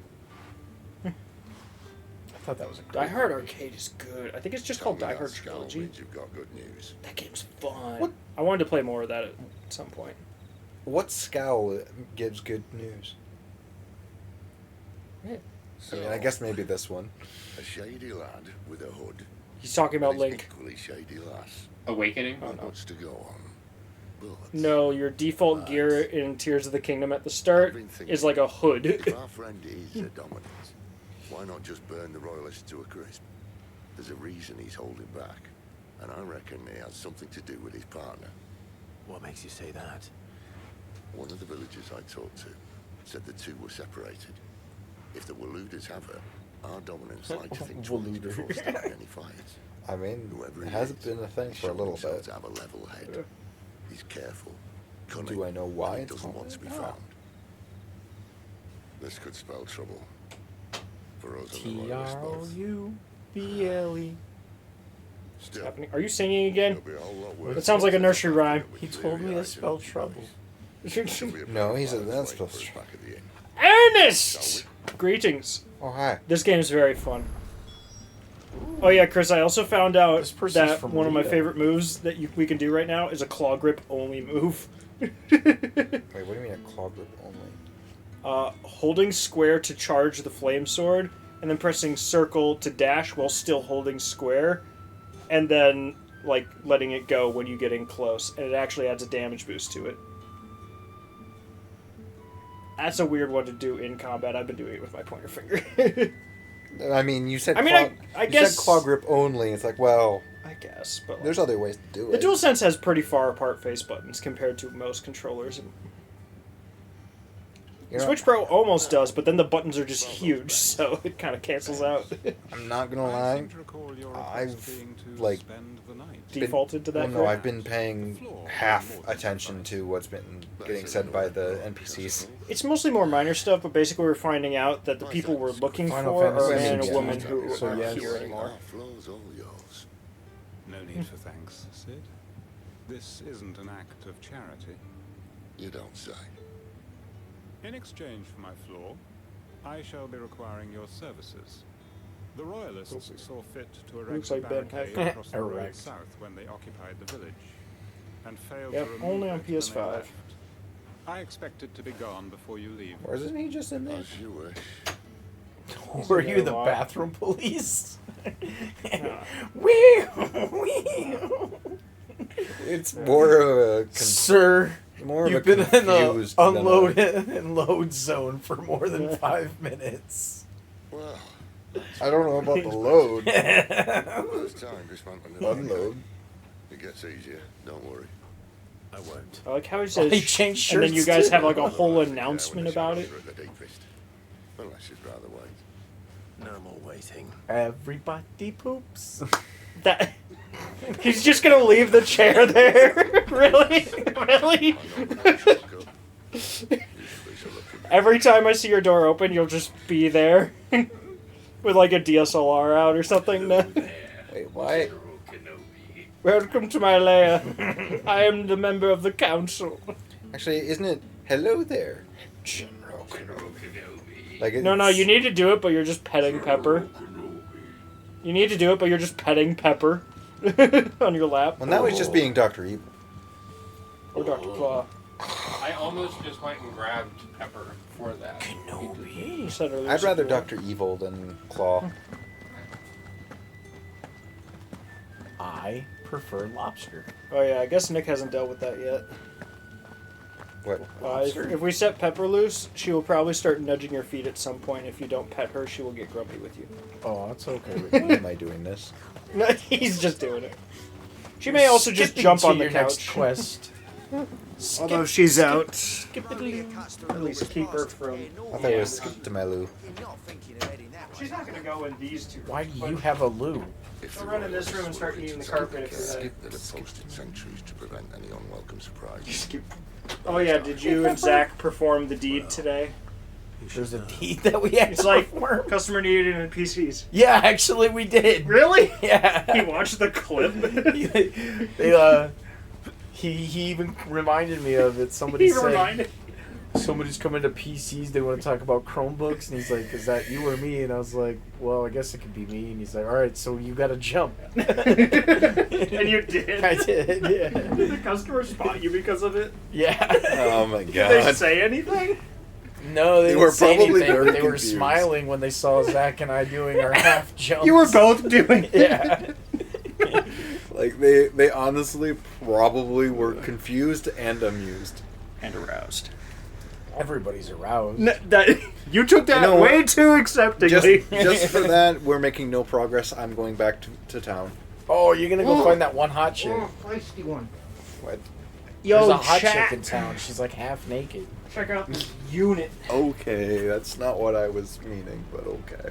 I thought that was a Die Hard arcade is good. I think it's just called Die Hard Skull Trilogy. means you've got good news. That game's fun. What? I wanted to play more of that at some point. What scowl gives good news? I mean, I guess maybe this one. A shady lad with a hood. He's talking about and his Link. Equally shady lass. Awakening? Not much to go on. But No, your default gear in Tears of the Kingdom at the start is like a hood. if our friend is a dominant, why not just burn the royalists to a crisp? There's a reason he's holding back, and I reckon it has something to do with his partner. What makes you say that? One of the villagers I talked to said the two were separated. If the Waluders have her, our dominants like to think twice before starting any fights. I mean, Whoever it he hasn't is, been a thing he's for a shown little himself bit. to have a level head. He's careful, cunning, Do I know why and he it's doesn't want to be called that? found. This could spell trouble for us and the royalists both. T-R-O-U-B-L-E. Still, Happening. Are you singing again? it'll be a whole lot worse That sounds like a nursery rhyme. He told me to spell trouble. No, he said that's supposed to. back at the inn. Ernest! Greetings. Oh, hi. This game is very fun. Oh yeah, Chris, I also found out This person's that from one of my Rio. favorite moves that we can do right now is a claw grip only move. Wait, what do you mean a claw grip only? Holding square to charge the flame sword, and then pressing circle to dash while still holding square, and then like letting it go when you get in close, and it actually adds a damage boost to it. That's a weird one to do in combat. I've been doing it with my pointer finger. I mean, you said. I mean, claw, I you guess- said claw grip only. It's like, well, I guess, but like, there's other ways to do the it. DualSense has pretty far apart face buttons compared to most controllers. You know, Switch Pro almost does, but then the buttons are just huge, so it kind of cancels out. I'm not gonna lie. I've like Defaulted to that Well, no, grip? I've been paying half attention to what's been getting said by the NPCs. It's mostly more minor stuff, but basically we're finding out that the people we're looking Final for are Fantasy a man and a VII, woman yeah. who So aren't yes. here anymore. Our floor's all yours. No need for thanks, Sid. This isn't an act of charity. You don't say. In exchange for my floor, I shall be requiring your services. The Royalists saw fit to erect Looks a like Ben barricade Heck. across the road Erect. south when they occupied the village, and failed Yep, to remove only on it when they PS5. left. I expect it to be gone before you leave. Or isn't he just in there? As you wish. Were you the bathroom police? Wee! It's more of a Sir, more of you've a been in the confused than a- unload and load zone for more than 5 minutes. Well, I don't know about the load. first time dismantling an Unload. It gets easier. Don't worry. I won't. I like how he Oh, says, he changed and then you shirts guys too. have like a whole announcement about it. At the deepest. Unless you'd rather wait. No more waiting. Everybody poops. That he's just gonna leave the chair there. Really, really. Every time I see your door open, you'll just be there with like a DSLR out or something. Wait, why? Welcome to my lair. I am the member of the council. Actually, isn't it hello there? Like No, you need to do it, but you're just petting Pepper. You need to do it, but you're just petting Pepper on your lap. Well, now he's just being Dr. Evil. Or Dr. Claw. I almost just went and grabbed Pepper for that. You said earlier I'd rather something. Dr. Evil than Claw. I prefer lobster. Oh yeah, I guess Nick hasn't dealt with that yet. What? If we set Pepper loose, she will probably start nudging your feet at some point. If you don't pet her, she will get grumpy with you. Oh, that's okay. Why am I doing this? No, he's just doing it. She may also just Skipping jump to on the your couch. next quest. Although she's out. At least keep her from. I thought it was skip to my loo. She's not gonna go in these two. Why do you have a loo? She'll run in this room and start eating the carpet if you're ready. That are posted sentries to prevent any unwelcome surprises. Oh yeah, did you and Zach perform the deed today? There's a deed that we had It's to like perform. customer needed in PCs. Yeah, actually we did. Really? Yeah. He watched the clip. He even reminded me of it. Somebody said reminded. somebody's coming to PCs. They want to talk about Chromebooks, and he's like, "Is that you or me?" And I was like, "Well, I guess it could be me." And he's like, "All right, so you got to jump." And you did. I did. Yeah. Did the customer spot you because of it? Yeah. Oh my Did god. they say anything? No, they were didn't say probably anything. very They were confused. smiling when they saw Zach and I doing our half jumps. You were both doing it. Yeah. Like they honestly probably were confused and amused And aroused. Everybody's aroused. You took that You know way what? too acceptingly. Just for that, we're making no progress. I'm going back to town. Oh, you're gonna go find that one hot chick. Feisty one. What? There's Yo, a hot chat. chick in town. She's like half naked. Check out this unit. Okay, that's not what I was meaning, but okay.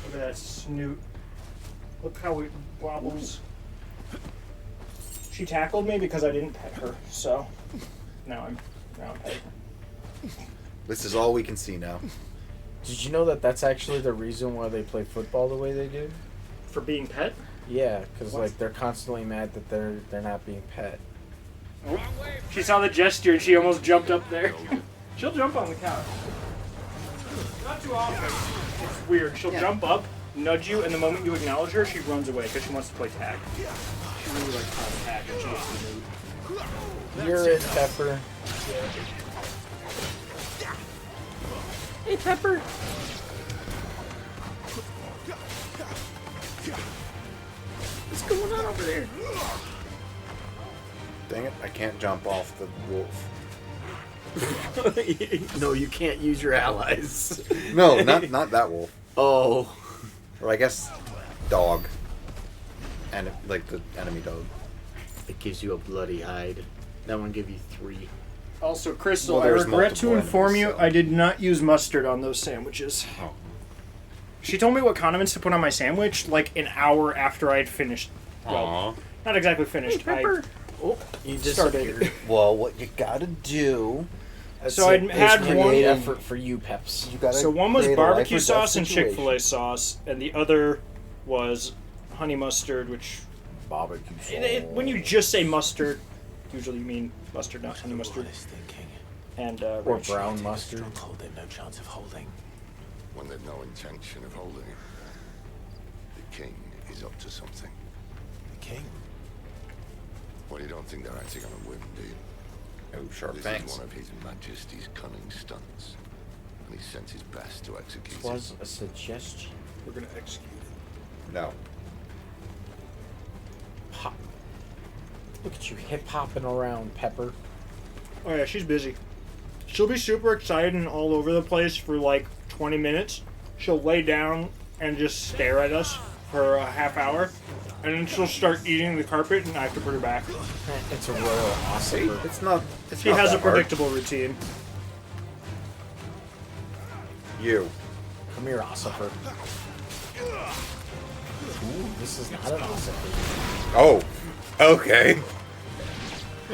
Look at that snoot. Look how it wobbles. She tackled me because I didn't pet her, so now I'm petting her. This is all we can see now. Did you know that that's actually the reason why they play football the way they do? For being pet? Yeah, because like they're constantly mad that they're not being pet. She saw the gesture and she almost jumped up there. She'll jump on the couch. Not too often. It's weird. She'll jump up, nudge you, and the moment you acknowledge her, she runs away because she wants to play tag. She really likes playing tag and she gets to move. You're it, Pepper. Hey, Pepper. What's going on over there? Dang it, I can't jump off the wolf. No, you can't use your allies. No, not that wolf. Oh. Or I guess dog. And like the enemy dog. It gives you a bloody hide. That one give you 3. Also, Crystal, Well, I there's regret to multiple inform you, enemies, so- I did not use mustard on those sandwiches. Oh. She told me what condiments to put on my sandwich like an hour after I'd finished. Well, not exactly finished. You started. Well, what you gotta do. So I'd had create one effort for you, Peps. You gotta So one was create a life or barbecue death sauce and situation. Chick-fil-A sauce, and the other was honey mustard, which Barbecue when you just say mustard, usually you mean mustard, not honey mustard. And Or ranch. brown mustard. Hold it, no chance of holding. When they've no intention of holding it. The king is up to something. The king? Well, you don't think they're acting on a whim, do you? Oh, sharp This fangs. is one of His Majesty's cunning stunts, and he sent his best to execute This was a suggestion. We're gonna execute it. No. Pop. Look at you hip hopping around, Pepper. Oh yeah, she's busy. She'll be super excited and all over the place for like 20 minutes. She'll lay down and just stare at us for a half hour, and then she'll start eating the carpet, and I have to put her back. It's a royal awesome. It's not. It's She not has a that hard. predictable routine. You. Come here, Ossifer. Ooh, this is not an Ossifer. Oh. Okay.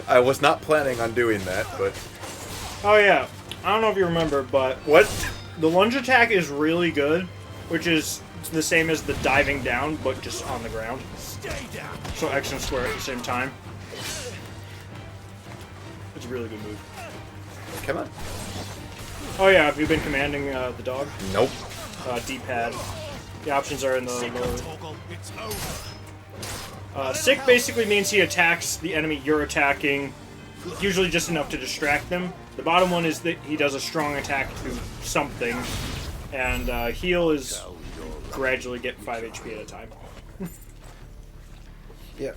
I was not planning on doing that, but Oh yeah, I don't know if you remember, but what? The lunge attack is really good, which is the same as the diving down, but just on the ground. So X and square at the same time. It's a really good move. Come on. Oh yeah, have you been commanding the dog? Nope. D-pad. The options are in the lower. Sick basically means he attacks the enemy you're attacking, usually just enough to distract them. The bottom one is that he does a strong attack to something, and heal is gradually get 5 HP at a time. Yeah,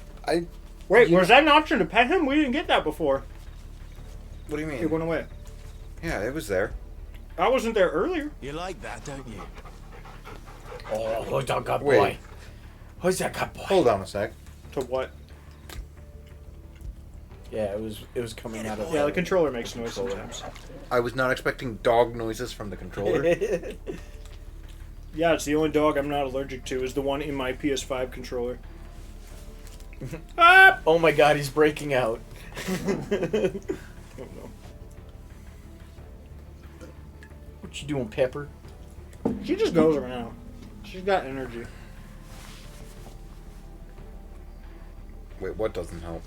Wait, was that an option to pet him? We didn't get that before. What do you mean? It went away. Yeah, it was there. I wasn't there earlier. You like that, don't you? Oh, who's that good Wait. boy? Who's that good boy? Hold on a sec. To what? Yeah, it was coming out of. Yeah, the controller makes noise sometimes. I was not expecting dog noises from the controller. Yeah, it's the only dog I'm not allergic to is the one in my PS5 controller. Ah! Oh my god, he's breaking out. Oh no. What you doing, Pepper? She just goes around. She's got energy. Wait, what doesn't help?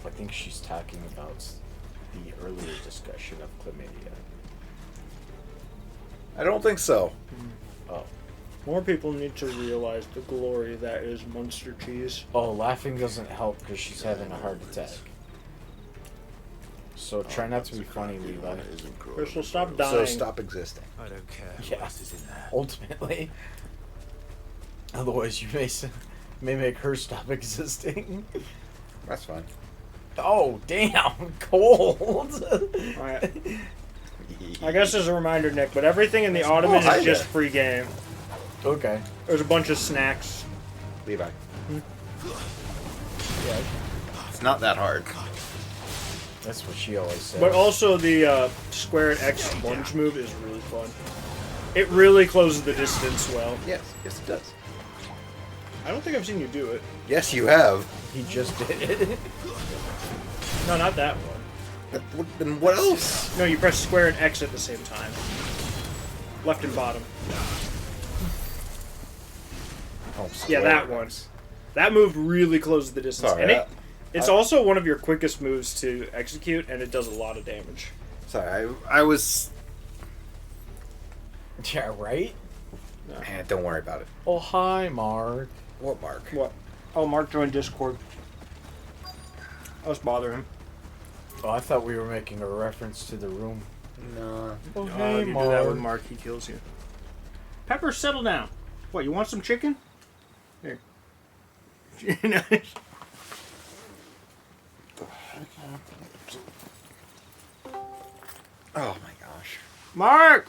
I think she's talking about the earlier discussion of chlamydia. I don't think so. Oh. More people need to realize the glory that is Munster cheese. Oh, laughing doesn't help because she's having a heart attack. So try not to be funny, Levi. Crystal, stop dying. So stop existing. I don't care. Yeah, What is in there? ultimately. Otherwise, you may make her stop existing. That's fine. Oh, damn, cold. Alright. I guess as a reminder, Nick, but everything in the ottoman is just free game. Okay. There's a bunch of snacks. Levi. Yeah. It's not that hard. That's what she always says. But also the square and X lunge move is really fun. It really closes the distance well. Yes, yes it does. I don't think I've seen you do it. Yes, you have. He just did it. No, not that one. Then what else? No, you press square and X at the same time. Left and bottom. Oh, yeah, that one. That move really closes the distance. Sorry, and it's also one of your quickest moves to execute, and it does a lot of damage. Sorry, I was... Yeah, right? Man, don't worry about it. Oh, hi, Mark. What Mark? What? Oh, Mark joined Discord. I was bothering him. Oh, I thought we were making a reference to the room. No. Oh, If hey, you Mark. do that with Mark, he kills you. Pepper, settle down. What, you want some chicken? Here. Oh my gosh. Mark!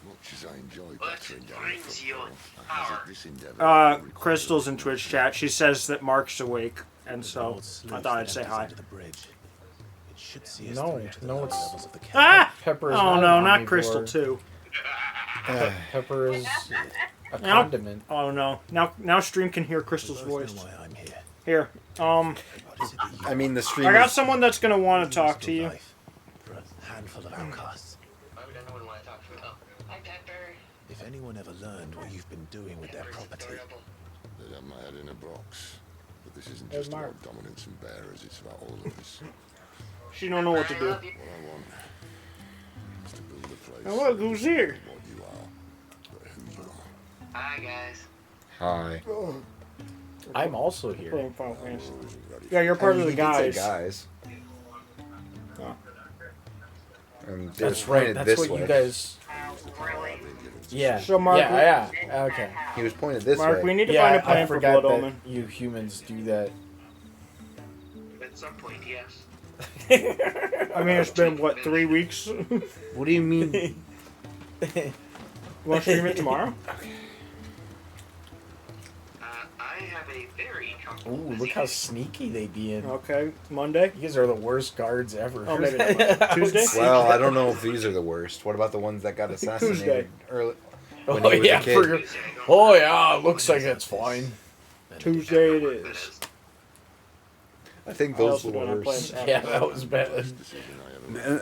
Much as I enjoy battering down the front door, I hazard this endeavor. Crystal's in Twitch chat. She says that Mark's awake, and so I thought I'd say hi. No, it's... Ah! Pepper is Oh not no, an not omnivore. Crystal too. Pepper is a Now- condiment. Oh no! Now stream can hear Crystal's voice. Here, I mean, the stream. I got someone that's gonna want to talk to you. For a handful of outcasts. If anyone ever learned what you've been doing with their property, They have my head in a box. But this isn't There's just Mark. about dominance and bearers, it's about all of us. She don't know what to do. What I want is to build a place. Now look who's here. What you are, but who you are. Hi, guys. Hi. I'm also here. Playing Final Fantasy. Yeah, you're part of the guys. Guys. Oh. And it was That's right. pointed That's this what way. you guys. Yeah. So, Mark, yeah. Okay. He was pointed this Mark, way. we need to Yeah, find a plan I for forgot Blood that Omen. you humans do that. At some point, yes. I mean, it's been what, 3 weeks? What do you mean? You want to stream it tomorrow? I have a very comfortable Ooh, look how sneaky they be in. Okay, Monday. You guys are the worst guards ever. Oh, maybe not Monday. Tuesday? Well, I don't know if these are the worst. What about the ones that got assassinated Tuesday. early? Oh When he was yeah, a kid? oh yeah, looks like it's fine. Tuesday it is. I think I those also were don't have worse. plans Yeah, after that was bad.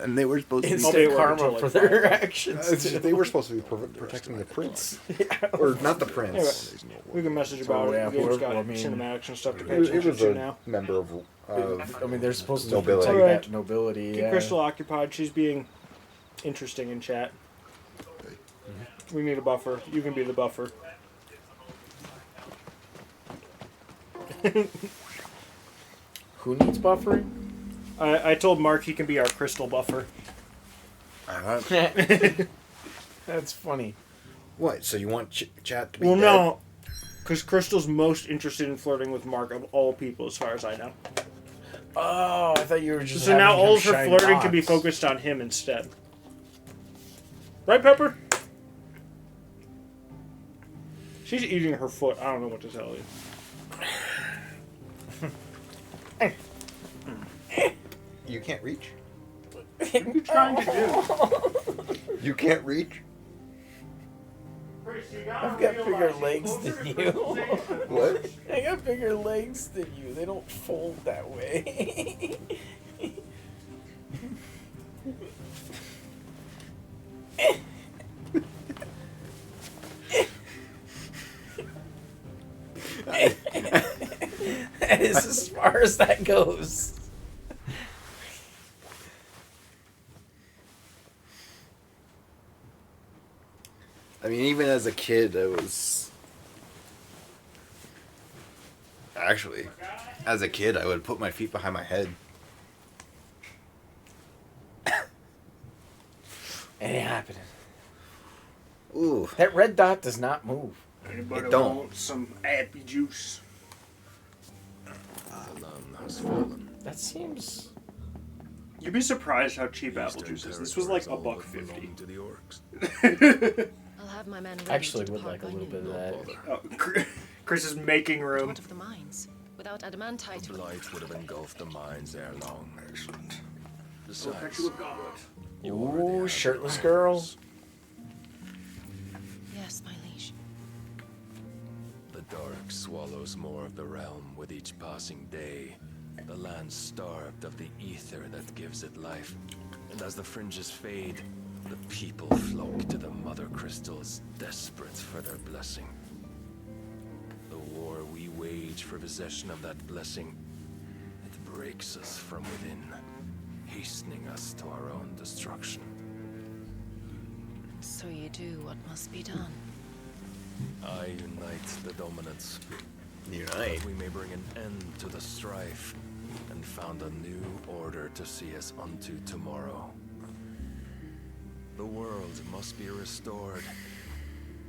And they were supposed to Instant I'll be at work karma until, for like, their 5. actions. They were supposed to be protecting the prince, or not the prince. We can message about Oh, yeah, it. Game's whoever- got I mean, cinematics and stuff to pay It attention was to a now. member of. I mean, they're supposed to Nobility. protect Alright. that nobility. Keep Yeah. Crystal occupied. She's being interesting in chat. We need a buffer. You can be the buffer. Who needs buffering? I told Mark he can be our crystal buffer. That's funny. What? So you want chat to be? Well, dead? no, because Crystal's most interested in flirting with Mark of all people, as far as I know. Oh, I thought you were just. So now having all him of her shine flirting can be rocks. focused on him instead. Right, Pepper? She's eating her foot. I don't know what to tell you. You can't reach? What are you trying to do? You can't reach? I've got bigger legs than you. What? I got bigger legs than you. They don't fold that way. That is as far as that goes. I mean, even as a kid, I was... Actually, as a kid, I would put my feet behind my head. It ain't happening. Ooh. That red dot does not move. Anybody It don't. want some appy juice? The land has fallen. That seems... You'd be surprised how cheap apple juice is. This was like $1.50. To the orcs. I'll have my men ready I actually to would depart like a by little noon. bit of that. Oh, Chris is making room. What of the mines? Without adamantite. The blight would have engulfed the mines ere long. Excellent. Besides, Ooh, shirtless girl. Yes, my liege. the dark swallows more of the realm with each passing day. The land starved of the ether that gives it life. And as the fringes fade, the people flock to the mother crystals, desperate for their blessing. The war we wage for possession of that blessing, it breaks us from within, hastening us to our own destruction. So you do what must be done. I unite the dominants. Unite? That we may bring an end to the strife, and found a new order to see us unto tomorrow. The world must be restored,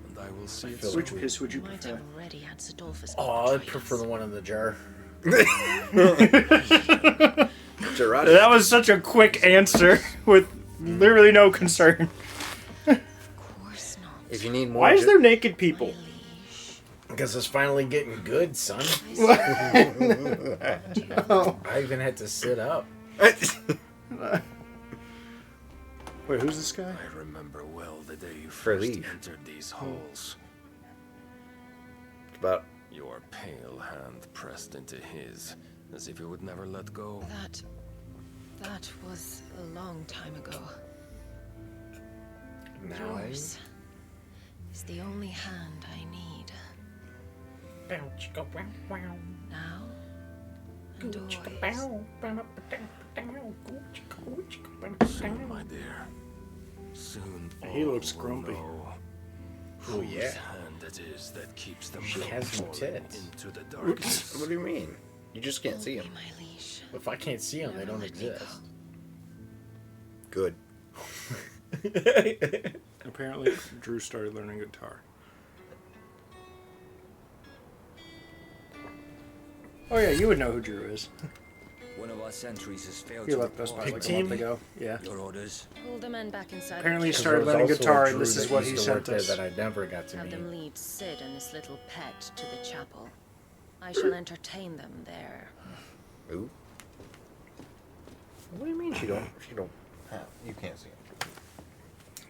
and I will see it through. Which piss would you Might prefer? have already had Sidolphus. Oh, I'd prefer the one in the jar. That was such a quick answer with literally no concern. If you need more... Why is there naked people? Because it's finally getting good, son. Oh. I even had to sit up. Wait, who's this guy? I remember well the day you first Leaf. entered these halls. About... Your pale hand pressed into his, as if it would never let go. That was a long time ago. Now Yours is the only hand I need. Now and always. Soon, my dear. Soon He looks all will grumpy. know Oh, whose yeah. hand it is that keeps them She from has some falling tits. into the darkness. What do you mean? You just can't see them. If I can't see them, they don't exist. Good. Apparently, Drew started learning guitar. Oh yeah, you would know who Drew is. One of our sentries has failed He left Best Buy like a month ago. Yeah. Your orders? Pull the men back inside. Apparently he the started There was learning also guitar, a and this Drew is that what he used to work sent there us. that I never got to Have meet. them lead Sid and his little pet to the chapel. I shall entertain them there. Ooh. What do you mean she don't have? You can't see them.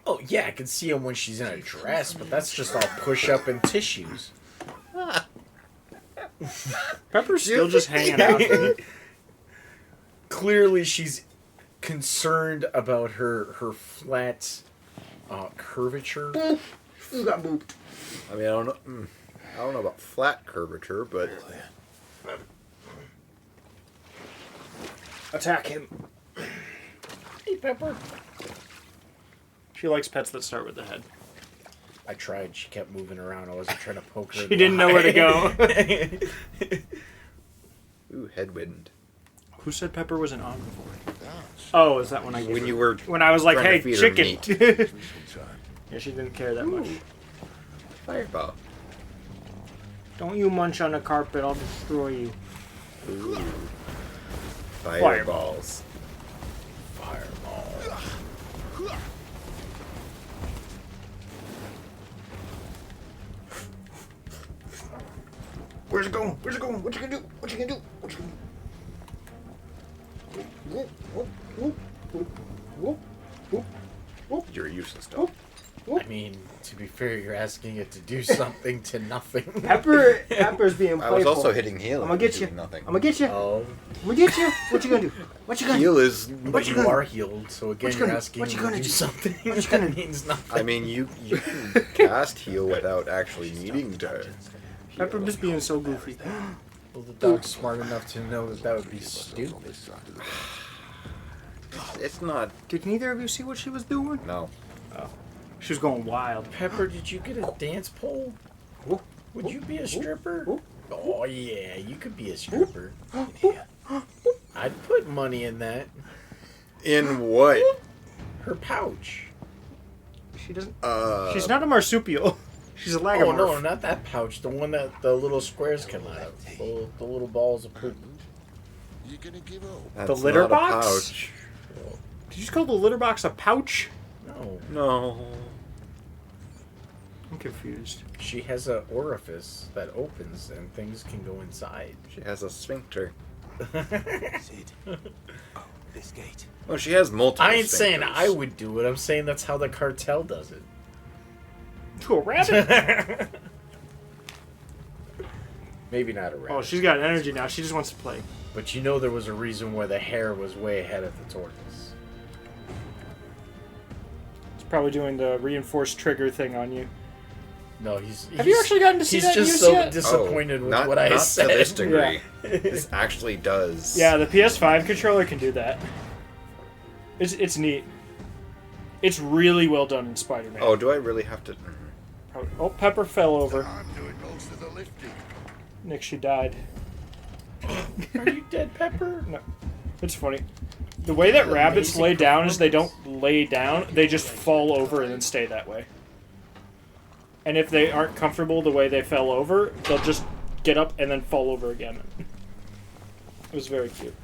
Oh, yeah, I can see them when she's in a dress, but that's just all push-up and tissues. Pepper's still just hanging out. Clearly, she's concerned about her flat curvature. Who got booped? I mean, I don't know. I don't know about flat curvature, but Attack him. Hey, Pepper. She likes pets that start with the head. I tried. She kept moving around. I wasn't trying to poke her. She didn't know where to go. Ooh, headwind. Who said Pepper was an omnivore? Oh, is that when I gave When her- you were when I was like, trying hey, to feed her chicken. meat. Yeah, she didn't care that much. Fireball. Don't you munch on the carpet, I'll destroy you. Ooh. Fireballs. Fireball. Where's it going? Where's it going? What you gonna do? What you gonna do? What you gonna do? fair. You're asking it to do something to nothing. Pepper's being playful. I was also hitting heal. I'm gonna get you. Nothing. I'm gonna get you. Oh. I'm gonna get you. What you gonna do? What you gonna Heal do? is. But you are healed, so again, you're asking what you me gonna to do do? something What you that gonna do? means nothing. I mean, you can cast heal without actually needing to. Pepper just being so goofy. Well, the dog's smart enough to know that that would be stupid. It's not. Did neither of you see what she was doing? No. Oh. She was going wild. Pepper, did you get a dance pole? Would you be a stripper? Oh, yeah, you could be a stripper. I'd put money in that. In what? Her pouch. She doesn't. She's not a marsupial. She's a lagomorph. Oh, no, not that pouch. The one that the little squares come out of. The little balls of poop. You gonna give up? The That's litter not a box? pouch. Did you just call the litter box a pouch? No. No. I'm confused. She has an orifice that opens and things can go inside. She has a sphincter. Sid. Oh, this gate. Oh, she has multiple. I ain't saying sphincters. I would do it. I'm saying that's how the cartel does it. To a rabbit? Maybe not a rabbit. Oh, she's got energy now. She just wants to play. But you know there was a reason why the hare was way ahead of the tortoise. It's probably doing the reinforced trigger thing on you. No, he's... Have you actually gotten to see that He's just use so yet? disappointed with not, what I not said. to this degree. Yeah. This actually does. Yeah, the PS5 controller can do that. It's neat. It's really well done in Spider-Man. Oh, do I really have to? Oh, Pepper fell over. I'm doing most of the lifting. Nick, she died. Are you dead, Pepper? No. It's funny. The way that rabbits lay down is they don't lay down, they just fall over and then stay that way. And if they aren't comfortable the way they fell over, they'll just get up and then fall over again. It was very cute.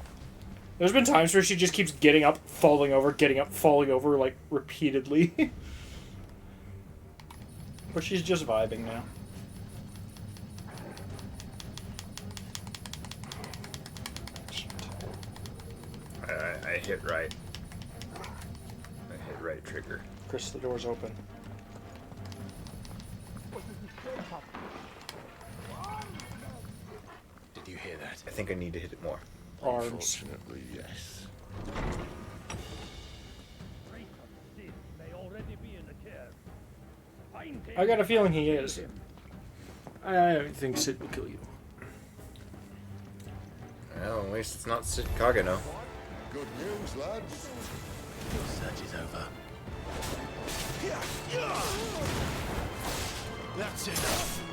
There's been times where she just keeps getting up, falling over, getting up, falling over, like, repeatedly. But she's just vibing now. I hit right. I hit right trigger. Chris, the door's open. Did you hear that? I think I need to hit it more. Arms. Unfortunately, yes. I got a feeling he is. I think Sid will kill you. Well, at least it's not Sid Kagano. Good news, lads. Your search is over. That's enough.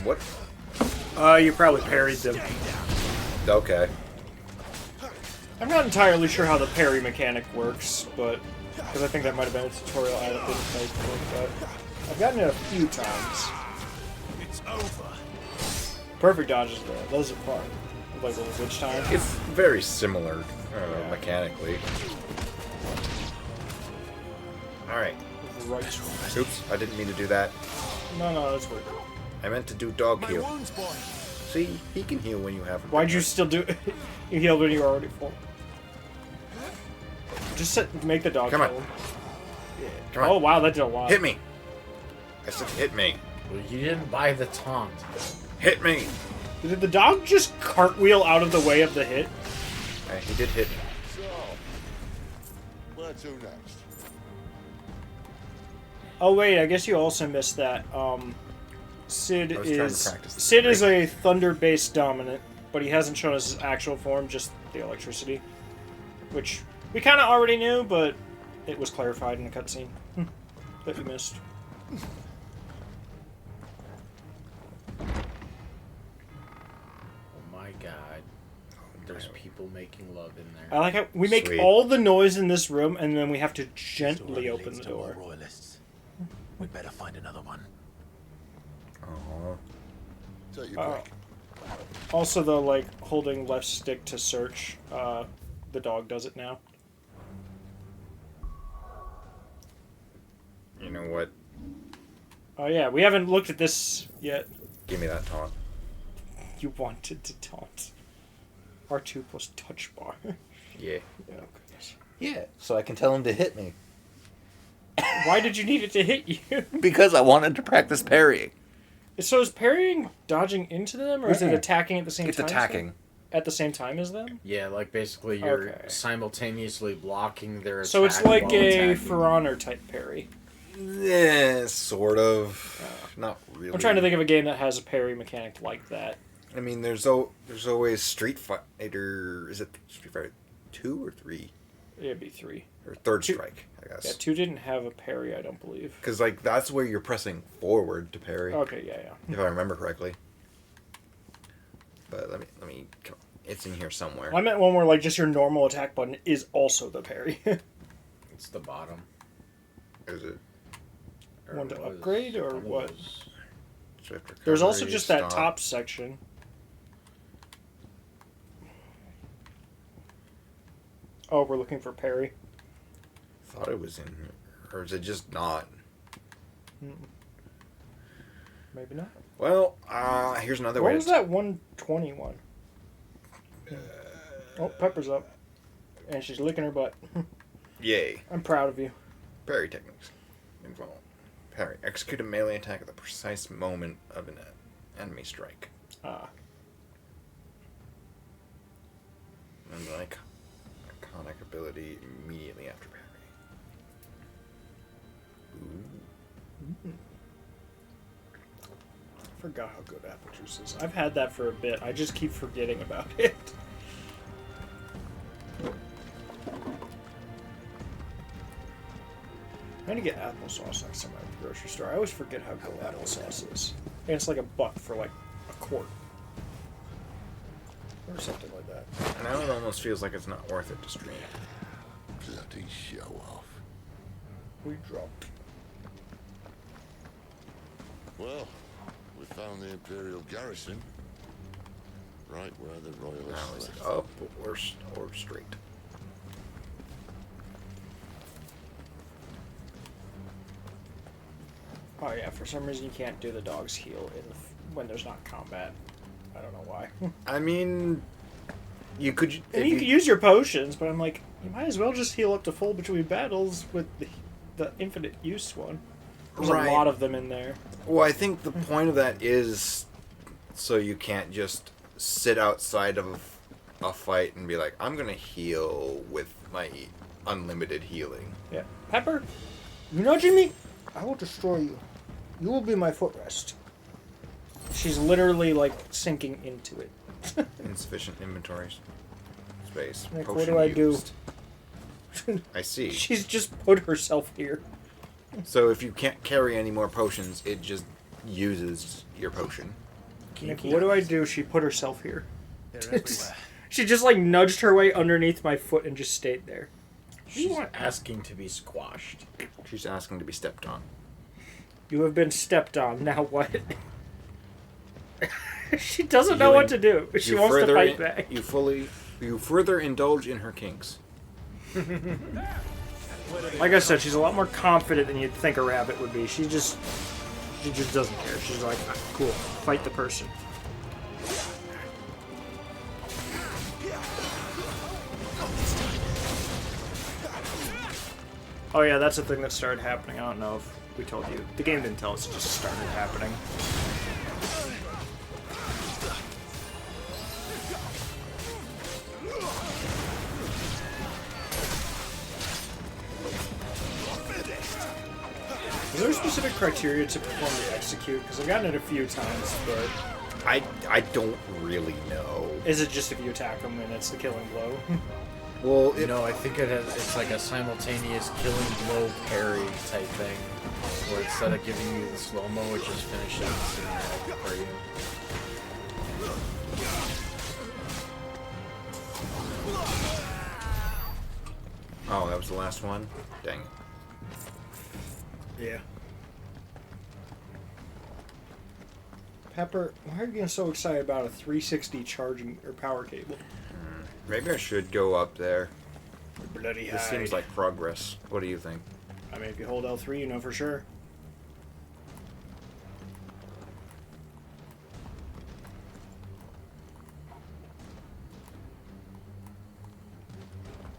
What? You probably parried them. Okay. I'm not entirely sure how the parry mechanic works, but because I think that might have been a tutorial I didn't make, but I've gotten it a few times. It's over. Perfect dodges though; those are fun. Like a little witch time. It's very similar, mechanically. Alright. Right. Oops, I didn't mean to do that. No, that's weird. I meant to do dog heal. See, he can heal when you have him. Why'd you still do it? You healed when you were already full. Just make the dog Come on. kill him. Yeah. Come on. Oh wow, that did a lot. Hit me! I said hit me. Well, you didn't buy the taunt. Hit me! Did the dog just cartwheel out of the way of the hit? He did hit me. So, where to next? Oh wait, I guess you also missed that. Sid I was trying to is practice the Sid is a thunder-based dominant, but he hasn't shown us his actual form, just the electricity, which we kind of already knew, but it was clarified in the cutscene that you missed. Oh my god. There's people making love in there. I like how we make Sweet. all the noise in this room, and then we have to gently open the door. Royalists. We'd better find another one. Aww. Take your break. Also, though, like holding left stick to search, the dog does it now. You know what? Oh yeah, we haven't looked at this yet. Give me that taunt. You wanted to taunt. R2 plus touch bar. Yeah. Yeah, okay. Yeah, so I can tell him to hit me. Why did you need it to hit you? Because I wanted to practice parrying. So is parrying dodging into them, or is it attacking at the same time? It's attacking. At the same time as them? Yeah, like basically you're simultaneously blocking their attack. So it's like while a attacking. For Honor type parry. Yeah, sort of. Not really. I'm trying to think of a game that has a parry mechanic like that. I mean, there's always Street Fighter. Is it Street Fighter 2 or 3? It'd be 3. Or Third Strike, I guess. Yeah, 2 didn't have a parry, I don't believe. Because like that's where you're pressing forward to parry. Okay, yeah. If I remember correctly. But let me. It's in here somewhere. I meant one where like just your normal attack button is also the parry. It's the bottom. Is it? One to upgrade or what? Swift recovery, There's also just that stop. top section. Oh, we're looking for parry. Thought it was in here. Or is it just not? Maybe not. Well, here's another way. What was that 121? Oh, Pepper's up. And she's licking her butt. Yay. I'm proud of you. Parry techniques. Involve. Parry. Execute a melee attack at the precise moment of an enemy strike. And like iconic ability immediately after parry. Ooh. I forgot how good apple juice is. I've had that for a bit. I just keep forgetting about it. I'm gonna get applesauce next time I'm at the grocery store. I always forget how good applesauce is. And it's like $1 for like a quart. Or something like that. Now it almost feels like it's not worth it to stream. Bloody show off. We dropped. Well, we found the Imperial garrison. Right where the Royalists Now is it left. up or straight? Oh yeah, for some reason you can't do the dog's heel when there's not combat. I don't know why. I mean, you could. And you could use your potions, but I'm like, you might as well just heal up to full between battles with the infinite use one. There's a lot of them in there. Well, I think the point of that is so you can't just sit outside of a fight and be like, I'm gonna heal with my unlimited healing. Yeah. Pepper, you nudging me? I will destroy you. You will be my footrest. She's literally like sinking into it. Insufficient inventories. Space. Like, what Potion do I used. do? I see. She's just put herself here. So if you can't carry any more potions, it just uses your potion. Nick, what do I do? She put herself here. She just like nudged her way underneath my foot and just stayed there. She's asking to be squashed. She's asking to be stepped on. You have been stepped on. Now what? She doesn't know what to do. She wants to fight back. You further indulge in her kinks. Like I said, she's a lot more confident than you'd think a rabbit would be. She just doesn't care. She's like, ah, cool, fight the person. Oh yeah, that's a thing that started happening. I don't know if we told you. The game didn't tell us, it just started happening. Is there a specific criteria to perform the execute? Because I've gotten it a few times, but... I don't really know. Is it just if you attack them and it's the killing blow? Well, no, I think it's like a simultaneous killing blow parry type thing, where instead of giving you the slow-mo, it just finishes it for you. Oh, that was the last one? Dang it. Yeah. Pepper, why are you getting so excited about a 360 charging or power cable? Maybe I should go up there. Bloody This hide. seems like progress. What do you think? I mean, if you hold L3, you know for sure.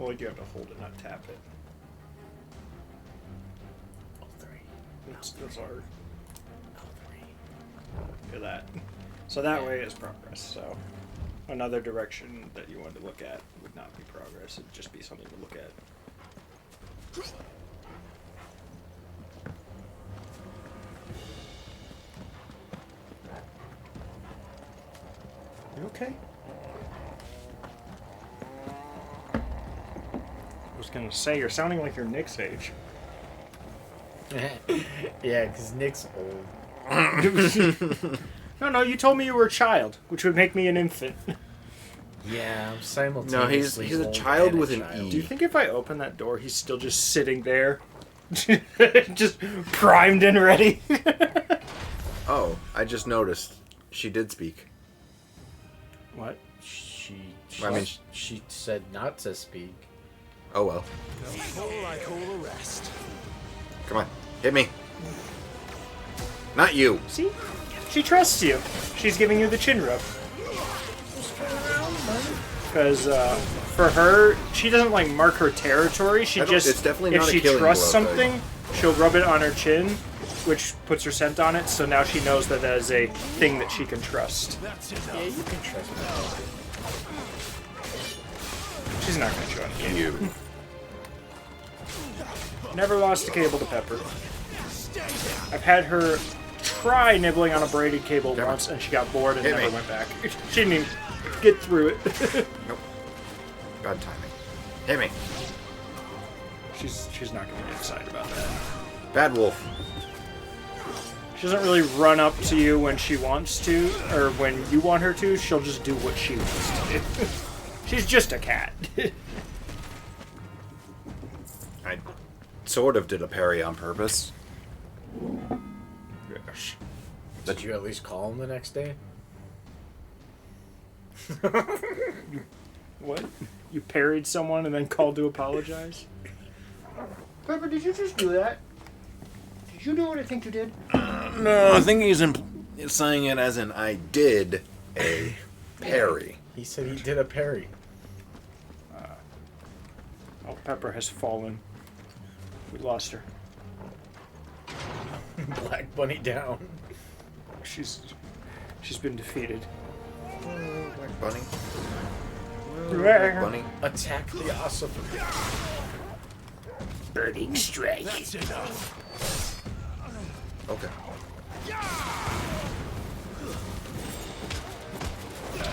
Well, you have to hold it, not tap it. That's hard. Look at that. So that way is progress. So another direction that you wanted to look at would not be progress. It'd just be something to look at. You okay? I was gonna say, you're sounding like you're Nick's age. Yeah, because Nick's old. No, you told me you were a child, which would make me an infant. Yeah, I'm simultaneously. No, he's a child with an E. Do you think if I open that door, he's still just sitting there? Just primed and ready? Oh, I just noticed. She did speak. What? She said not to speak. Oh well. I call the rest. Come on, hit me. Not you. See? She trusts you. She's giving you the chin rub. Because for her, she doesn't like mark her territory. She just, it's definitely if not a she killing trusts blow, something, she'll rub it on her chin, which puts her scent on it. So now she knows that that is a thing that she can trust. Yeah, you can trust me. She's not going to chew on you. Never lost a cable to Pepper. I've had her try nibbling on a braided cable once, and she got bored and never went back. She didn't even get through it. Nope. Bad timing. Hit me. She's not going to get excited about that. Bad wolf. She doesn't really run up to you when she wants to, or when you want her to. She'll just do what she wants to do. She's just a cat. I sort of did a parry on purpose. Gosh. Did you at least call him the next day? What? You parried someone and then called to apologize? Pepper, did you just do that? Did you do what I think you did? No, I think he's saying it as in I did a parry. He said he did a parry. Oh, Pepper has fallen. We lost her. Black Bunny down. She's been defeated. Black Bunny. Black Bunny. Attack the ossifer. Burning strike. That's enough. Okay.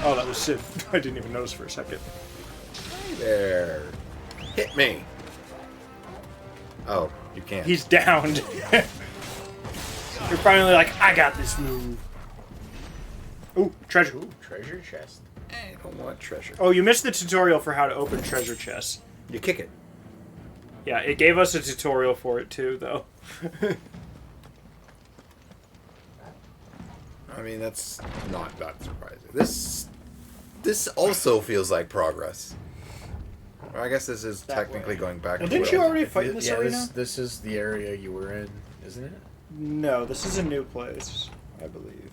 Oh, that was Sid. I didn't even notice for a second. Hey there. Hit me. Oh, you can't. He's downed. You're finally like, I got this move. Ooh, treasure. Ooh, treasure chest. I don't want treasure. Oh, you missed the tutorial for how to open treasure chests. You kick it. Yeah, it gave us a tutorial for it too, though. I mean, that's not that surprising. This also feels like progress. Well, I guess this is technically going back. Well, didn't you already fight in this arena? This is the area you were in, isn't it? No, this is a new place, I believe.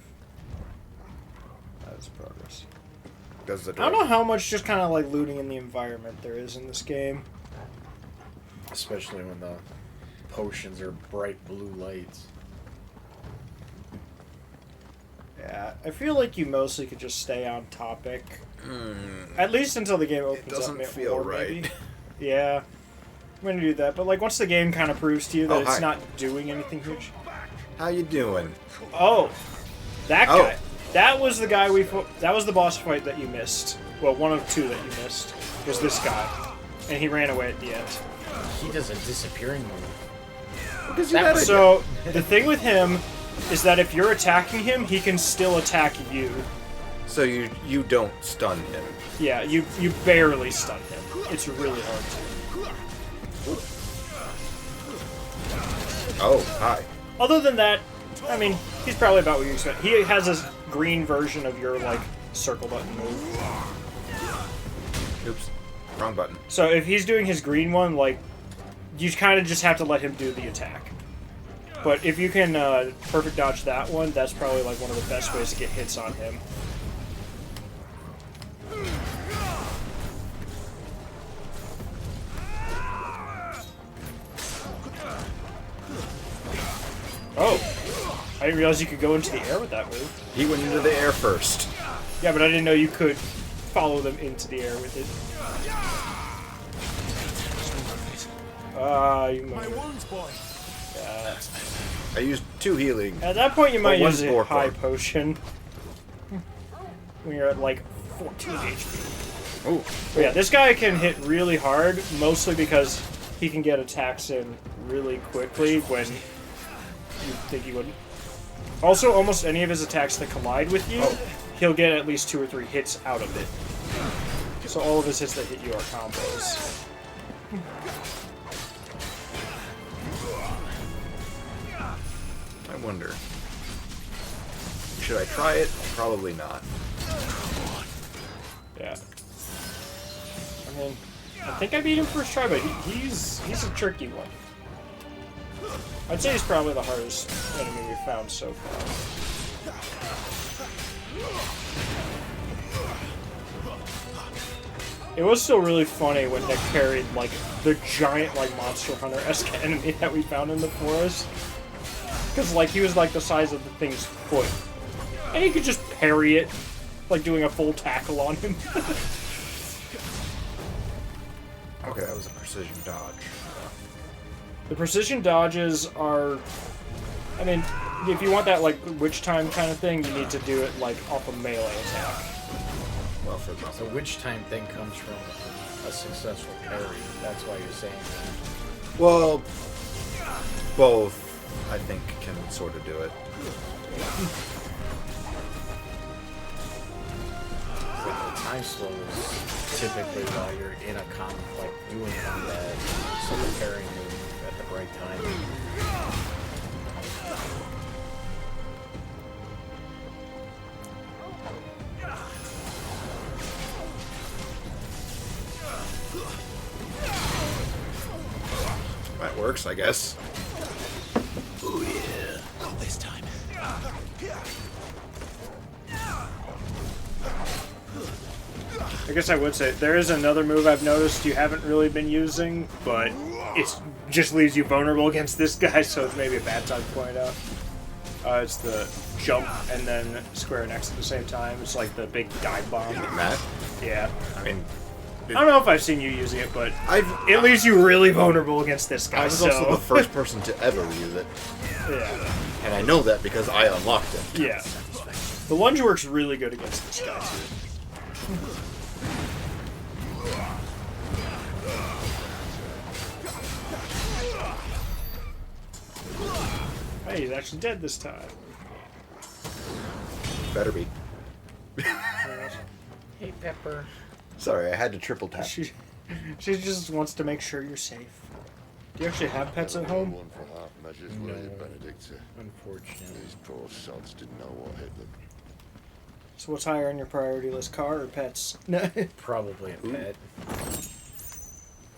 That's progress. Does the I don't know how much just kind of like looting in the environment there is in this game. Especially when the potions are bright blue lights. Yeah, I feel like you mostly could just stay on topic. At least until the game opens It doesn't up. feel right. Maybe. Yeah, I'm gonna do that. But like once the game kind of proves to you that it's hi. not doing anything huge. How you doing? Oh, that guy. That was the guy that was the boss fight that you missed. Well, one of two that you missed was this guy, and he ran away at the end. He does a disappearing move. So the thing with him is that if you're attacking him, he can still attack you. So you don't stun him. Yeah, you barely stun him. It's really hard to. Oh, hi. Other than that, I mean, he's probably about what you expect. He has a green version of your like circle button move. Oops, wrong button. So if he's doing his green one, like you kind of just have to let him do the attack. But if you can perfect dodge that one, that's probably like one of the best ways to get hits on him. I didn't realize you could go into the air with that move. He went into the air first. Yeah, but I didn't know you could follow them into the air with it. You might. My wounds, boy. Yeah. I used 2 healing. At that point, you might use a spore high card. potion. When you're at like 14 HP. Oh. But yeah, this guy can hit really hard, mostly because he can get attacks in really quickly when you think he wouldn't. Also, almost any of his attacks that collide with you, he'll get at least 2 or 3 hits out of it. So all of his hits that hit you are combos. I wonder. Should I try it? Probably not. Yeah. I mean, I think I beat him first try, but he's a tricky one. I'd say he's probably the hardest enemy we've found so far. It was still really funny when Nick carried, like, the giant, like, Monster Hunter-esque enemy that we found in the forest. Because, like, he was, like, the size of the thing's foot. And he could just parry it, like, doing a full tackle on him. Okay, that was a precision dodge. The precision dodges are... I mean, if you want that, like, witch time kind of thing, you need to do it, like, off a melee attack. Well, for the witch time thing comes from a successful parry. That's why you're saying that. Well, both, I think, can sort of do it. The time slows typically while you're in a like doing combat, so the parrying move at the right time. That works, I guess. Oh yeah, not this time. I guess I would say, there is another move I've noticed you haven't really been using, but it just leaves you vulnerable against this guy, so it's maybe a bad time to point out. It's the jump and then square next at the same time. It's like the big dive bomb. Matt? Yeah. I mean... I don't know if I've seen you using it, but it leaves you really vulnerable against this guy. I was also the first person to ever use it. Yeah. And I know that because I unlocked it. Yeah. The lunge works really good against this guy, too. Hey, he's actually dead this time. Better be. Hey, Pepper. Sorry, I had to triple tap. She just wants to make sure you're safe. Do you actually have pets at home? One for half measures, No. were you, Benedicta? Unfortunately. These poor sods didn't know what hit them. So what's higher on your priority list, car or pets? No. Probably a pet.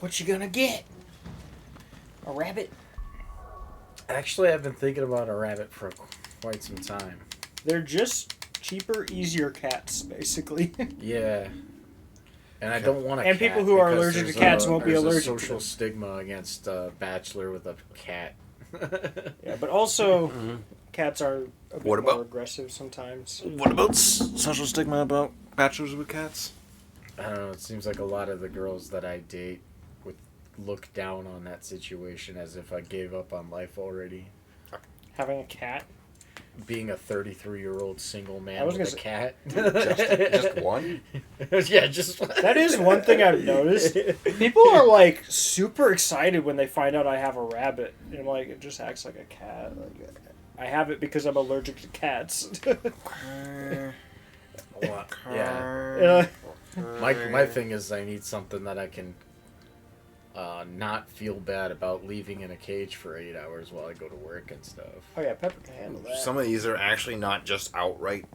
What you gonna get? A rabbit? Actually, I've been thinking about a rabbit for quite some time. They're just cheaper, easier cats, basically. Yeah. And I don't want a And cat people who are because allergic to there's cats won't be there's allergic to a social them. stigma against a bachelor with a cat. Yeah, but also, cats are a bit What more about- aggressive sometimes. What about social stigma about bachelors with cats? I don't know. It seems like a lot of the girls that I date would look down on that situation as if I gave up on life already. Having a cat? Being a 33-year-old single man I was with a gonna cat. Just one? Yeah, just one. That is one thing I've noticed. People are like super excited when they find out I have a rabbit. And I'm like, it just acts like a cat. Like, I have it because I'm allergic to cats. Yeah. My thing is I need something that I can not feel bad about leaving in a cage for 8 hours while I go to work and stuff. Oh yeah, Pepper can handle that. Some of these are actually not just outright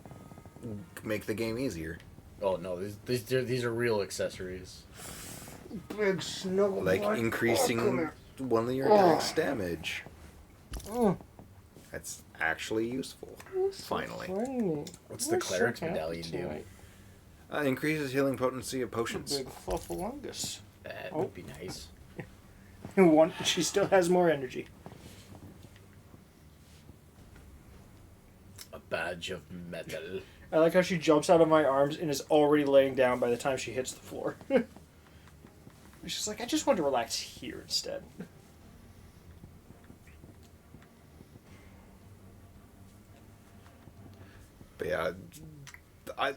make the game easier. Oh no, these are real accessories. Big snuggle. Like bud. increasing Oh, come here. one of your attacks damage. That's actually useful. Finally. What's the cleric's medallion do? Increases healing potency of potions. Big fluffalungus. That would be nice. She still has more energy. badge of metal. I like how she jumps out of my arms and is already laying down by the time she hits the floor. She's like, I just want to relax here instead. But yeah,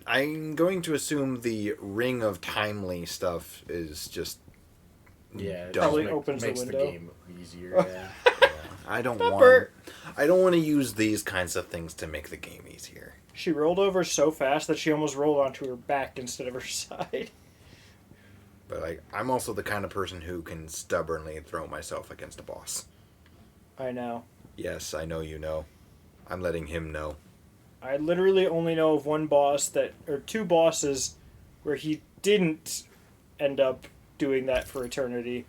I'm going to assume the Ring of Timely stuff is just probably opens makes the window. The game easier. Yeah. I don't want to use these kinds of things to make the game easier. She rolled over so fast that she almost rolled onto her back instead of her side. But I'm also the kind of person who can stubbornly throw myself against a boss. I know. Yes, I know you know. I'm letting him know. I literally only know of one boss or two bosses where he didn't end up doing that for eternity.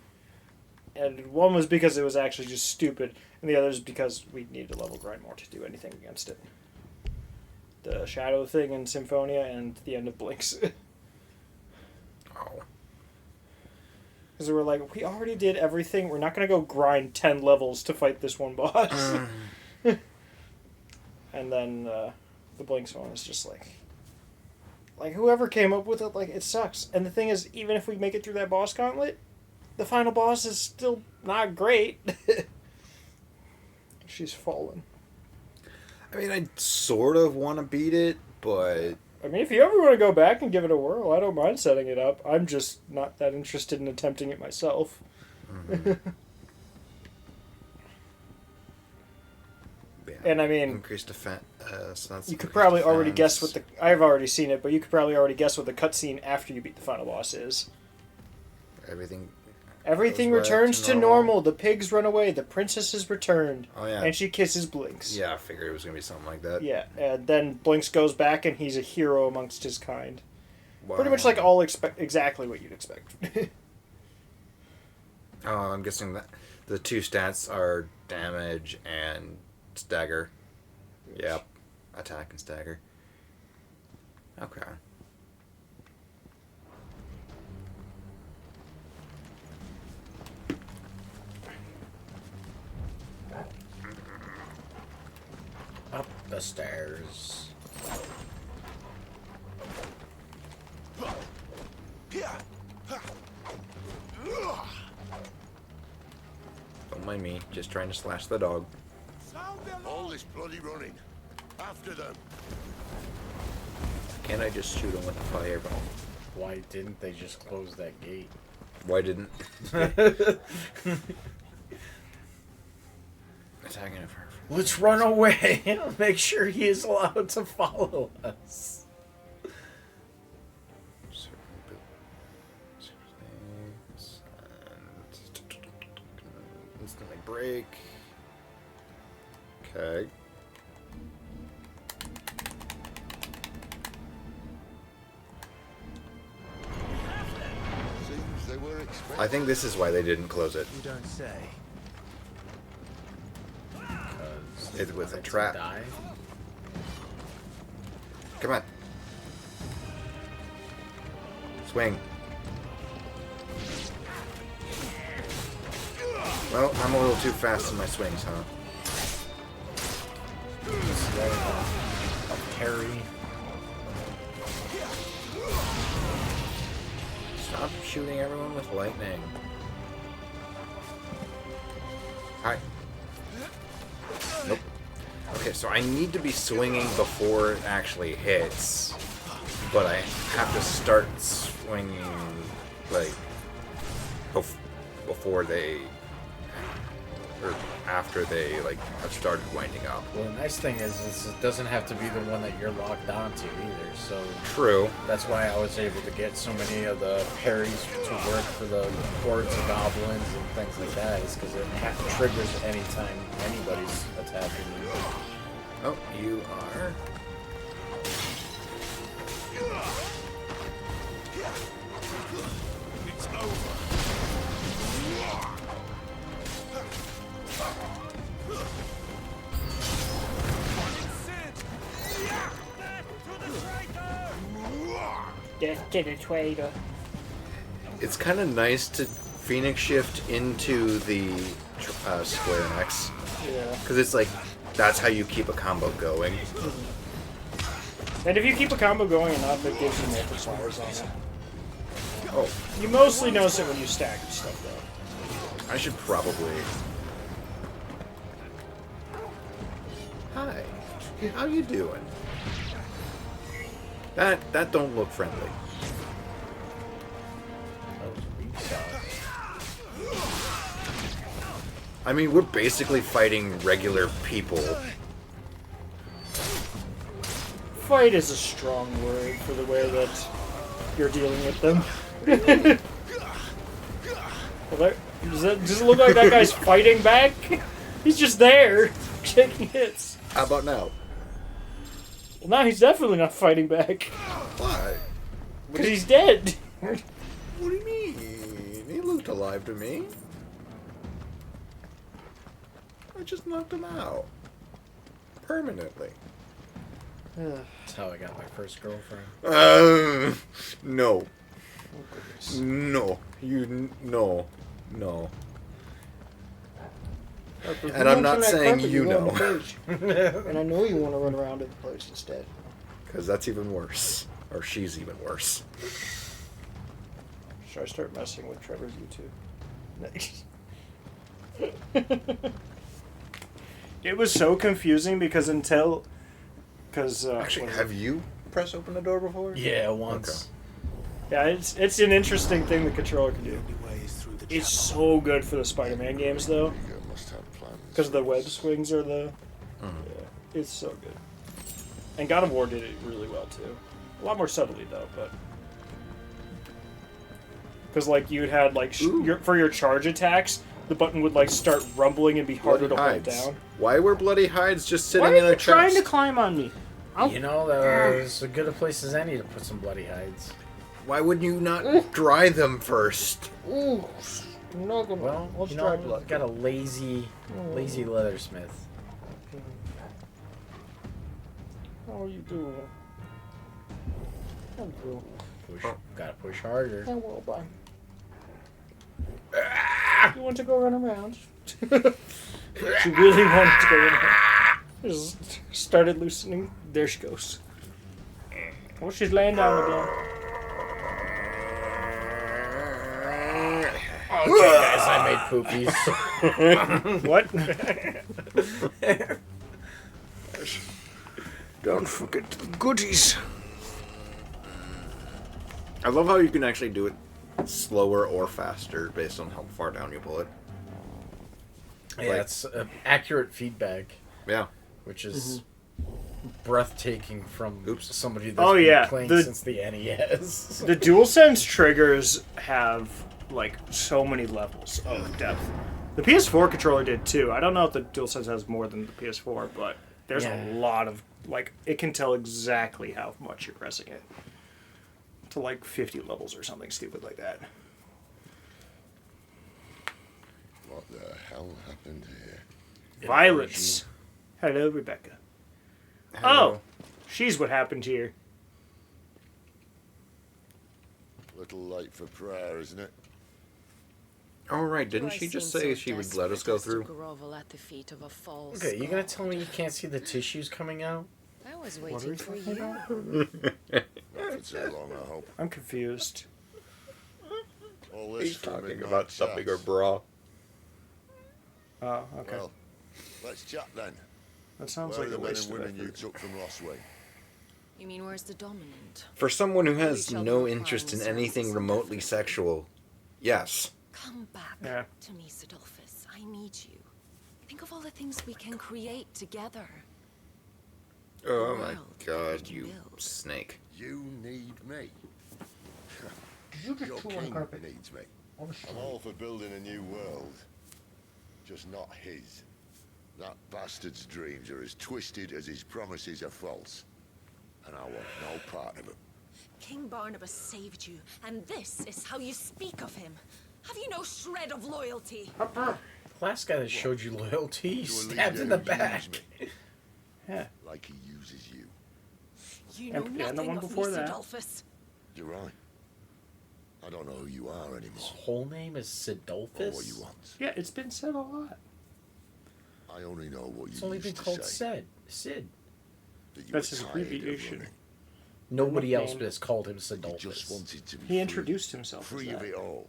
And one was because it was actually just stupid, and the other is because we needed to level grind more to do anything against it. The Shadow thing in Symphonia and the end of Blinks. Oh. Because we were like, we already did everything. We're not going to go grind 10 levels to fight this one boss. And then the Blinks one is just like whoever came up with it, it sucks. And the thing is, even if we make it through that boss gauntlet, the final boss is still not great. She's fallen. I mean, I sort of want to beat it, but... I mean, if you ever want to go back and give it a whirl, I don't mind setting it up. I'm just not that interested in attempting it myself. Mm-hmm. Yeah, and I mean... Increased defense... so you could probably already guess what the... I've already seen it, but you could probably already guess what the cutscene after you beat the final boss is. Everything returns to normal. The pigs run away. The princess is returned. Oh, yeah. And she kisses Blinks. Yeah, I figured it was going to be something like that. Yeah, and then Blinks goes back and he's a hero amongst his kind. Wow. Pretty much exactly what you'd expect. Oh, I'm guessing that the two stats are damage and stagger. Yep. Attack and stagger. Okay. Up the stairs. Don't mind me, just trying to slash the dog. All this bloody running. After them. Can't I just shoot him with a fireball? Why didn't they just close that gate? Why didn't? Attacking him. Let's run away. Make sure he is allowed to follow us. Instantly break. Okay. Seems they were expecting. I think this is why they didn't close it. You don't say. It's with a trap. Come on. Swing. Well, I'm a little too fast in my swings, huh? A parry. Stop shooting everyone with lightning. Hi. Nope. Okay, so I need to be swinging before it actually hits, but I have to start swinging, before they, or after they, have started winding up. Well, the nice thing is it doesn't have to be the one that you're locked onto either, so... True. That's why I was able to get so many of the parries to work for the hordes of goblins and things like that, is because it triggers anytime anybody's attacking you. Oh, you are... It's over. Death to the traitor. It's kind of nice to Phoenix shift into the Square X. Yeah. Because it's like, That's how you keep a combo going. And if you keep a combo going enough, it gives you multipliers on it. Oh. You mostly notice it when you stack stuff, though. I should probably... Hi. How you doing? That don't look friendly. I mean, we're basically fighting regular people. Fight is a strong word for the way that you're dealing with them. Well, does it look like that guy's fighting back? He's just there, taking hits. How about now? Well, now he's definitely not fighting back. Why? Because he's dead. What do you mean? He looked alive to me. I just knocked him out. Permanently. That's how I got my first girlfriend. No. Oh, No. No. Harper, And I'm not saying you know. And I know you want to run around in the place instead. Because that's even worse. Or she's even worse. Should I start messing with Trevor's YouTube? It was so confusing because actually, have you pressed open the door before? Yeah, once. Yeah, it's an interesting thing the controller can do. It's so good for the Spider-Man games though, because the web swings are the. Yeah, it's so good. And God of War did it really well too. A lot more subtly though, but because like you'd had like for your charge attacks, the button would like start rumbling and be harder to hold down. Why were bloody hides just sitting Why in are a you trying chest? to climb on me? You know, there's as good a place as any to put some bloody hides. Why would you not dry them first? Ooh, I'm not gonna. Well, Let's you try know, blood. got a lazy leathersmith. How are you doing? I'm cool. Gotta push harder. Oh, well, bye. You want to go run around? She really wanted to go run around. Just started loosening. There she goes. Oh, she's laying down again. Okay, guys, I made poopies. What? Don't forget the goodies. I love how you can actually do it slower or faster based on how far down you pull it. Yeah, it's accurate feedback. Yeah. Which is breathtaking from somebody that's been playing since the NES. The DualSense triggers have like so many levels of depth. The PS4 controller did too. I don't know if the DualSense has more than the PS4, but there's a lot of like it can tell exactly how much you're pressing it. To like 50 levels or something stupid like that. What the hell happened here? Violence. Hello, Rebecca. Hello. Oh, she's what happened here. Little late for prayer, isn't it? Oh, right. Didn't she just say she would let us go through? Okay, you gonna tell me you can't see the tissues coming out? I was waiting for you. Not for too long, I hope. I'm confused. All this He's for a talking midnight about something or chat. bra. Oh, okay. Well, let's chat then. That sounds Where like are a the men waste and of women you effort. took from Lostwing? You mean where's the dominant? For someone who has no interest in anything remotely sexual, yes. Come back to me, Sidolphus. I need you. Think of all the things we can create together. Oh my god, you snake. You need me. You just Your chew on the king carpet. needs me. I'm all for building a new world. Just not his. That bastard's dreams are as twisted as his promises are false. And I want no part of it. King Barnabas saved you, and this is how you speak of him. Have you no shred of loyalty? Last guy that showed you loyalty, To a stabbed leader in the who back. uses me. Yeah. Like he uses you. You know And the nothing one of before me, that. Sidolphus. You're right. I don't know who you are anymore. His whole name is Or what you Sidolphus? want. Yeah, it's been said a lot. I only know what It's you only been used to called say. Sid. That you That's were his tired of abbreviation. running. Nobody else nickname. has called him You Sidolphus. just wanted to be He free. introduced himself as Free of that. it all.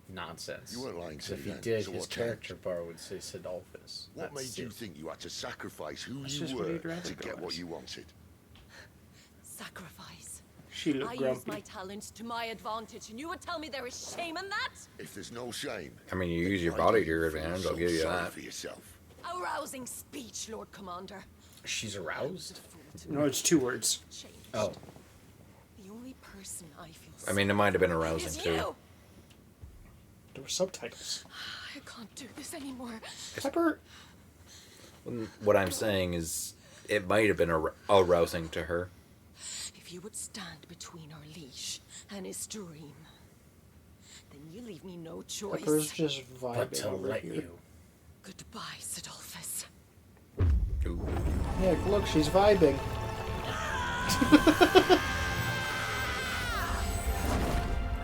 Nonsense. You weren't lying to So if me he then, did, so his what changed? character bar would say Sidolphus. What not made you Sid. think you had to sacrifice who That's you just what were he'd rather to go get what as. you wanted? Sacrifice. She I looked use grumpy. my talents to my advantage, and you would tell me there is shame in that? If there's no shame, I mean, you use your why body do to your feel advantage. so I'll give you sorry that. for yourself? Arousing speech, Lord Commander. She's aroused? No, it's 2 words. Oh. The only person I feel I mean, it might have been is arousing too. you. There were subtitles. I can't do this anymore. Pepper. What I'm saying is, it might have been arousing to her. If you would stand between our leash and his dream, then you leave me no choice. Pepper's just But vibing to over let here. you. Goodbye, Sidolphus. Ooh. Yeah, look, she's vibing.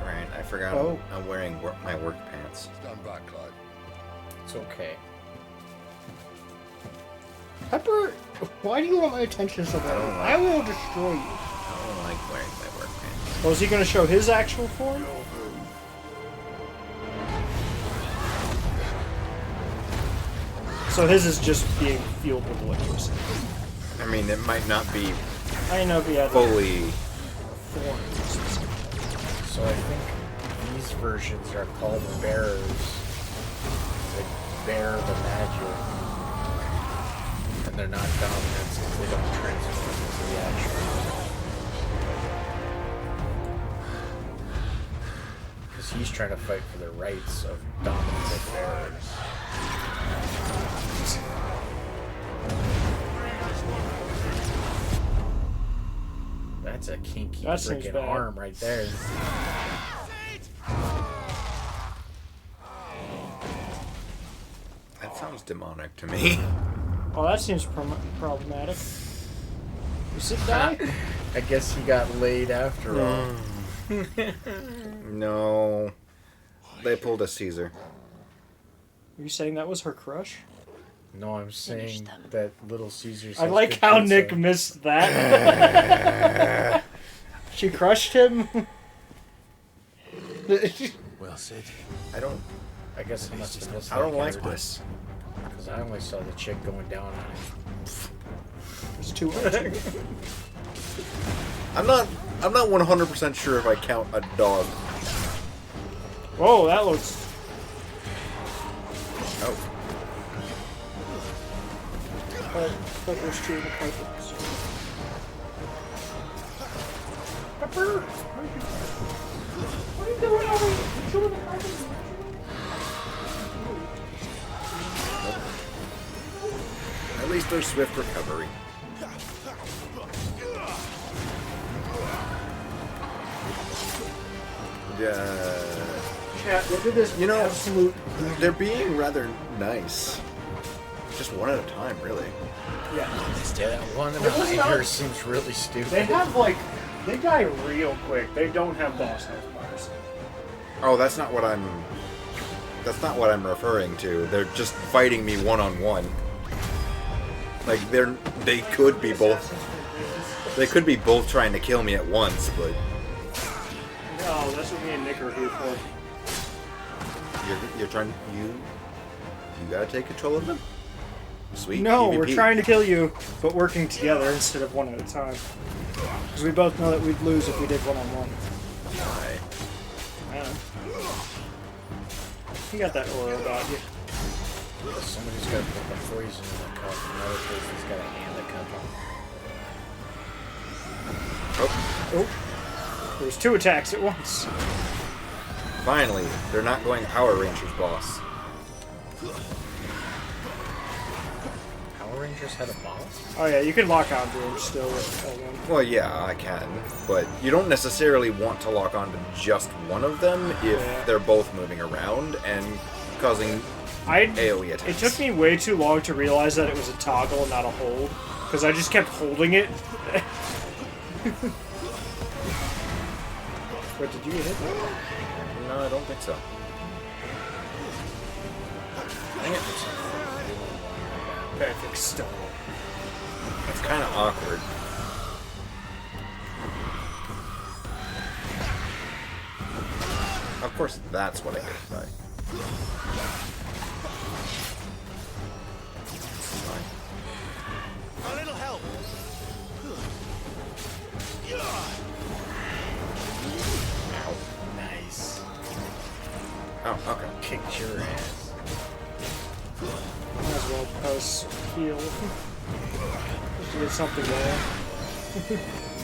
Right, I forgot Oh. I'm wearing my work pants. Stand back, Clive. It's okay. Pepper, why do you want my attention so bad? I will destroy you. I don't like wearing my work pants. Oh, is he going to show his actual form? So his is just being fueled with electricity. I mean, it might not be I didn't know if he had fully. forms. So I think these versions are called bearers. They bear the magic. And they're not dominants because they don't transform into the actual. Because he's trying to fight for the rights of dominants and bearers. That's a kinky That seems freaking bad. arm right there. That sounds demonic to me. Oh, that seems problematic. You sit die? I guess he got laid after all. No. They pulled a Caesar. Are you saying that was her crush? No, I'm saying that Little Caesars. I has like good how pizza. Nick missed that. She crushed him. Well, Sid. I guess I must have missed I don't that like character. this. Because I only saw the chick going down on him. There's 2 words. I'm not 100% sure if I count a dog. Whoa, that looks... Oh. Pepper's chewing the carpets. Pepper! What are you doing over here? You're chewing the carpets? At least there's swift recovery. Chat, look at this. You know, absolute... they're being rather nice. Just one at a time, really. Yeah. Yeah, one It was behind her not- seems really stupid. They have, like... They die real quick. They don't have boss health bars. Oh, that's not what I'm referring to. They're just fighting me one-on-one. Like, they could be both... They could be both trying to kill me at once, but... No, that's what me and Nick are here for. You're trying... You gotta take control of them? Sweet. No, PvP. we're trying to kill you, but working together instead of one at a time. Because we both know that we'd lose if we did one-on-one. Why? You got that aura about you. Somebody's got to put the poison in the cup, and another person's got to hand the cup off. Oh. There's 2 attacks at once. Finally, they're not going Power Rangers, boss. Power Rangers had a boss? Oh yeah, you can lock onto him still with L1. Well, yeah, I can, but you don't necessarily want to lock onto just one of them if they're both moving around and causing AoE attacks. It took me way too long to realize that it was a toggle and not a hold, because I just kept holding it. Wait, did you hit that? No, I don't think so. Dang it. perfect storm. It's kind of awkward. Of course, that's what I get by. A little help. Ow. Nice. Oh, okay. Kicked your ass. Might as well press heal. Just to get something going.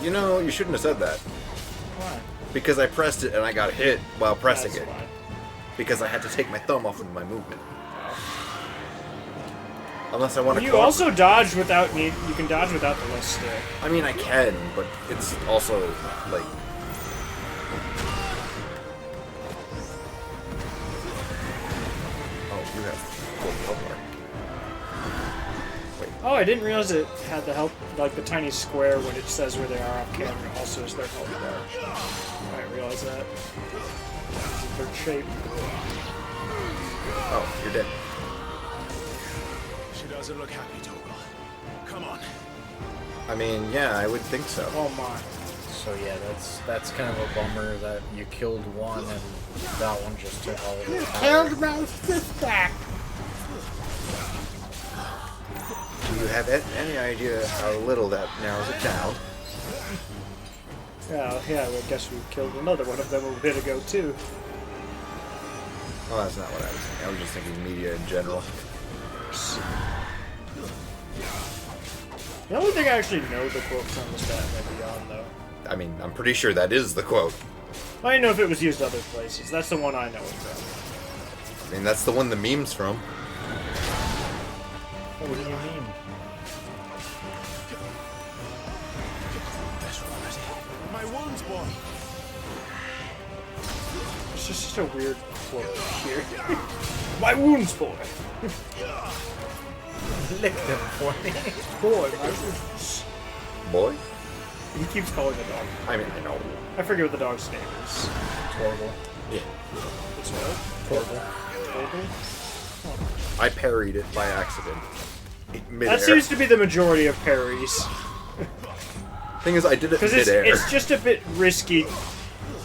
You know, you shouldn't have said that. Why? Because I pressed it and I got hit while pressing That's it. why. Because I had to take my thumb off of my movement. Unless I want to. You also dodge without need. You can dodge without the left stick. I mean, I can, but it's also like. Oh, you have full health bar. Wait. Oh, I didn't realize it had the health, like the tiny square when it says where they are off camera. Also, is their health bar. I didn't realize that. It's their shape. Oh, you're dead. She doesn't look happy, Toggle. Come on. I mean, yeah, I would think so. Oh my. So yeah, that's kind of a bummer that you killed one and that one just took all of it. Killed my sister. Do you have any idea how little that narrows it down? Yeah, well, I guess we killed another one of them a bit ago too. Oh, that's not what I was thinking. I was just thinking media in general. The only thing I actually know the quote from is Batman Beyond, though. I mean, I'm pretty sure that is the quote. I didn't know if it was used other places. That's the one I know it from. I mean, that's the one the meme's from. What do you mean? My wounds, boy. It's just such a weird quote here. My wounds, boy. Lick them for me. Boy, my wounds. Boy? He keeps calling the dog. I mean, I know. I forget what the dog's name is. Torgal. Yeah. It's what? Torgal. Torgal? I parried it by accident. Mid-air. That seems to be the majority of parries. Thing is, I did it Because mid-air. it's just a bit risky.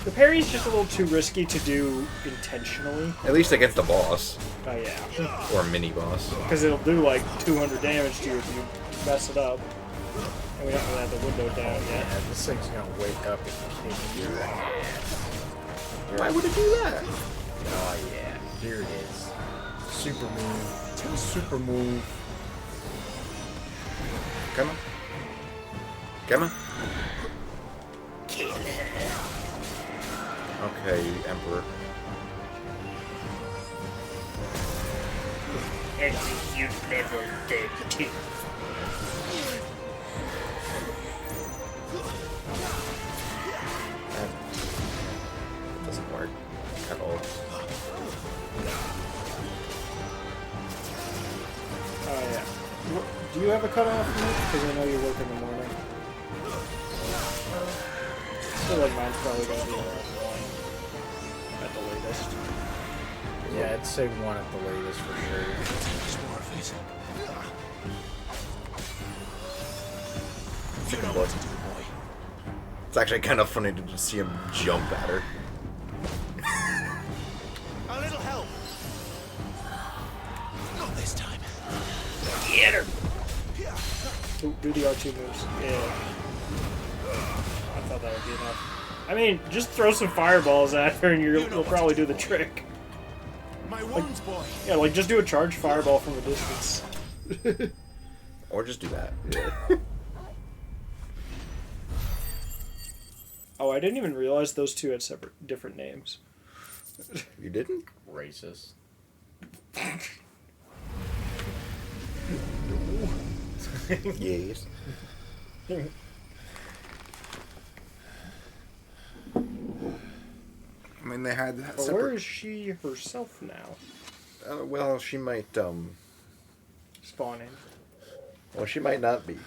The parry's just a little too risky to do intentionally. At least against the boss. Oh, yeah. Or a mini-boss. Because it'll do like 200 damage to you if you mess it up. And we don't really have the window down yet. Yeah, this thing's gonna wake up and kick your ass. Why would it do that? Oh yeah, here it is. Super move. Super move. Come on. Come on. Kill her. Okay, Emperor. Execute level 32. It doesn't work at all. Oh, yeah. Do you have a cutoff, Nick? Because I know you work in the morning. I feel like mine's probably going to be around 1 at the latest. Yeah, I'd say 1 at the latest for sure. It's actually kind of funny to just see him jump at her. A little help. Not this time. Get her. Do the R2 moves. Yeah. I thought that would be enough. I mean, just throw some fireballs at her and you'll probably do the trick. My wounds, boy. Yeah, like just do a charged fireball from a distance. Or just do that. Yeah. Oh, I didn't even realize those two had different names. You didn't? Racist. Yes. I mean, they had that But where is she herself now? Well, she might, Spawning. Well, she might not be.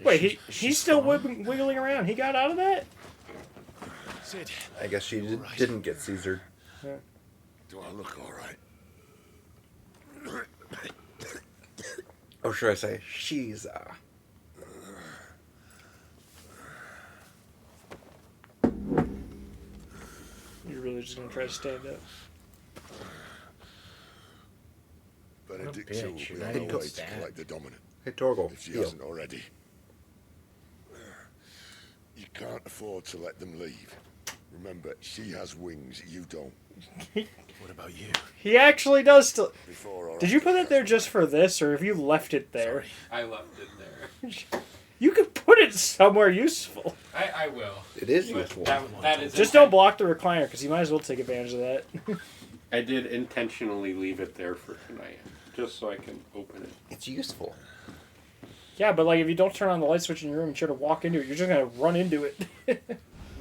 Wait, he's still wiggling around. He got out of that? Sid. I guess she didn't get Caesared. Yeah. Do I look alright? Or should I say, she's You're really just gonna try to stand up? Benedict bitch, will be you're on not her even way to stabbed. collect the dominant. Hey, Torgal. If she heal. hasn't already. You can't afford to let them leave. Remember, she has wings, you don't. What about you? He actually does still. Before or Did you put it there just for this, or have you left it there? I left it there. You could put it somewhere useful. I will. It is But useful. That is Just don't block the recliner, because you might as well take advantage of that. I did intentionally leave it there for tonight, just so I can open it. It's useful. Yeah, but like if you don't turn on the light switch in your room and try to walk into it, you're just gonna run into it.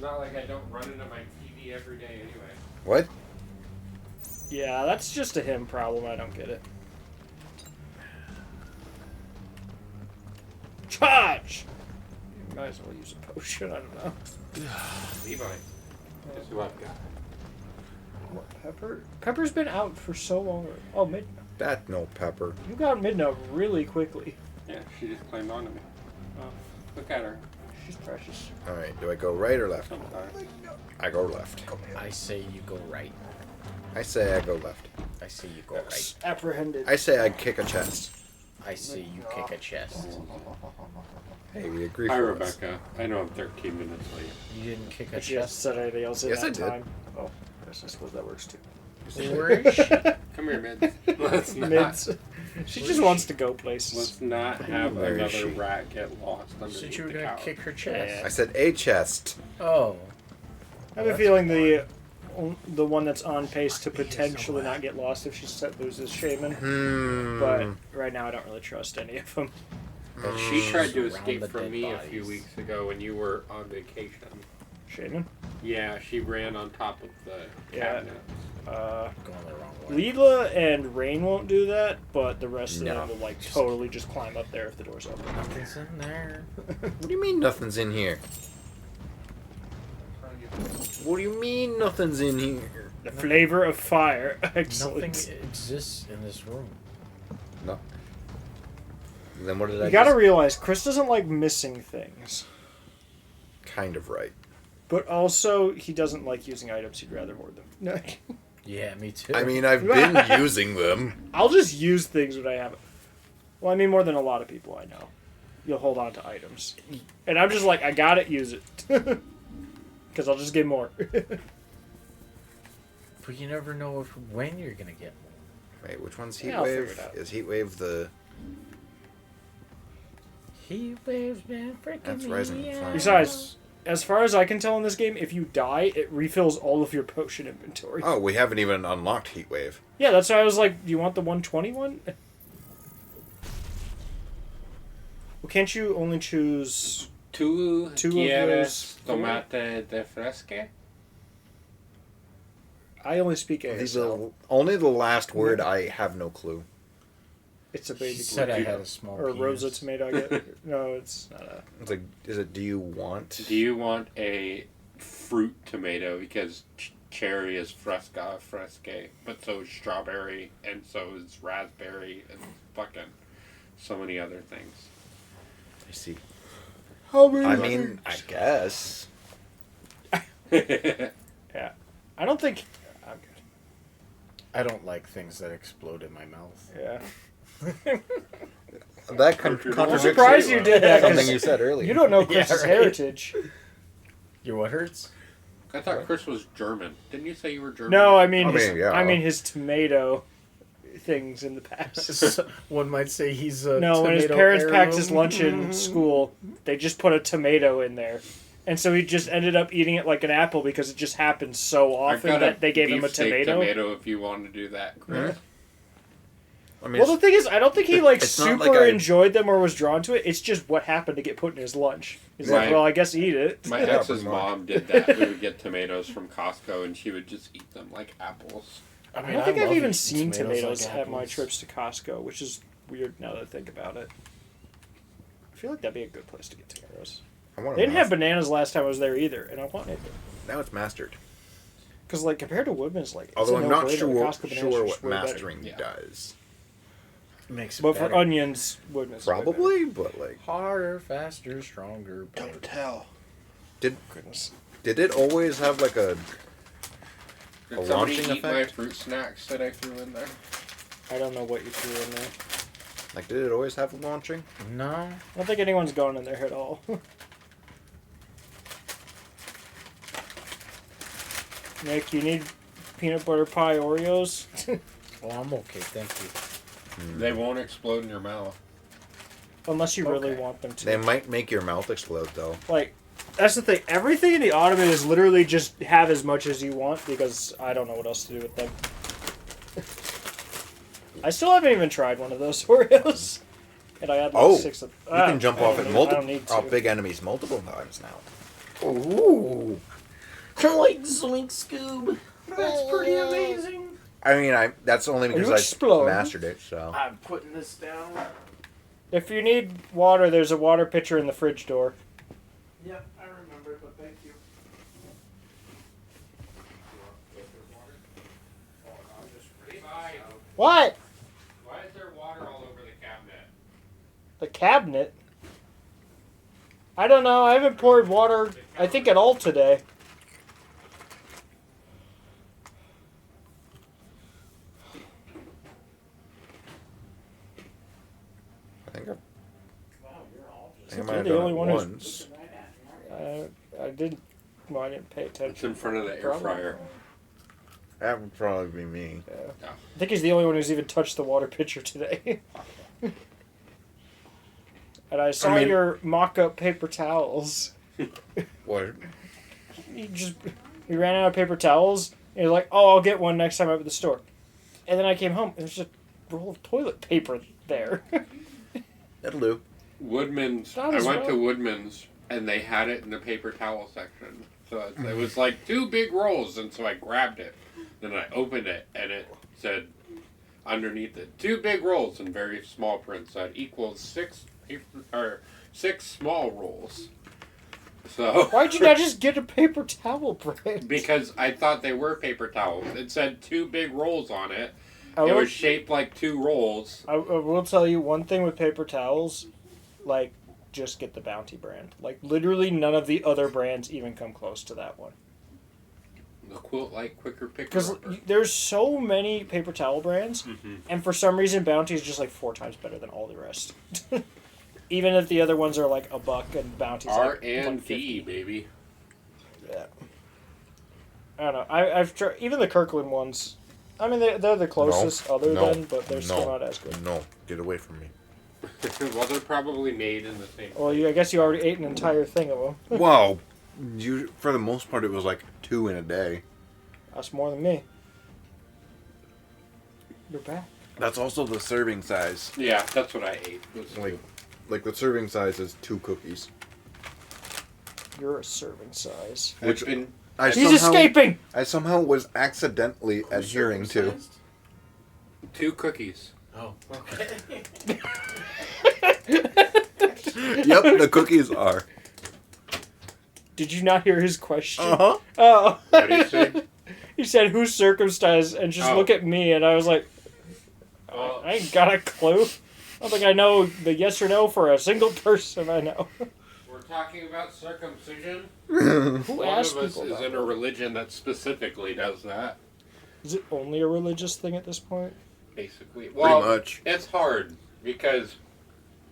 Not like I don't run into my TV every day anyway. What? Yeah, that's just a him problem. I don't get it. Charge! You might as well use a potion. I don't know. Levi, guess who I've got? What, Pepper? Pepper's been out for so long. Oh, Midna. That no Pepper. You got Midna really quickly. Yeah, she just climbed onto me. Oh, Look at her. she's precious. Alright, do I go right or left? I go left. I say you go right. I say I go left. I say you go right. Apprehended. I say I kick a chest. I say you kick a chest. Hey, we agree Hi, for once. Rebecca. I know I'm 13 minutes late. You didn't kick a But she hasn't chest. said anything else in Yes, that I did. time. Oh, I suppose that works too. Come here, Mids. Let's not. Mids. She just wants to go places. Let's not have Where is another she? rat get lost underneath Since you were the gonna couch. kick her chest. I said a chest. Oh. I have a feeling the one that's on pace to potentially not get lost if she loses Shaman. But right now I don't really trust any of them. But she tried to Around escape the from dead me a few bodies. weeks ago when you were on vacation. Shaman? Yeah, she ran on top of the Yeah. cabinet. Going the wrong way. Leela and Rain won't do that, but the rest of No. them will like totally just climb up there if the door's open. Nothing's in there. What do you mean nothing's in here? What do you mean nothing's in here? The flavor of fire. Excellent. Nothing exists in this room. No. Then what did I You gotta just... realize Chris doesn't like missing things. Kind of right. But also, he doesn't like using items he'd rather hoard them. No. Yeah, me too. I mean, I've been using them. I'll just use things when I have it. Well, I mean, more than a lot of people I know. You'll hold on to items. And I'm just like, I got it, use it. Because I'll just get more. But you never know when you're gonna get more. Wait, which one's Yeah, I'll figure Heatwave? it out. Is Heatwave the... He waves been freaking That's Rising me Fire. out. Besides, as far as I can tell in this game, if you die, it refills all of your potion inventory. Oh, we haven't even unlocked Heatwave. Yeah, that's why I was like, do you want the 121? Well, can't you only choose Two of quieres those four? tomate de fresque? I only speak These ASL. are only the last word. I have no clue. It's a baby He said I tomato. had a small Or Rosa penis. tomato, I get. No, it's not a... It's like, is it? Do you want? Do you want a fruit tomato? Because cherry is fresca, fresque, but so is strawberry, and so is raspberry, and fucking so many other things. I see. How many I mean, I guess. Yeah. I don't think... I'm good. I don't like things that explode in my mouth. Yeah. That I'm contradicts surprised you did that. 'cause something you said earlier. You don't know Chris's right. heritage. Your what hurts? I thought Chris was German. Didn't you say you were German? No, I mean, yeah. I mean his tomato things in the past. One might say he's a No, when his tomato parents packed his heirloom. lunch in school, they just put a tomato in there. And so he just ended up eating it like an apple because it just happened so I've often got that they gave him a beefsteak tomato. if you want to do that, Chris. I mean, Well, the thing is, I don't think he like it's not super like I- enjoyed them or was drawn to it. It's just what happened to get put in his lunch. He's like, Right. well, I guess eat it. My Yeah, ex's pretty much. mom did that. We would get tomatoes from Costco, and she would just eat them like apples. I mean, don't think I I've love even eating seen tomatoes tomatoes like at my apples. trips to Costco, which is weird now that I think about it. I feel like that'd be a good place to get tomatoes. I want They didn't have bananas last time I was there either, and I wanted them. Now it's mastered. Because, like, compared to Woodman's, like, it's Although a I'm not no-brainer. sure Costco bananas are what just way better. mastering Yeah. does. Makes it But better. for onions, wood makes it way Probably, but like Harder, faster, stronger. Better. Don't tell. did it always have like a Did somebody launching eat my effect? fruit snacks that I threw in there? I don't know what you threw in there. Like, did it always have a launching? No. I don't think anyone's gone in there at all. Nick, you need peanut butter pie Oreos? Well, I'm okay, thank you. They won't explode in your mouth. Unless you really Okay. want them to. They might make your mouth explode, though. Like, that's the thing. Everything in the Ottoman is literally just have as much as you want because I don't know what else to do with them. I still haven't even tried one of those Oreos. And I had like 6 of you can jump off at multiple big enemies multiple times now. Ooh. Like Zoink Scoob. That's pretty amazing. I mean, that's only because I mastered it, so. I'm putting this down. If you need water, there's a water pitcher in the fridge door. Yep, I remember, but thank you. What? Why is there water all over the cabinet? The cabinet? I don't know. I haven't poured water, I think, at all today. I think I You're might have the done only it one once. I didn't. Well, I didn't pay attention. It's in front of the air Probably. fryer. That would probably be me. Yeah. I think he's the only one who's even touched the water pitcher today. And I saw your mock-up paper towels. What? You ran out of paper towels. And you're like, oh, I'll get one next time I'm at the store. And then I came home, and there's just a roll of toilet paper there. That'll do. Woodman's. I went to Woodman's, and they had it in the paper towel section. So it was like 2 big rolls, and so I grabbed it. Then I opened it, and it said underneath it, 2 big rolls in very small print. So it equals 6 small rolls. So why'd you not just get a paper towel brand? Because I thought they were paper towels. It said 2 big rolls on it. It will- was shaped like 2 rolls. I will tell you one thing with paper towels, like, just get the Bounty brand. Like, literally none of the other brands even come close to that one. The quilt like quicker picker. Because there's so many paper towel brands, and for some reason Bounty is just like 4 times better than all the rest. Even if the other ones are like $1 and Bounty's like R&D, baby. Yeah. I don't know. I've tried even the Kirkland ones. I mean, they're the closest but they're still not as good. No, get away from me. Well, they're probably made in the same. Well, I guess you already ate an entire thing of them. Wow. For the most part, it was like 2 in a day. That's more than me. You're back. That's also the serving size. Yeah, that's what I ate. Like the serving size is 2 cookies. You're a serving size. Which He's escaping! I somehow was accidentally adhering to. 2 cookies. Oh, okay. Yep, the cookies are. Did you not hear his question? Uh-huh. Oh. What did he say? He said, who's circumcised? And just look at me. And I was like, I ain't got a clue. I don't think I know the yes or no for a single person I know. We're talking about circumcision. Who One asked of us people is that? in a religion that specifically does that. Is it only a religious thing at this point? Basically. Well, Pretty much. It's hard because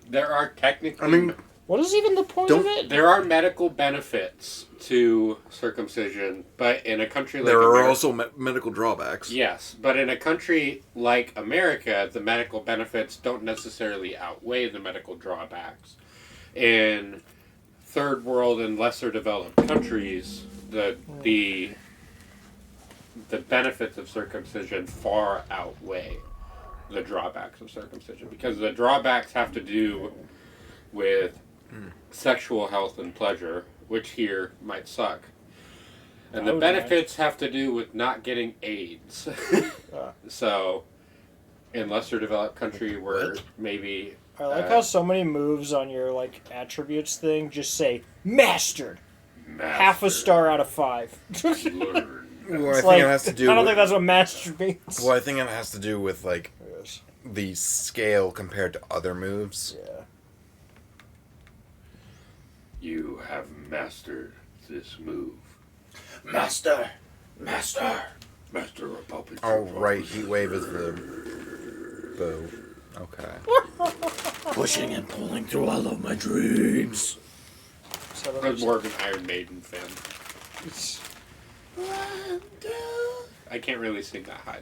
there are technically... what is even the point of it? There are medical benefits to circumcision, but in a country like There are America... also medical drawbacks. Yes, but in a country like America, the medical benefits don't necessarily outweigh the medical drawbacks. In third world and lesser developed countries, the benefits of circumcision far outweigh the drawbacks of circumcision, because the drawbacks have to do with sexual health and pleasure, which here might suck. And the benefits have to do with not getting AIDS. So, in lesser developed country where maybe... I like how so many moves on your like attributes thing just say mastered. Half a star out of 5. Well, I think like, it has to do I don't with, think that's what mastered means. Well, I think it has to do with like the scale compared to other moves. Yeah. You have mastered this move. Master! Master of puppets. Oh, right. Heat wave is for the bow. Okay. Pushing and pulling through all of my dreams. I was more of an Iron Maiden fan. I can't really sing that high,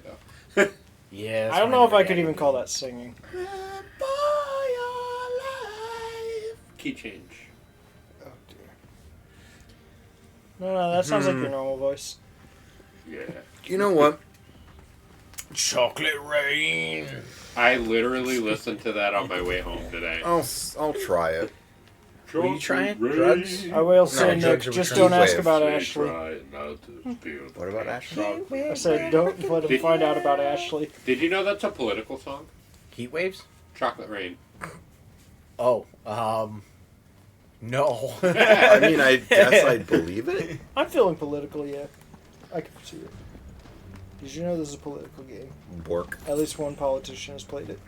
though. Yeah. I don't know if I could even call that singing. Key change. Oh, dear. No, that sounds like your normal voice. Yeah. You know what? Chocolate rain. I literally listened to that on my way home today. I'll try it. Were you trying drugs? I will say, Nick, just don't ask about They Ashley. try not to feel What about Ashley? I said, don't let him find out about Ashley. Did you know that's a political song? Heat waves? Chocolate Rain. Oh, no. I mean, I guess I'd believe it. I'm feeling political, yeah. I can see it. Did you know this is a political game? Work. At least one politician has played it.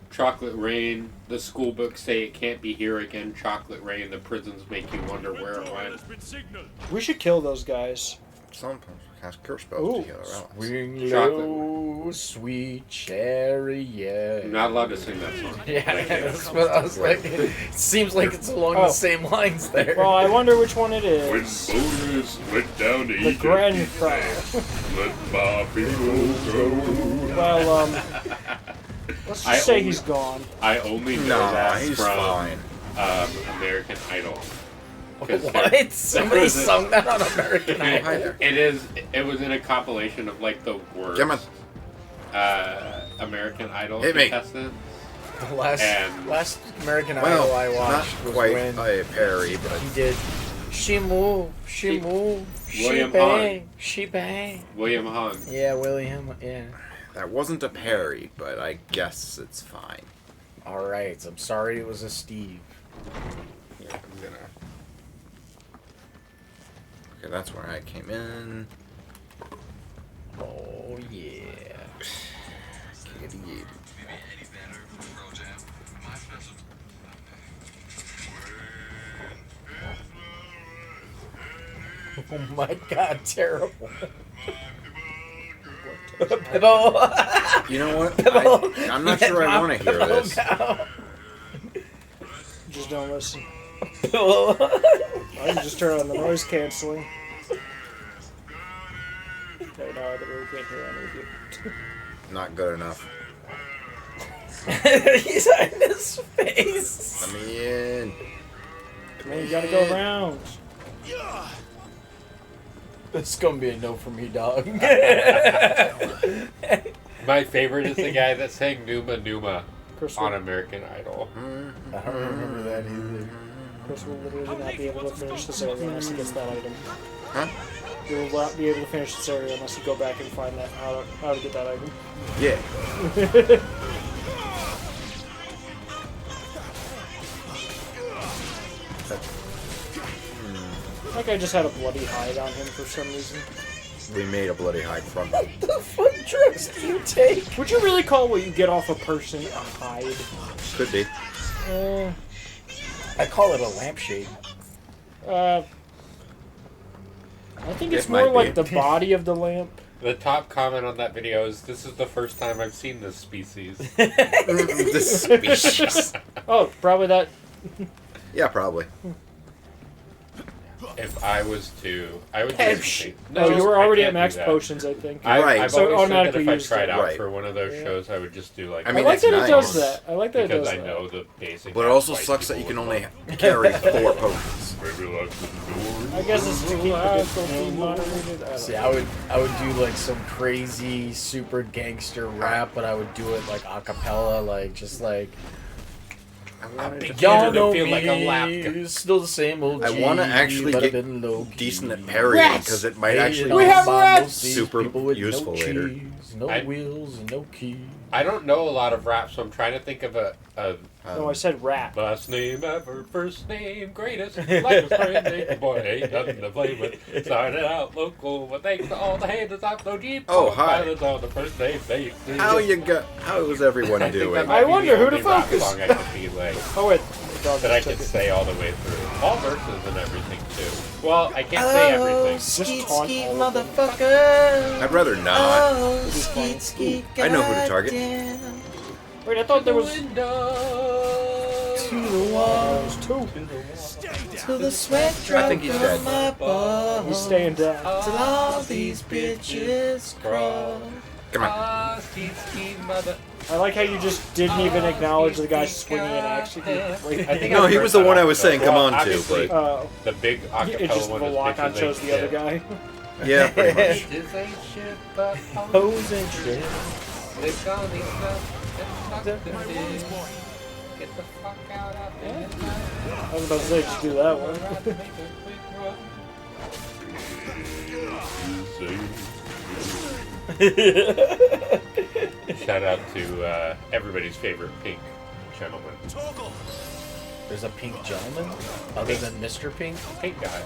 Chocolate Rain. The school books say it can't be here again. Chocolate Rain. The prisons make you wonder where it went. We should kill those guys. Sometimes we cast curse spells Ooh. together. Swing Chocolate. low, sweet chariot. You're not allowed to sing that song. Yeah, that's what I was like. It seems like it's along the same lines there. Well, I wonder which one it When is. Moses went down to The Egypt, grandfather. let my people go. Well, let's just say he's gone. I only know Nah, that he's from fine. American Idol. What? Somebody sung that on American Idol? It was in a compilation of like the worst Come on. American Idol Hit me. contestants. Last American Idol I watched not was quite when a parry, but he did She Move, She Move, She William Bang, Hahn. She Bang. William Hung. Yeah, William, yeah. that wasn't a parry, but I guess it's fine. Alright, I'm sorry it was a Steve. Yeah, I'm gonna... Okay, that's where I came in. Oh, yeah. Kitty. Oh my god, terrible. You know what? I'm not sure I want to hear this. Just don't listen. I can just turn on the noise canceling. Okay, no, I really can't hear any of you. Not good enough. He's on his face. Let me in. Come on, you gotta go around. It's gonna be a no for me, dog. My favorite is the guy that sang Numa Numa Chris on will, American Idol. I don't remember that either. Chris will literally not be able to finish this area unless he gets that item. Huh? He will not be able to finish this area unless you go back and find that how to get that item. Yeah. That guy just had a bloody hide on him for some reason. We made a bloody hide from him. What the fuck drugs do you take? Would you really call what you get off a person a hide? Could be. I call it a lampshade. I think it's It more might like be. the body of the lamp. The top comment on that video is, "This is the first time I've seen this species." This species. Oh, probably that. Yeah, probably. If I was to, I would Oh, no, you were I already can't at max do that. potions, I think. Right. I've So always said that automatically if I used tried it. out Right. for one of those Yeah. shows, I would just do like. I mean, I like that's that it does nice. that. I like that it because does I that. know the basic. But it also fight sucks that you people can would only carry 4 potions. Maybe like the door. I guess it's to keep the difficulty moderated. I don't See, know. I would do like some crazy super gangster rap, but I would do it like a cappella, like just like y'all know feel me, like a lap guy. still the same old. I want to actually but I've get been low-key. decent at parrying because it might actually We be have rats! super useful no later. Cheese, no I- wheels, and no keys. I don't know a lot of rap, so I'm trying to think of a No, I said rap. Last name ever, first name greatest. Life is crazy, boy, ain't nothing to play with. Started out local, but thanks to all the haters, I'm so deep. Oh, hi. On the first name basis. How is everyone doing? I wonder who to focus. Song I could be like, oh wait, that I could say all the way through, all verses and everything too. Well, I can't say everything. Skeet, skeet, motherfucker. I'd rather not. Oh, skeet, skeet, I know who to target. Wait, I thought there was to the wall, two. to the sweat drop I think he's dead. from my balls. He's staying down. Till all these bitches crawl. Come on. I like how you just didn't even acknowledge the guy swinging an axe. No, he was the one I was saying come on to, but the big acapella it just one the is lock on bitches chose ain't the other shit. guy. yeah, pretty much. Bitches ain't shit, but Hoes and shit. They've gone enough. Get the fuck out of here. I was about to say, just do that one. Shout out to everybody's favorite pink gentleman. There's a pink gentleman? Other than Mr. Pink? Pink guy.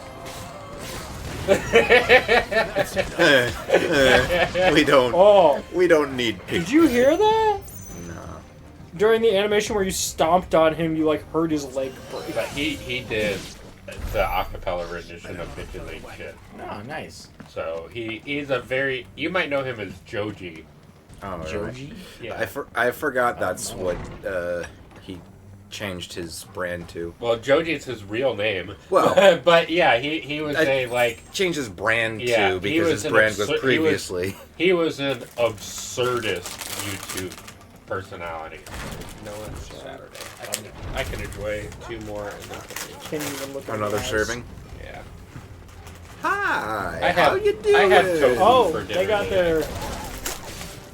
We don't need pink. Did you hear that? No. During the animation where you stomped on him, you like heard his leg break. But he did the acapella rendition of Bitches Ain't Shit. Oh, nice. So he's a very, you might know him as Joji. Oh, Joji? right. Yeah. I forgot that's what he changed his brand to. Well, Joji's his real name. Well, but yeah, he was changed his brand yeah, to because his brand was previously. He was an absurdist YouTube personality. No, it's Saturday. I can enjoy 2 more and then Can't even look at Another the eyes. serving. Yeah. Hi. How you doing? I had tofu Oh, for dinner they got today. their.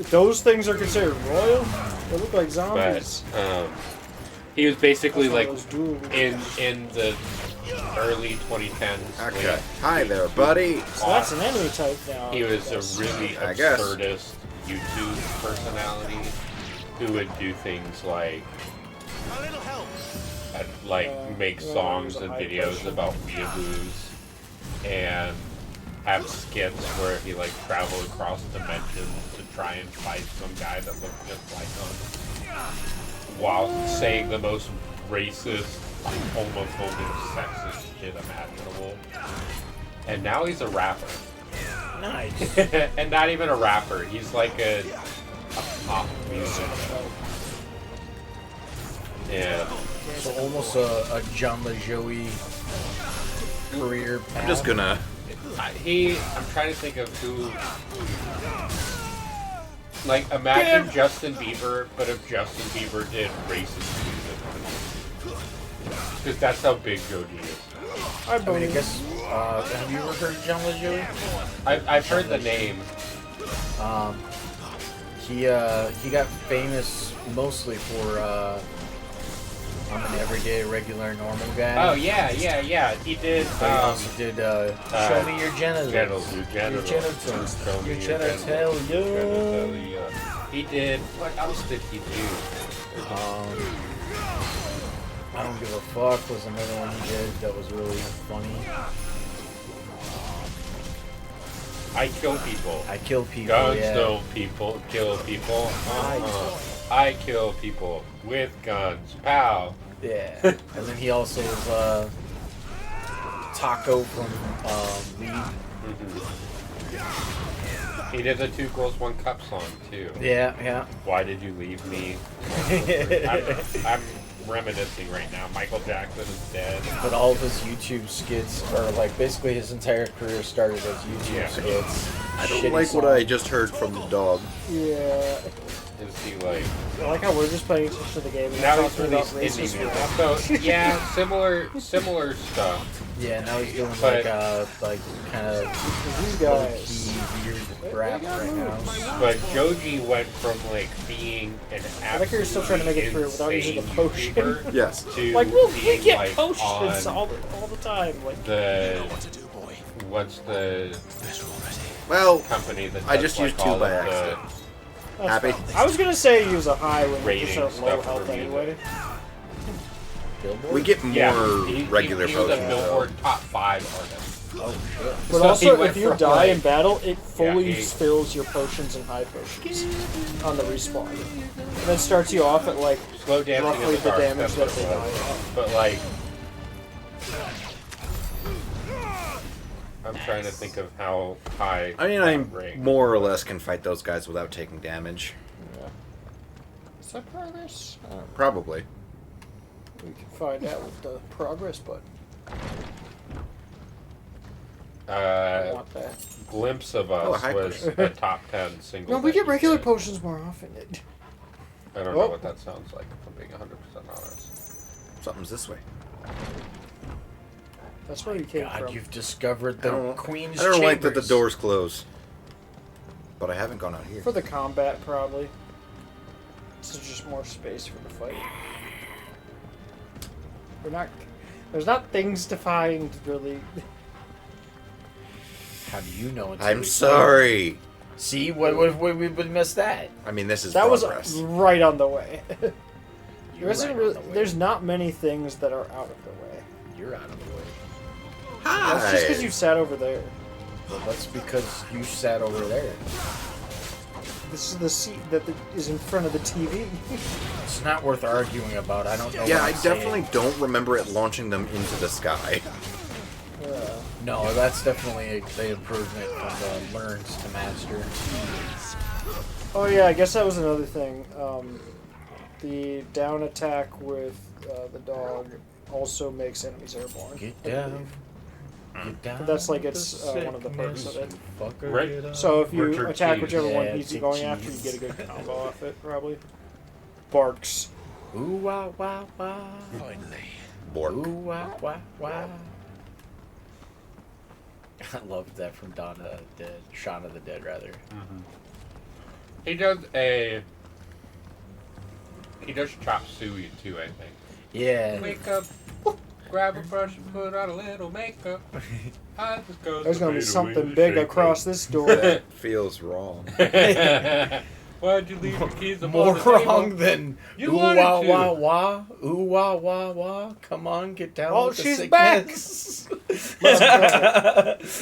Those things are considered royal. They look like zombies. But he was basically That's like what I was doing. in the early 2010s. Okay. like, Hi there, buddy. So that's an enemy type now. He was a really I guess. absurdist YouTube personality who would do things like make songs and videos about weeaboos and have skits where he like traveled across dimensions to try and fight some guy that looked just like him while saying the most racist, homophobic, sexist shit imaginable. And now he's a rapper. Nice. And not even a rapper. He's like a pop musician. Yeah. So almost a John LaJoie career path. I'm just gonna. I'm trying to think of who. Like, imagine Justin Bieber, but if Justin Bieber did racist music. Because that's how big Joji is. I guess. Have you ever heard of John LaJoie? I've heard the name. He got famous mostly for I'm an everyday, regular, normal guy. Oh yeah. He did. But he also did Show Me Your Genitals. Your genitals. Your genitalia. He did. What else did he do? I Don't Give a Fuck was another one he did that was really funny. I kill people. I kill people. Guns yeah. don't people kill people. I kill people with guns. Pow. Yeah. And then he also was Taco from Lead. He did the 2 Girls 1 Cup song too. Yeah. Why did you leave me? I'm reminiscing right now. Michael Jackson is dead. But all of his YouTube skits are like basically his entire career started as YouTube skits. I don't like what I just heard from the dog. Yeah. Is he like? I like how we're just playing attention to the game. And Now not he's talking about released racist indie rap. music. So yeah, similar stuff. Yeah, now he's doing But- like kind of These guys. weird rap right now. But Joji went from like being an I like how you're still trying to make it through without using a potion. YouTuber Yes. to Like, we being, get like, potions on all the time. Like what's the company that I does, just like, used 2 all by of the accident. that's Happy? fine. I was gonna say use a high when you're rating just at low stuff health for anyway. music. Billboard? We get more regular he was potions. a Billboard top 5 artist. Oh shit! But So also, he if you went die from, in battle, it fully he- fills your potions and high potions on the respawn. And it starts you off at like Slow dancing roughly in the the dark, damage that's that what they it die was. at. But like, I'm trying to think of how high. I mean, that I rank. more or less can fight those guys without taking damage. Yeah. Is that progress? Probably. We can find out with the progress button. I want that. Glimpse of Oh, Us hi, was Chris. a top 10 single. No, we that get you regular did. potions more often. I don't know what that sounds like, if I'm being 100% honest. Something's this way. That's where you came God, from. you've discovered the Queen's I don't like that the chambers. doors close. But I haven't gone out here. For the combat, probably. This is just more space for the fight. We're not. There's not things to find, really. How do you know it's I'm really sorry. fun? See, what we would miss that? I mean, this is That was progress. right on the way. You're There isn't right really, on the way. there's not many things that are out of the way. You're out of the way. That's just because you sat over there. Well, that's because you sat over there. This is the seat that is in front of the TV. It's not worth arguing about. I don't know. Yeah, what I I'm saying. definitely don't remember it launching them into the sky. No, that's definitely the improvement from the learns to master. Oh yeah, I guess that was another thing. The down attack with the dog also makes enemies airborne. Get down. Get down. But that's like with it's the one of the perks of it. sickness, fucker, Right. get up. So if you Richard attack Cheese. whichever one Yeah, he's take going after, you cheese. get a good combo off it, probably. Barks. Ooh wah wah wah. Finally. Bork. Ooh wah wah wah. I love that from Dawn of the Dead. Shaun of the Dead, rather. He does chop suey too, I think. Yeah. Wake up, grab a brush and put on a little makeup. There's gonna be something big across this door. That feels wrong. Why'd you leave your keys above More the table? wrong than You ooh wanted wah to. wah wah. Ooh wah wah wah. Come on, get down Oh, with the she's sickness.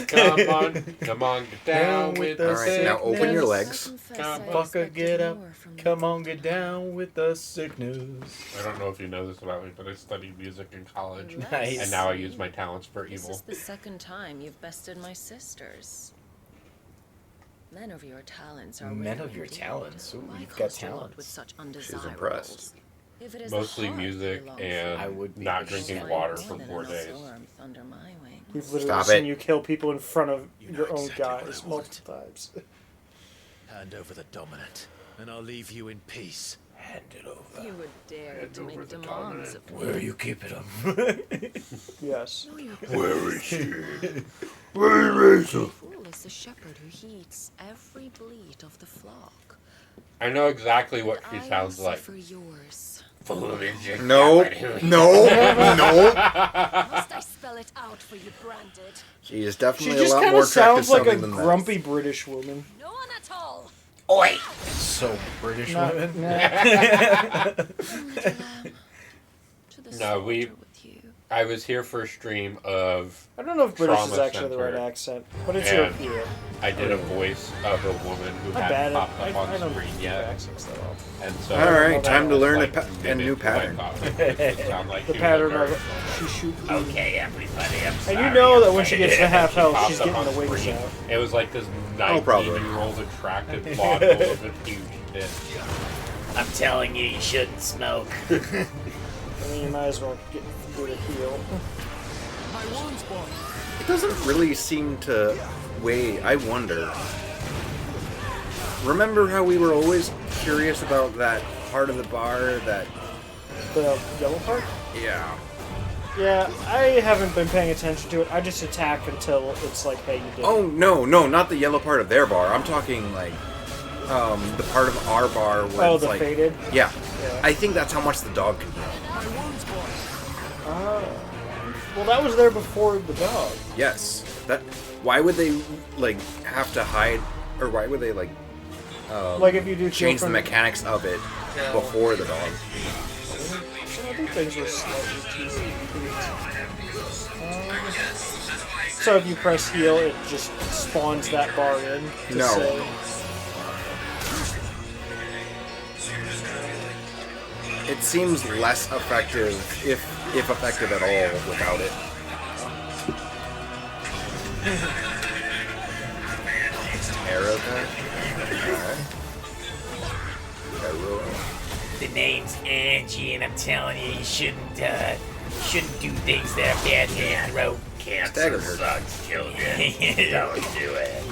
Come on, get down with the Alright, now open your sickness. legs. Fucker, get up. Come on, get down with the sickness. I don't know if you know this about me, but I studied music in college. Nice. And now I use my talents for This evil. is the second time you've bested my sisters. Men of your talents are Men rare of your indeed. talents. Ooh, Why you've got cost a lot talents. with such She's undesirables? impressed. If it is the Mostly heart music you long and I would be not interested. drinking for, water more for than 4 enough days. warmth under my wing. We've literally Stop seen it. you kill people in front of You know your own exactly what guys I want. multiple times. Hand over the dominant, and I'll leave you in peace. Hand it over. You would dare Hand to over make the demands of Where are me. you keeping them? Yes. No, you Where is she? Where is he? Fool is the shepherd who heeds every bleat of the flock. I know exactly what she I sounds will like. suffer yours. No, no, no. Must I spell it out for you, branded? She is She definitely a just lot kind more of attractive sounds like a sounding than that. grumpy British woman. No one at all. Oi! So British Not- women. To the No, we. slaughter with you. I was here for a stream of. I don't know if British is Trauma actually the right Center. accent, but it's And European. I did a voice of a woman who Not hadn't bad. popped I up on don't screen do yet. accents that often. And so All right, time to was learn like a new mimicked what I pattern. thought my voice would sound like. The He was pattern very of slow. she shoots. Okay, everybody, I'm sorry. And you know that when she gets to half She health, popped she's up getting on the wings screen. out. It was like this probably. 19-year-old attractive blonde girl with a huge dick. I'm telling you, you shouldn't smoke. I mean, you might as well get a heal. It doesn't really seem to weigh. I wonder. Remember how we were always curious about that part of the bar that... The yellow part? Yeah. Yeah, I haven't been paying attention to it. I just attack until it's like, hey, you did Oh, it. no, not the yellow part of their bar. I'm talking, like, the part of our bar where Oh, it's the like... faded? Yeah. Yeah. I think that's how much the dog can heal. Well, that was there before the dog. Yes. Why would they, like, have to hide... Or why would they, like... Like if you do change the from- mechanics of it before the dog? I think things were slightly too so if you press heal, it just spawns that bar in to No. say... It seems less effective, if effective at all, without it. Arrow time? Alright. The name's Angie, and I'm telling you, you shouldn't do things that are bad for your throat. Cancer sucks, children. Don't do it.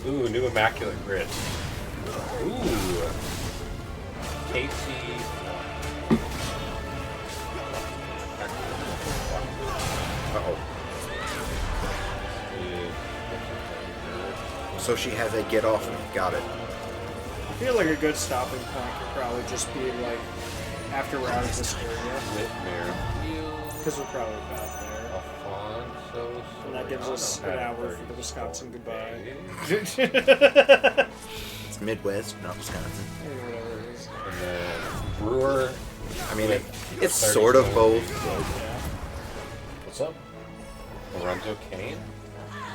Ooh, new Immaculate Grid. Ooh. Casey. Uh-oh. So she has a get off me. Got it. I feel like a good stopping point could probably just be like after we're out of this area. Because we're probably about there. And that gives us an hour for the Wisconsin goodbye. It's Midwest, not Wisconsin. Whatever it is. And then Brewer. I mean, it's sort of both. What's up? Lorenzo Kane?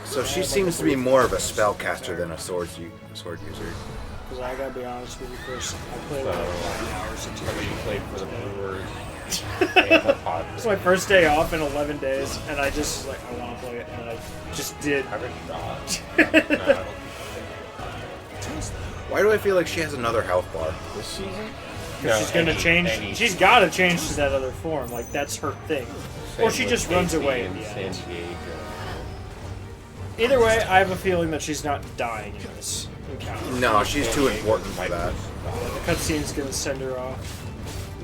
So she seems to be more of a spellcaster than a sword user. Because I gotta be honest with you, Chris, I played like 9 hours into How many you played for the Brewers? It's my first day off in 11 days, and I just was like, I want to play it, and I just did. Why do I feel like she has another health bar? This season? Because she's gonna change. She's gotta change to that other form. Like that's her thing. Or she just runs away at the end. Either way, I have a feeling that she's not dying in this encounter. No, she's too important for that. The cutscene's gonna send her off.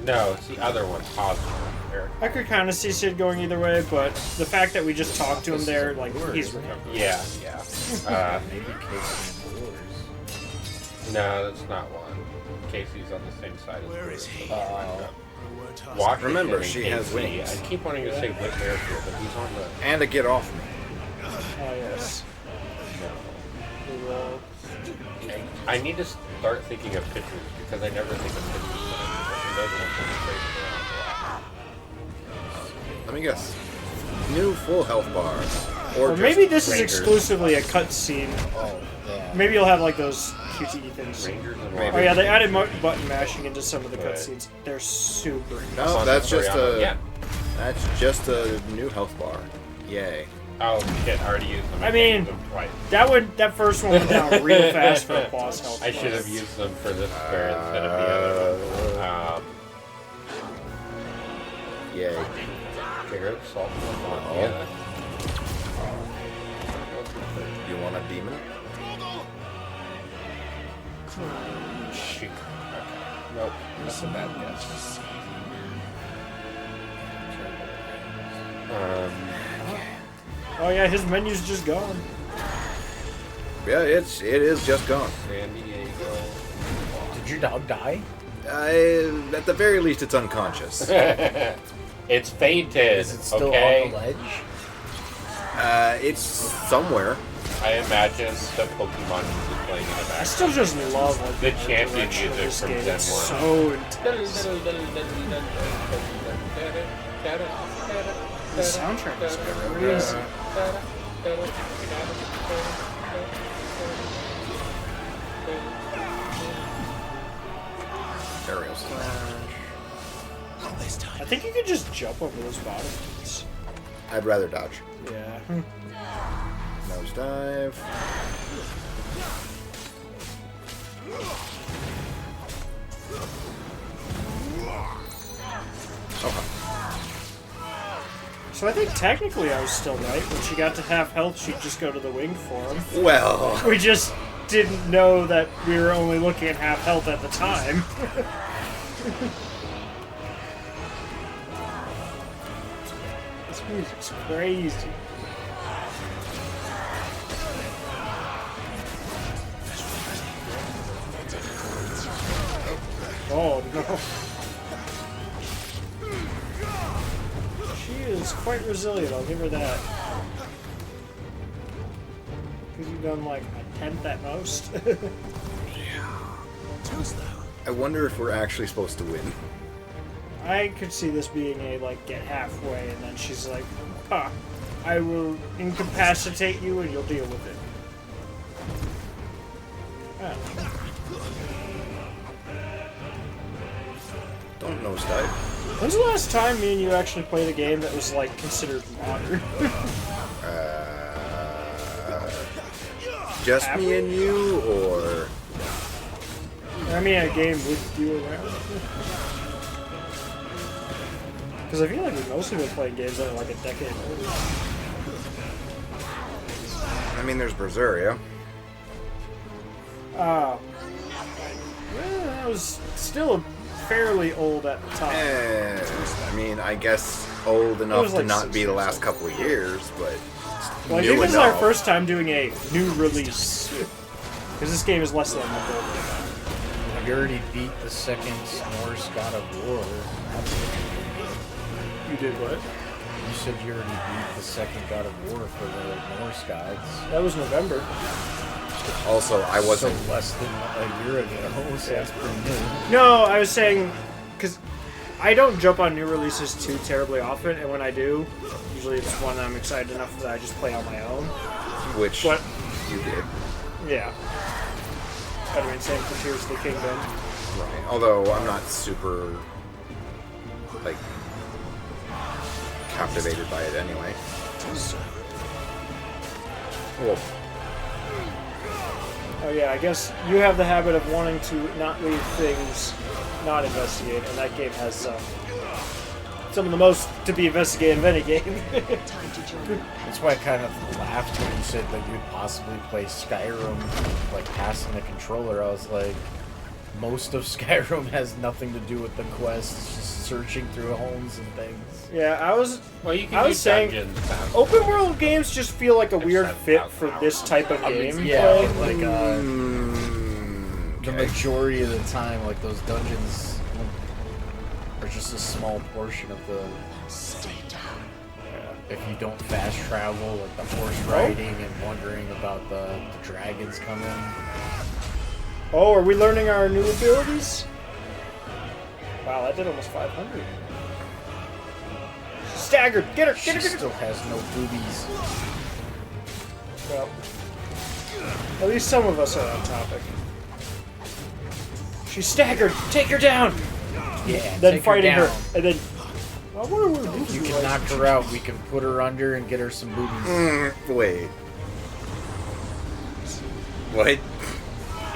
No, it's the other one, Hosmer. I could kind of see Sid going either way, but the fact that we just talked to him there, like, he's recovered. Yeah. Maybe Casey and Brewers. No, that's not one. Casey's on the same side as Where is he? Washington Remember, and she has Casey. wings. I keep wanting to say Whitmer here, but he's on the... And a get off me. Oh, yes. We will... I need to start thinking of pitchers, because I never think of pitchers. Let me guess. New full health bars. Or just maybe this Rangers. is exclusively a cutscene. Oh, yeah. Maybe you'll have like those QTE things. Oh yeah, they added button mashing into some of the cutscenes. They're super. No, that's just a new health bar. Yay. Oh shit! I already used them. I mean, twice. that first one went down real fast for a boss health. I should have used them for this fair instead of the other one. Yay. Carrot, salt, yeah. You want a demon? Shoot. Okay. Nope. That's a bad guess. Oh yeah, his menu's just gone. Yeah, it is just gone. San Diego. Did your dog die? At the very least, it's unconscious. It's fainted. Is it still okay? on the ledge? It's somewhere. I imagine the Pokemon music playing in the background. I still just love like the champion direction of music this from game. Gen 1. It's so intense. The soundtrack is crazy. Aerial slash. I think you could just jump over those bottom ones. I'd rather dodge. Yeah. Nosedive. Okay. So I think technically I was still right. When she got to half health, she'd just go to the wing form. Well. We just didn't know that we were only looking at half health at the time. This music's crazy. Oh no. She is quite resilient, I'll give her that. Because you've done like a 10th at most. I wonder if we're actually supposed to win. I could see this being a, like, get halfway, and then she's like, I will incapacitate you and you'll deal with it. Oh. Don't nosedive. When's the last time me and you actually played a game that was, like, considered modern? Just me and you, or... I mean, a game with you around. Because I feel like we've mostly been playing games that are like a decade old. I mean, there's Berseria. Well, that was still fairly old at the time. I mean, I guess old enough like to not be the last couple of years, but well, I think this is our first time doing a new release. Because this game is less than a month old. You already beat the second Norse God of War. You did what? You said you already beat the second God of War for the Norse gods. That was November. Also, I wasn't... So less than a year ago, so that's pretty new. No, I was saying... Because I don't jump on new releases too terribly often, and when I do, usually it's one I'm excited enough that I just play on my own. Which you did. Yeah. I mean, same for Tears of the Kingdom. Right. Although I'm not super, like, captivated by it anyway. Well, oh yeah, I guess you have the habit of wanting to not leave things not investigated, and that game has some of the most to be investigated of any game. That's why I kind of laughed when you said that you'd possibly play Skyrim, like, passing the controller. I was like, most of Skyrim has nothing to do with the quest. It's just searching through homes and things. Yeah, I was saying, dungeons. open world games just feel like a weird fit for this type of game. Yeah, but like, the majority of the time, like, those dungeons are just a small portion of the... Stay down. If you don't fast travel, like the horse riding and wondering about the dragons coming. Oh, are we learning our new abilities? Wow, that did almost 500. She's staggered! Get her! Get her! She still has no boobies. Well, at least some of us are on topic. She's staggered! Take her down! Yeah, then take fighting her, her, and then... Well, what are we if you can knock her out, we can put her under and get her some boobies. Wait. What?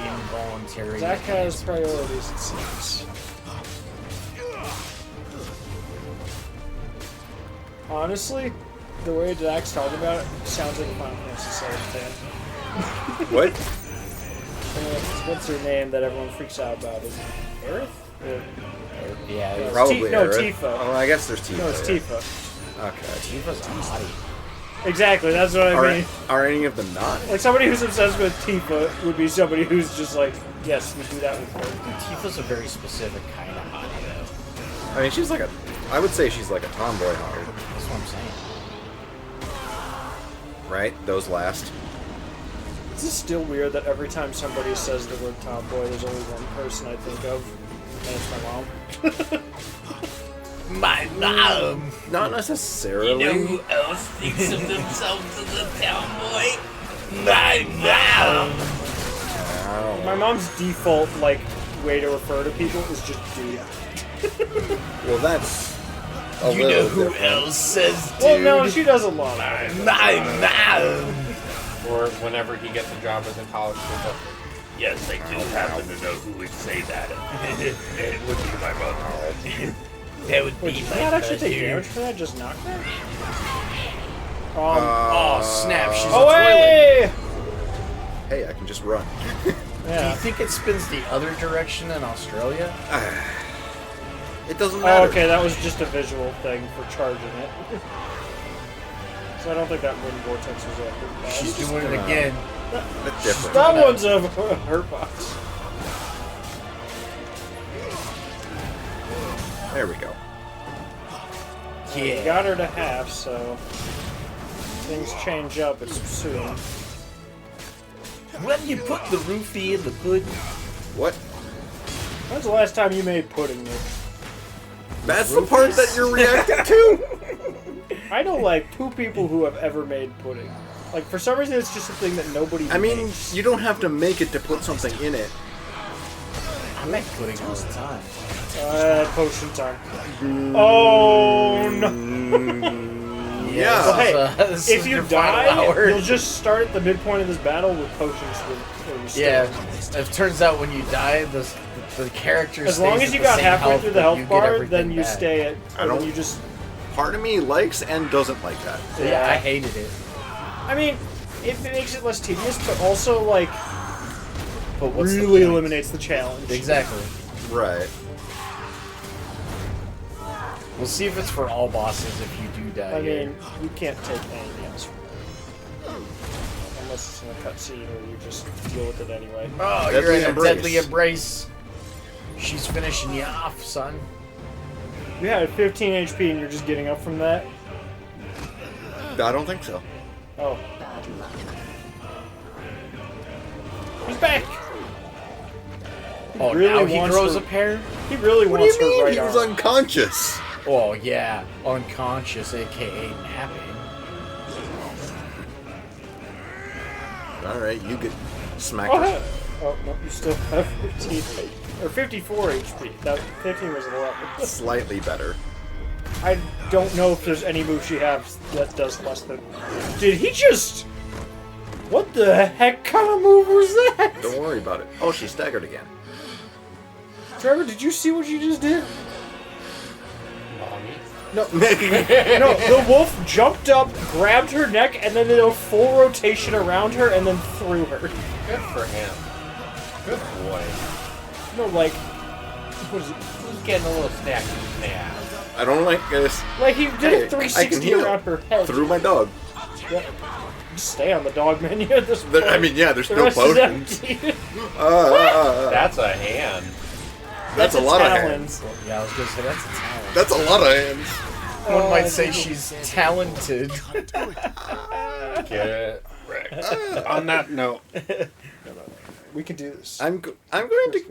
Involuntary. Zach has priorities, it seems. Honestly, the way Zach's talking about it sounds like a Final Fantasy VII fan. What? What's her name that everyone freaks out about? Is it Aerith? Yeah, probably Aerith. Tifa. Oh, I guess there's Tifa. No, it's Tifa. Okay. Tifa's a hottie. Exactly, that's what I mean. Are any of them not? Like, somebody who's obsessed with Tifa would be somebody who's just like, yes, we do that with her. Tifa's a very specific kind of hottie, though. I mean, she's like a... I would say she's like a tomboy hottie. That's what I'm saying. Right? Those last. This is still weird that every time somebody says the word tomboy, there's only one person I think of, and it's my mom. My mom! Not necessarily. You know who else thinks of themselves as a tomboy? My mom! My mom's default, like, way to refer to people is just dude. Well, that's You know who else says dude? Well, no, she does a lot. My mom! Or whenever he gets a job as a college student. Yes, I do happen to know who would say that. It would be my mother. That would Wait, be did my you not actually take mother. damage for that? Just knocked her? Oh, snap, she's away! a toilet. Hey, I can just run. Do you think it spins the other direction in Australia? It doesn't matter. Oh, okay, that was just a visual thing for charging it. So I don't think that wind vortex was a She's doing it again. That's different. That one's a hurt box. There we go. Yeah. We got her to half, so things change up soon. When you put the roofie in the pudding. What? When's the last time you made pudding, Nick? That's the part that you're reacting to? I know like 2 people who have ever made pudding. Like for some reason it's just a thing that nobody makes. You don't have to make it to put something in it. I make pudding all the time. Potion time. Oh no! Yeah. Well, hey, this if is you your final die, hour. you'll just start at the midpoint of this battle with potions. Where you Yeah, stay. it turns out when you die, the character As stays long as at you the got same halfway health, through the but health you get bar, everything then you back. stay at. I don't. You just. Part of me likes and doesn't like that. Yeah, I hated it. I mean, it makes it less tedious, but also like But what's the really point? eliminates the challenge. Exactly. Right. We'll see if it's for all bosses if you do die. I here. mean, you can't take anything else from it. Unless it's in a cutscene or you just deal with it anyway. Oh, you're in a deadly embrace. She's finishing you off, son. You had 15 HP and you're just getting up from that? I don't think so. Oh. He's back! Oh, now he throws a pair? He really What do wants you mean? her right He was arm. unconscious. Oh, yeah. Unconscious, aka napping. Alright, you get smacked. Oh, no, you still have 15 or 54 HP. That 15 was a lot. Slightly better. I don't know if there's any move she has that does less than. Did he just? What the heck kind of move was that? Don't worry about it. Oh, she staggered again. Trevor, did you see what you just did? No, no. No. The wolf jumped up, grabbed her neck, and then did a full rotation around her, and then threw her. Good for him. Good boy. No, like, what is it? He's getting a little snack in his ass. I don't like this. Like he did Hey, a I can 360 heal around her head. through my dog. Yeah. Just stay on the dog menu at this point. I mean, yeah, there's The no rest is potions. empty. That's a hand. That's a lot of hands. Yeah, I was gonna say that's a talent. That's a lot of hands. One might say she's talented. Get it. On that note, we can do this. I'm going to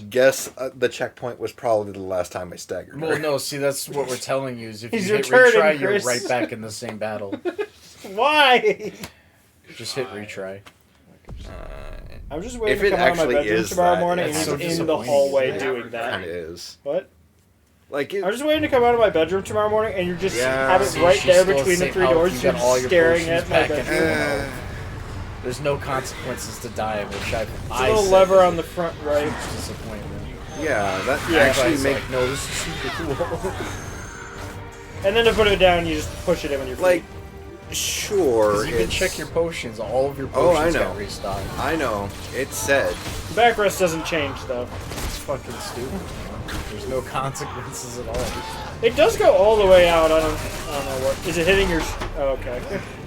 guess the checkpoint was probably the last time I staggered. Well, no, see, that's what we're telling you is if He's you hit returning, retry, you're Chris. right back in the same battle. Why? Just hit retry. I'm just waiting If to it come out of my actually bedroom is tomorrow that, morning and it's he's so in the disappointing. hallway doing that. Kind of is. What? Like I'm just waiting to come out of my bedroom tomorrow morning and you just Yeah. have it See, right she's there still between the safe 3 out. doors. You You're got all just your staring potions at my back in bedroom. your There's no consequences to dying, which It's a little lever on the front right. Disappointment. Yeah, that Yeah, actually It's makes like, no, this is super cool. And then to put it down, you just push it in on your feet. like sure. 'Cause you can it's- check your potions. All of your Oh, I potions know. got restocked. I know. It said. The backrest doesn't change though. It's fucking stupid. There's no consequences at all. It does go all the way out. I don't know what. Is it hitting your? Oh, okay.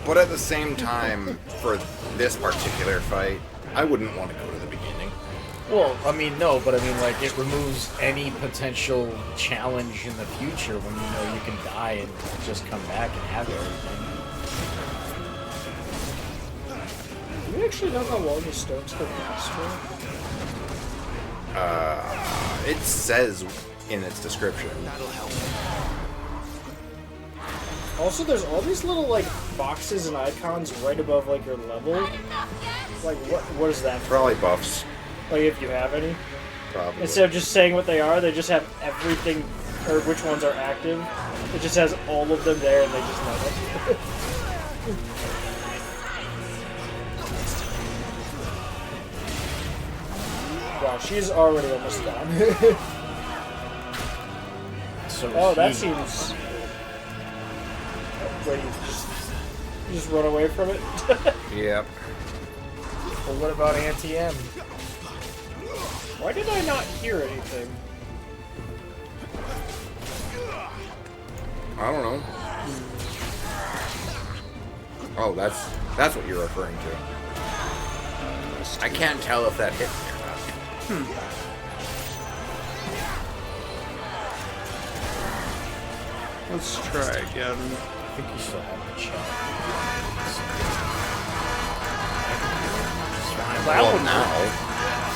But at the same time, for this particular fight, I wouldn't want to go to the beginning. Well, I mean, no, but I mean, like, it removes any potential challenge in the future when you know you can die and just come back and have everything. Do you actually know how long the stones can last for? It says in its description. That'll help. Also, there's all these little like boxes and icons right above like your level. Like what is that? Probably buffs. Like if you have any. Probably. Instead of just saying what they are, they just have everything, or which ones are active. It just has all of them there, and they just know it. Wow, she's already almost done. So oh, that seems. Wait, you just run away from it? Yep. Well, what about Anti-M? Why did I not hear anything? I don't know. Oh, that's what you're referring to. I can't tell if that hit me or not. Let's try again. I think you still have the chat. That one now.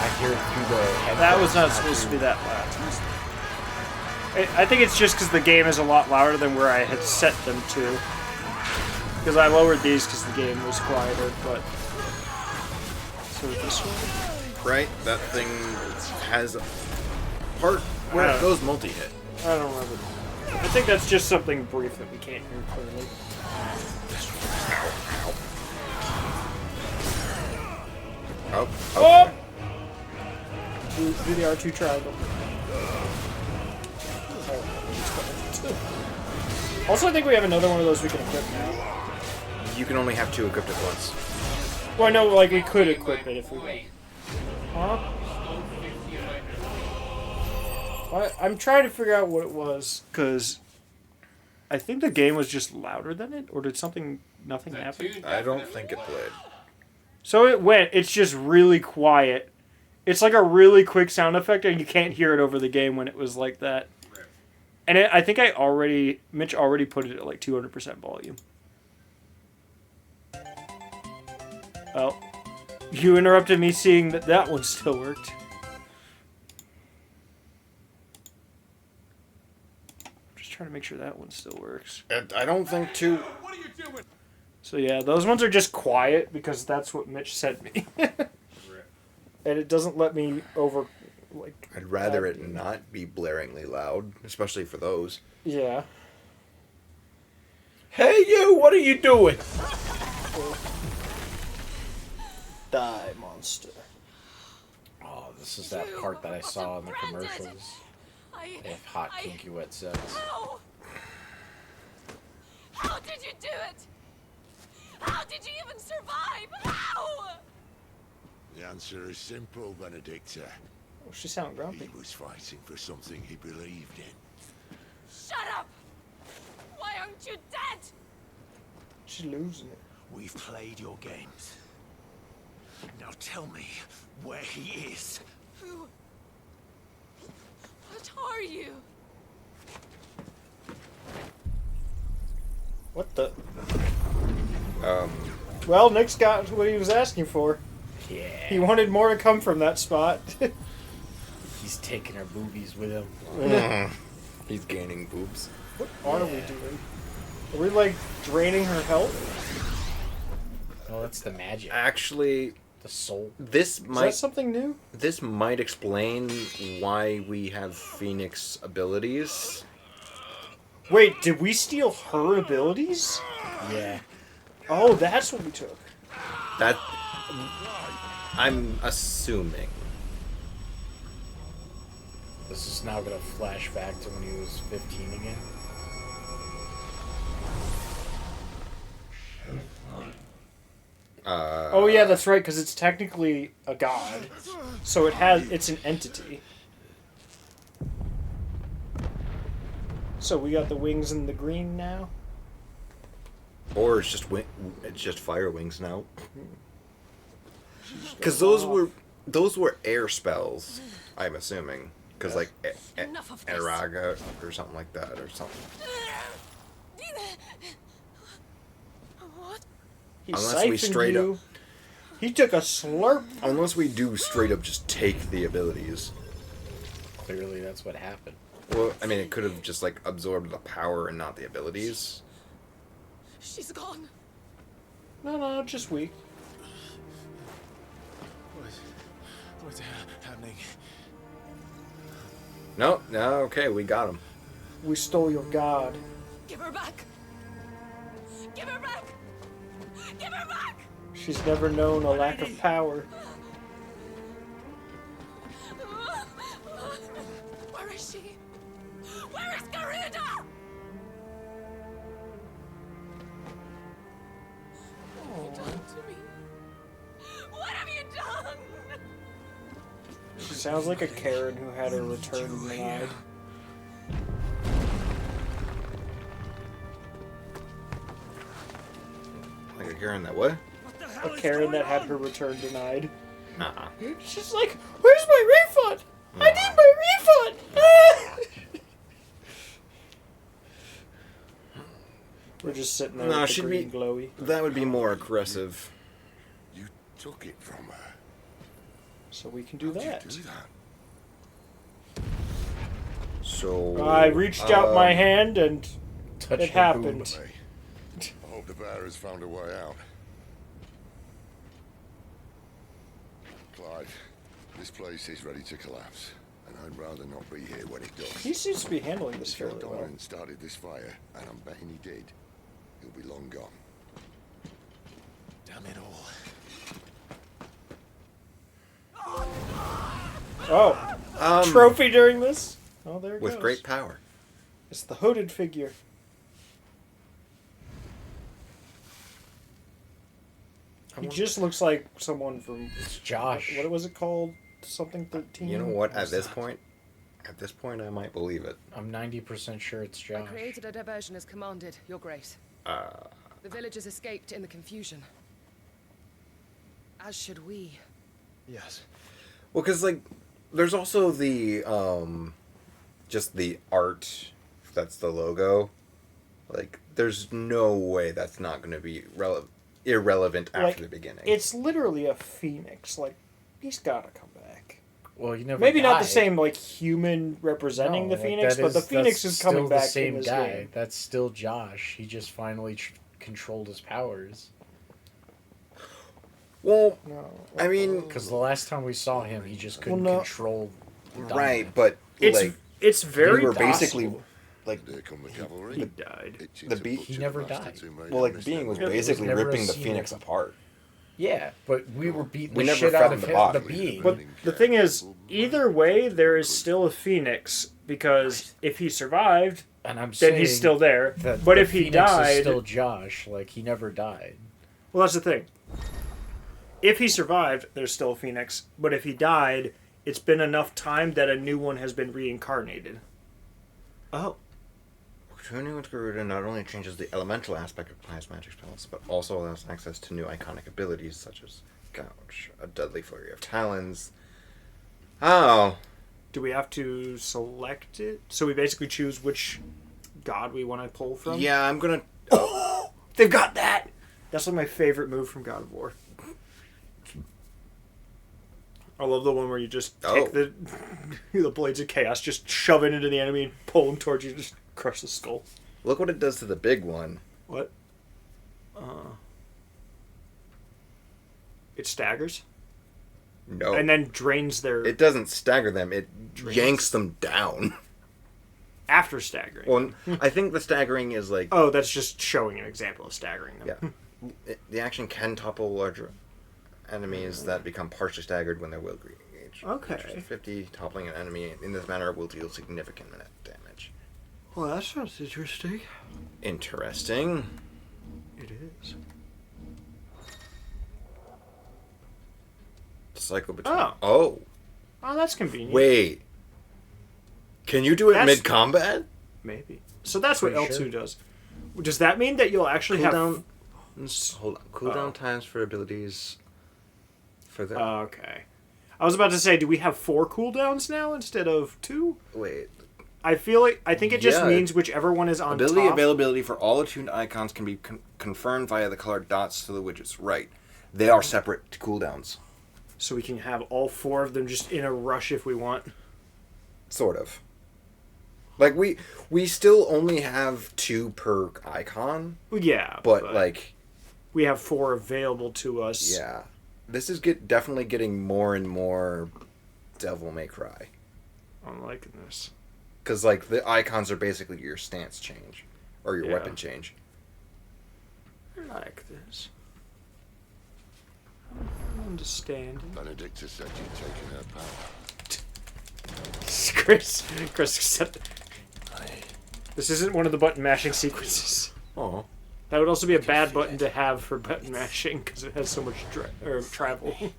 I hear it through the headphones. That was not supposed to be that loud. I think it's just because the game is a lot louder than where I had set them to. Because I lowered these because the game was quieter, but... So this one? Right? That thing has a part where it goes multi-hit. I don't remember. I think that's just something brief that we can't hear clearly. Oh. Oh! Do the R2 triangle. Also, I think we have another one of those we can equip now. You can only have 2 equipped at once. Well, I know, like, we could equip it if we want. Huh? I'm trying to figure out what it was, because I think the game was just louder than it, or did nothing happen? I don't think it played. So it's just really quiet. It's like a really quick sound effect, and you can't hear it over the game when it was like that. And I think Mitch already put it at like 200% volume. Oh. You interrupted me seeing that one still worked. Just trying to make sure that one still works. I don't think 2... What are you doing? So yeah, those ones are just quiet because that's what Mitch sent me. And it doesn't let me I'd rather it not be blaringly loud, especially for those. Yeah. Hey you, what are you doing? Die, monster. Oh, this is that part that I saw in the commercials. They have hot, kinky, wet sex. How did you do it? How did you even survive? How? The answer is simple, Benedicta. Oh, she sounded grumpy. He was fighting for something he believed in. Shut up! Why aren't you dead? She's losing it. We've played your games. Now tell me where he is. Who? What are you? What the? Well, Nick's got what he was asking for. Yeah. He wanted more to come from that spot. He's taking our boobies with him. He's gaining boobs. What are we doing? Are we, like, draining her health? Oh, that's the magic. Actually... The soul. Is that something new? This might explain why we have Phoenix abilities. Wait, did we steal her abilities? Yeah. Oh, that's what we took. That... I'm assuming. This is now going to flash back to when he was 15 again. Oh yeah, that's right, because it's technically a god. So it's an entity. So we got the wings and the green now? Or it's just fire wings now. Because those were air spells, I'm assuming. Because like Eraga or something like that or something. What? He siphoned you. He took a slurp. Unless we do straight up just take the abilities. Clearly that's what happened. Well, I mean, it could have just like absorbed the power and not the abilities. She's gone. No, just weak. What's happening? No, okay, we got him. We stole your god. Give her back. Give her back. Give her back. She's never known a lack of power. Where is she? Where is Garuda? What have you done to me? What have you done? She sounds like a Karen who had her return denied. Like a Karen that what? A Karen that had her return denied. Nuh-uh. She's like, where's my refund? I need my refund! We're just sitting there with the green glowy. That would be more aggressive. You took it from her. So we can do that. You do that? So I reached out my hand and Touch it your happened. I hope the bear has found a way out. Clive, this place is ready to collapse, and I'd rather not be here when it does. He seems to be handling this If your fairly well. dominant started this fire, and I'm betting he did, he'll be long gone. Damn it all. Oh, trophy during this? Oh, there it with goes. great power. It's the hooded figure. He just looks like someone from... It's Josh. What was it called? Something 13? You know what? At this point, I might believe it. I'm 90% sure it's I Josh. created a diversion as commanded, Your Grace. The villagers escaped in the confusion. As should we. Yes. Well, because, like, there's also the, just the art that's the logo. Like, there's no way that's not going to be irrelevant after Like, the beginning. It's literally a phoenix. Like, he's got to come back. Well, you never Maybe not died. the same, like, human representing the like, phoenix, that but the phoenix that's is coming still back the same in this guy. game. That's still Josh. He just finally controlled his powers. Well, no, I mean... Because the last time we saw him, he just couldn't Well, no. control the Right, dominant. but, It's very we were possible. basically... Like, There come the cavalry. He died. He never died. Well, like, Being was basically never ripping a the scene phoenix of- apart. Yeah, but we were beating We the never shit out found of the him, body. the being. But the thing is, either way, there is still a phoenix, because if he survived, and I'm then saying he's still there. that But the if he Phoenix died... is still Josh. Like, he never died. Well, that's the thing. If he survived, there's still a phoenix. But if he died, it's been enough time that a new one has been reincarnated. Oh. Tuning with Garuda not only changes the elemental aspect of Clive's magic spells, but also allows access to new iconic abilities such as Gouge, a deadly flurry of talons. Oh. Do we have to select it? So we basically choose which god we want to pull from? Yeah, I'm gonna... Oh! They've got that! That's like my favorite move from God of War. I love the one where you just take the Blades of Chaos, just shove it into the enemy and pull them towards you, just crush the skull. Look what it does to the big one. What? It staggers? No. And then drains their... It doesn't stagger them, it yanks them down. After staggering. Well, I think the staggering is like... Oh, that's just showing an example of staggering them. Yeah. The action can topple larger enemies that become partially staggered when their will engage. Okay. 50, toppling an enemy in this manner will deal significant minute damage. Well, that sounds interesting. Interesting. It is. Cycle between... Oh, that's convenient. Wait. Can you do it That's- mid-combat? Maybe. So that's what Pretty L2 sure. does. Does that mean that you'll actually have... Hold on. Cooldown times for abilities... For the... Okay. I was about to say, do we have 4 cooldowns now instead of 2? Wait. I think it just means whichever one is on Ability top. availability for all attuned icons can be confirmed via the colored dots to the widgets. Right. They are separate cooldowns. So we can have all 4 of them just in a rush if we want. Sort of. Like, we still only have 2 per icon. Well, yeah. But, like... We have 4 available to us. Yeah. This is definitely getting more and more Devil May Cry. I'm liking this. Because, like, the icons are basically your stance change. Or your Yeah. weapon change. I like this. I understand. Benedicta said you'd taken her power. Chris said... This isn't one of the button mashing sequences. Oh. That would also be a bad button to have for button mashing because it has so much travel. I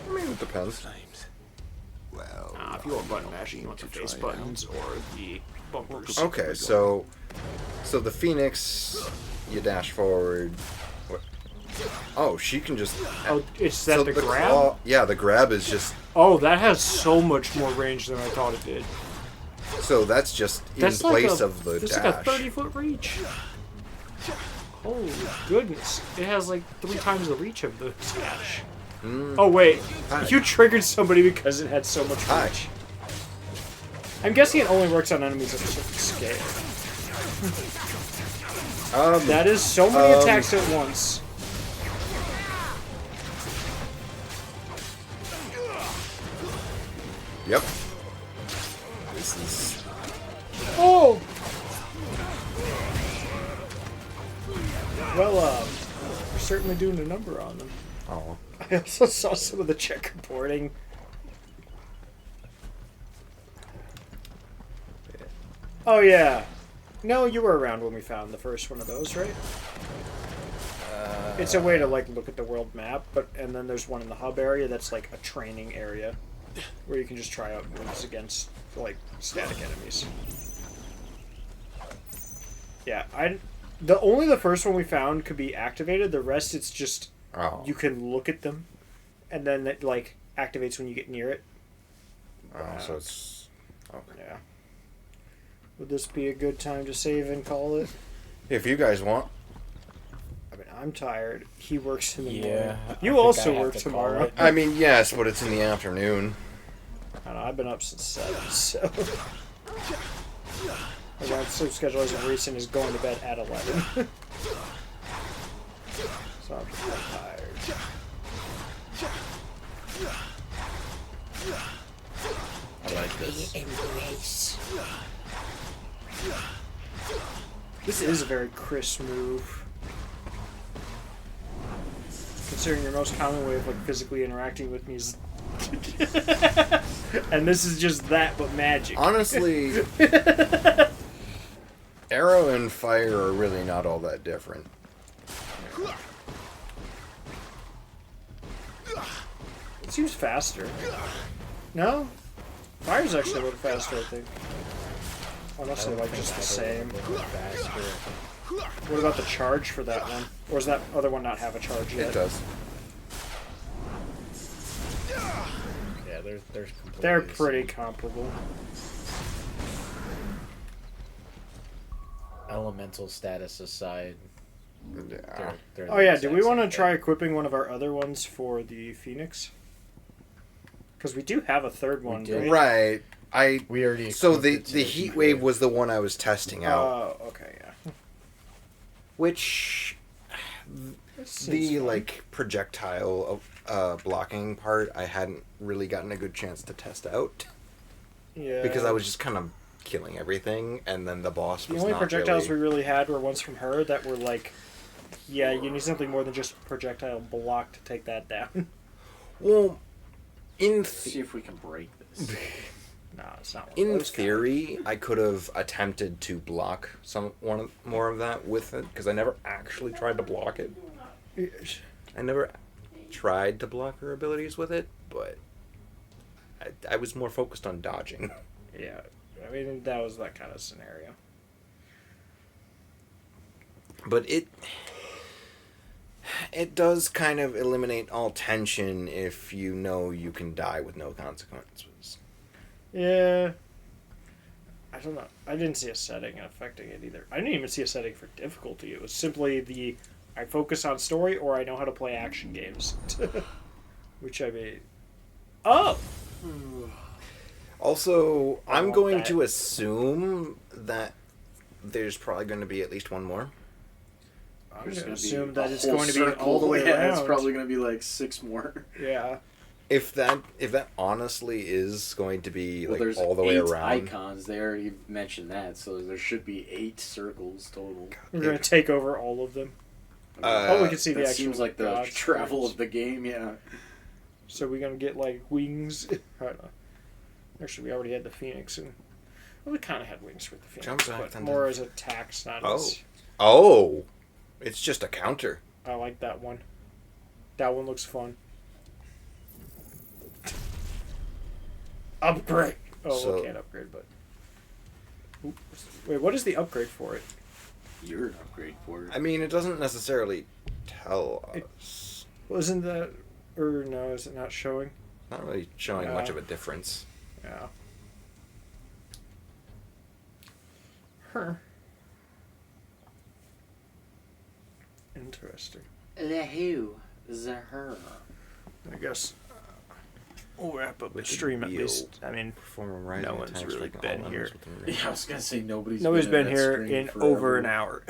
mean, it depends. Well, if you want button mashing, you want the face buttons or the bumpers. Okay, so the Phoenix, you dash forward. What? Oh, she can just... Oh, is that the grab? Claw, yeah, the grab is just... Oh, that has so much more range than I thought it did. So that's just That's in like place of the It's dash. like a 30-foot reach. Holy goodness. It has like 3 times the reach of the dash. Oh, wait. Hi. You triggered somebody because it had so much reach. I'm guessing it only works on enemies of a certain scale. That is so many attacks at once. Yep. This is... Oh! Well, we're certainly doing a number on them. Oh. I also saw some of the checkerboarding. Oh, yeah. No, you were around when we found the first one of those, right? It's a way to, like, look at the world map, and then there's one in the hub area that's, like, a training area where you can just try out moves against, like, static enemies. Yeah, only the first one we found could be activated. The rest, it's just you can look at them, and then it like activates when you get near it. So it's yeah. Would this be a good time to save and call it? If you guys want. I mean, I'm tired. He works in the morning. I You think also I have work to tomorrow. call it. I mean, yes, but it's in the afternoon. I don't know. I've been up since 7, so. My sleep schedule as of recent is going to bed at 11. So I'm tired. I like this. Embrace. This is a very crisp move. Considering your most common way of like physically interacting with me is and this is just that but magic. Honestly, arrow and fire are really not all that different. It seems faster. No? Fire's actually a little faster, I think. Unless they're like just the same. What about the charge for that one? Or does that other one not have a charge yet? It does. Yeah, they're pretty comparable. Elemental status aside. They're Oh yeah, do we want to try equipping one of our other ones for the Phoenix? Because we do have a third one, right? We already. So the heat wave was the one I was testing out. Oh, okay, yeah. Which the like projectile blocking part I hadn't really gotten a good chance to test out. Yeah. Because I was just kind of killing everything, and then the boss was the only not projectiles really... we really had were ones from her that were like, yeah, you need something more than just a projectile block to take that down. Well, see if we can break this. No, it's not. In theory, I could have attempted to block more of that with it, because I never actually tried to block it. I never tried to block her abilities with it, but I was more focused on dodging. Yeah, I mean, that was that kind of scenario. But it does kind of eliminate all tension if you know you can die with no consequences. Yeah. I don't know. I didn't see a setting affecting it either. I didn't even see a setting for difficulty. It was simply I focus on story or I know how to play action games. Which I mean... Oh! Also, I'm going to assume that there's probably going to be at least one more. I'm going to assume that it's going to be all the way around. It's probably going to be like 6 more. Yeah. If that honestly is going to be like there's all the way 8 around, icons. They already mentioned that, so there should be 8 circles total. We're going to take over all of them. We can see the that actual. seems like the travel of the game, yeah. So we're going to get like wings. I don't know. Actually, we already had the Phoenix, and we kind of had wings with the Phoenix, but more as attacks, not as. Oh, it's just a counter. I like that one. That one looks fun. Upgrade. Oh, we can't upgrade, but. Oops. Wait, what is the upgrade for it? You're an upgrade for it. I mean, it doesn't necessarily tell us. Wasn't that, or no? Is it not showing? Not really showing much of a difference. Yeah. Her. Interesting. The who? The her. I guess. we'll wrap up the stream at least. I mean, no one's really been here. Yeah, I was gonna say nobody's been been here in in forever. over an hour.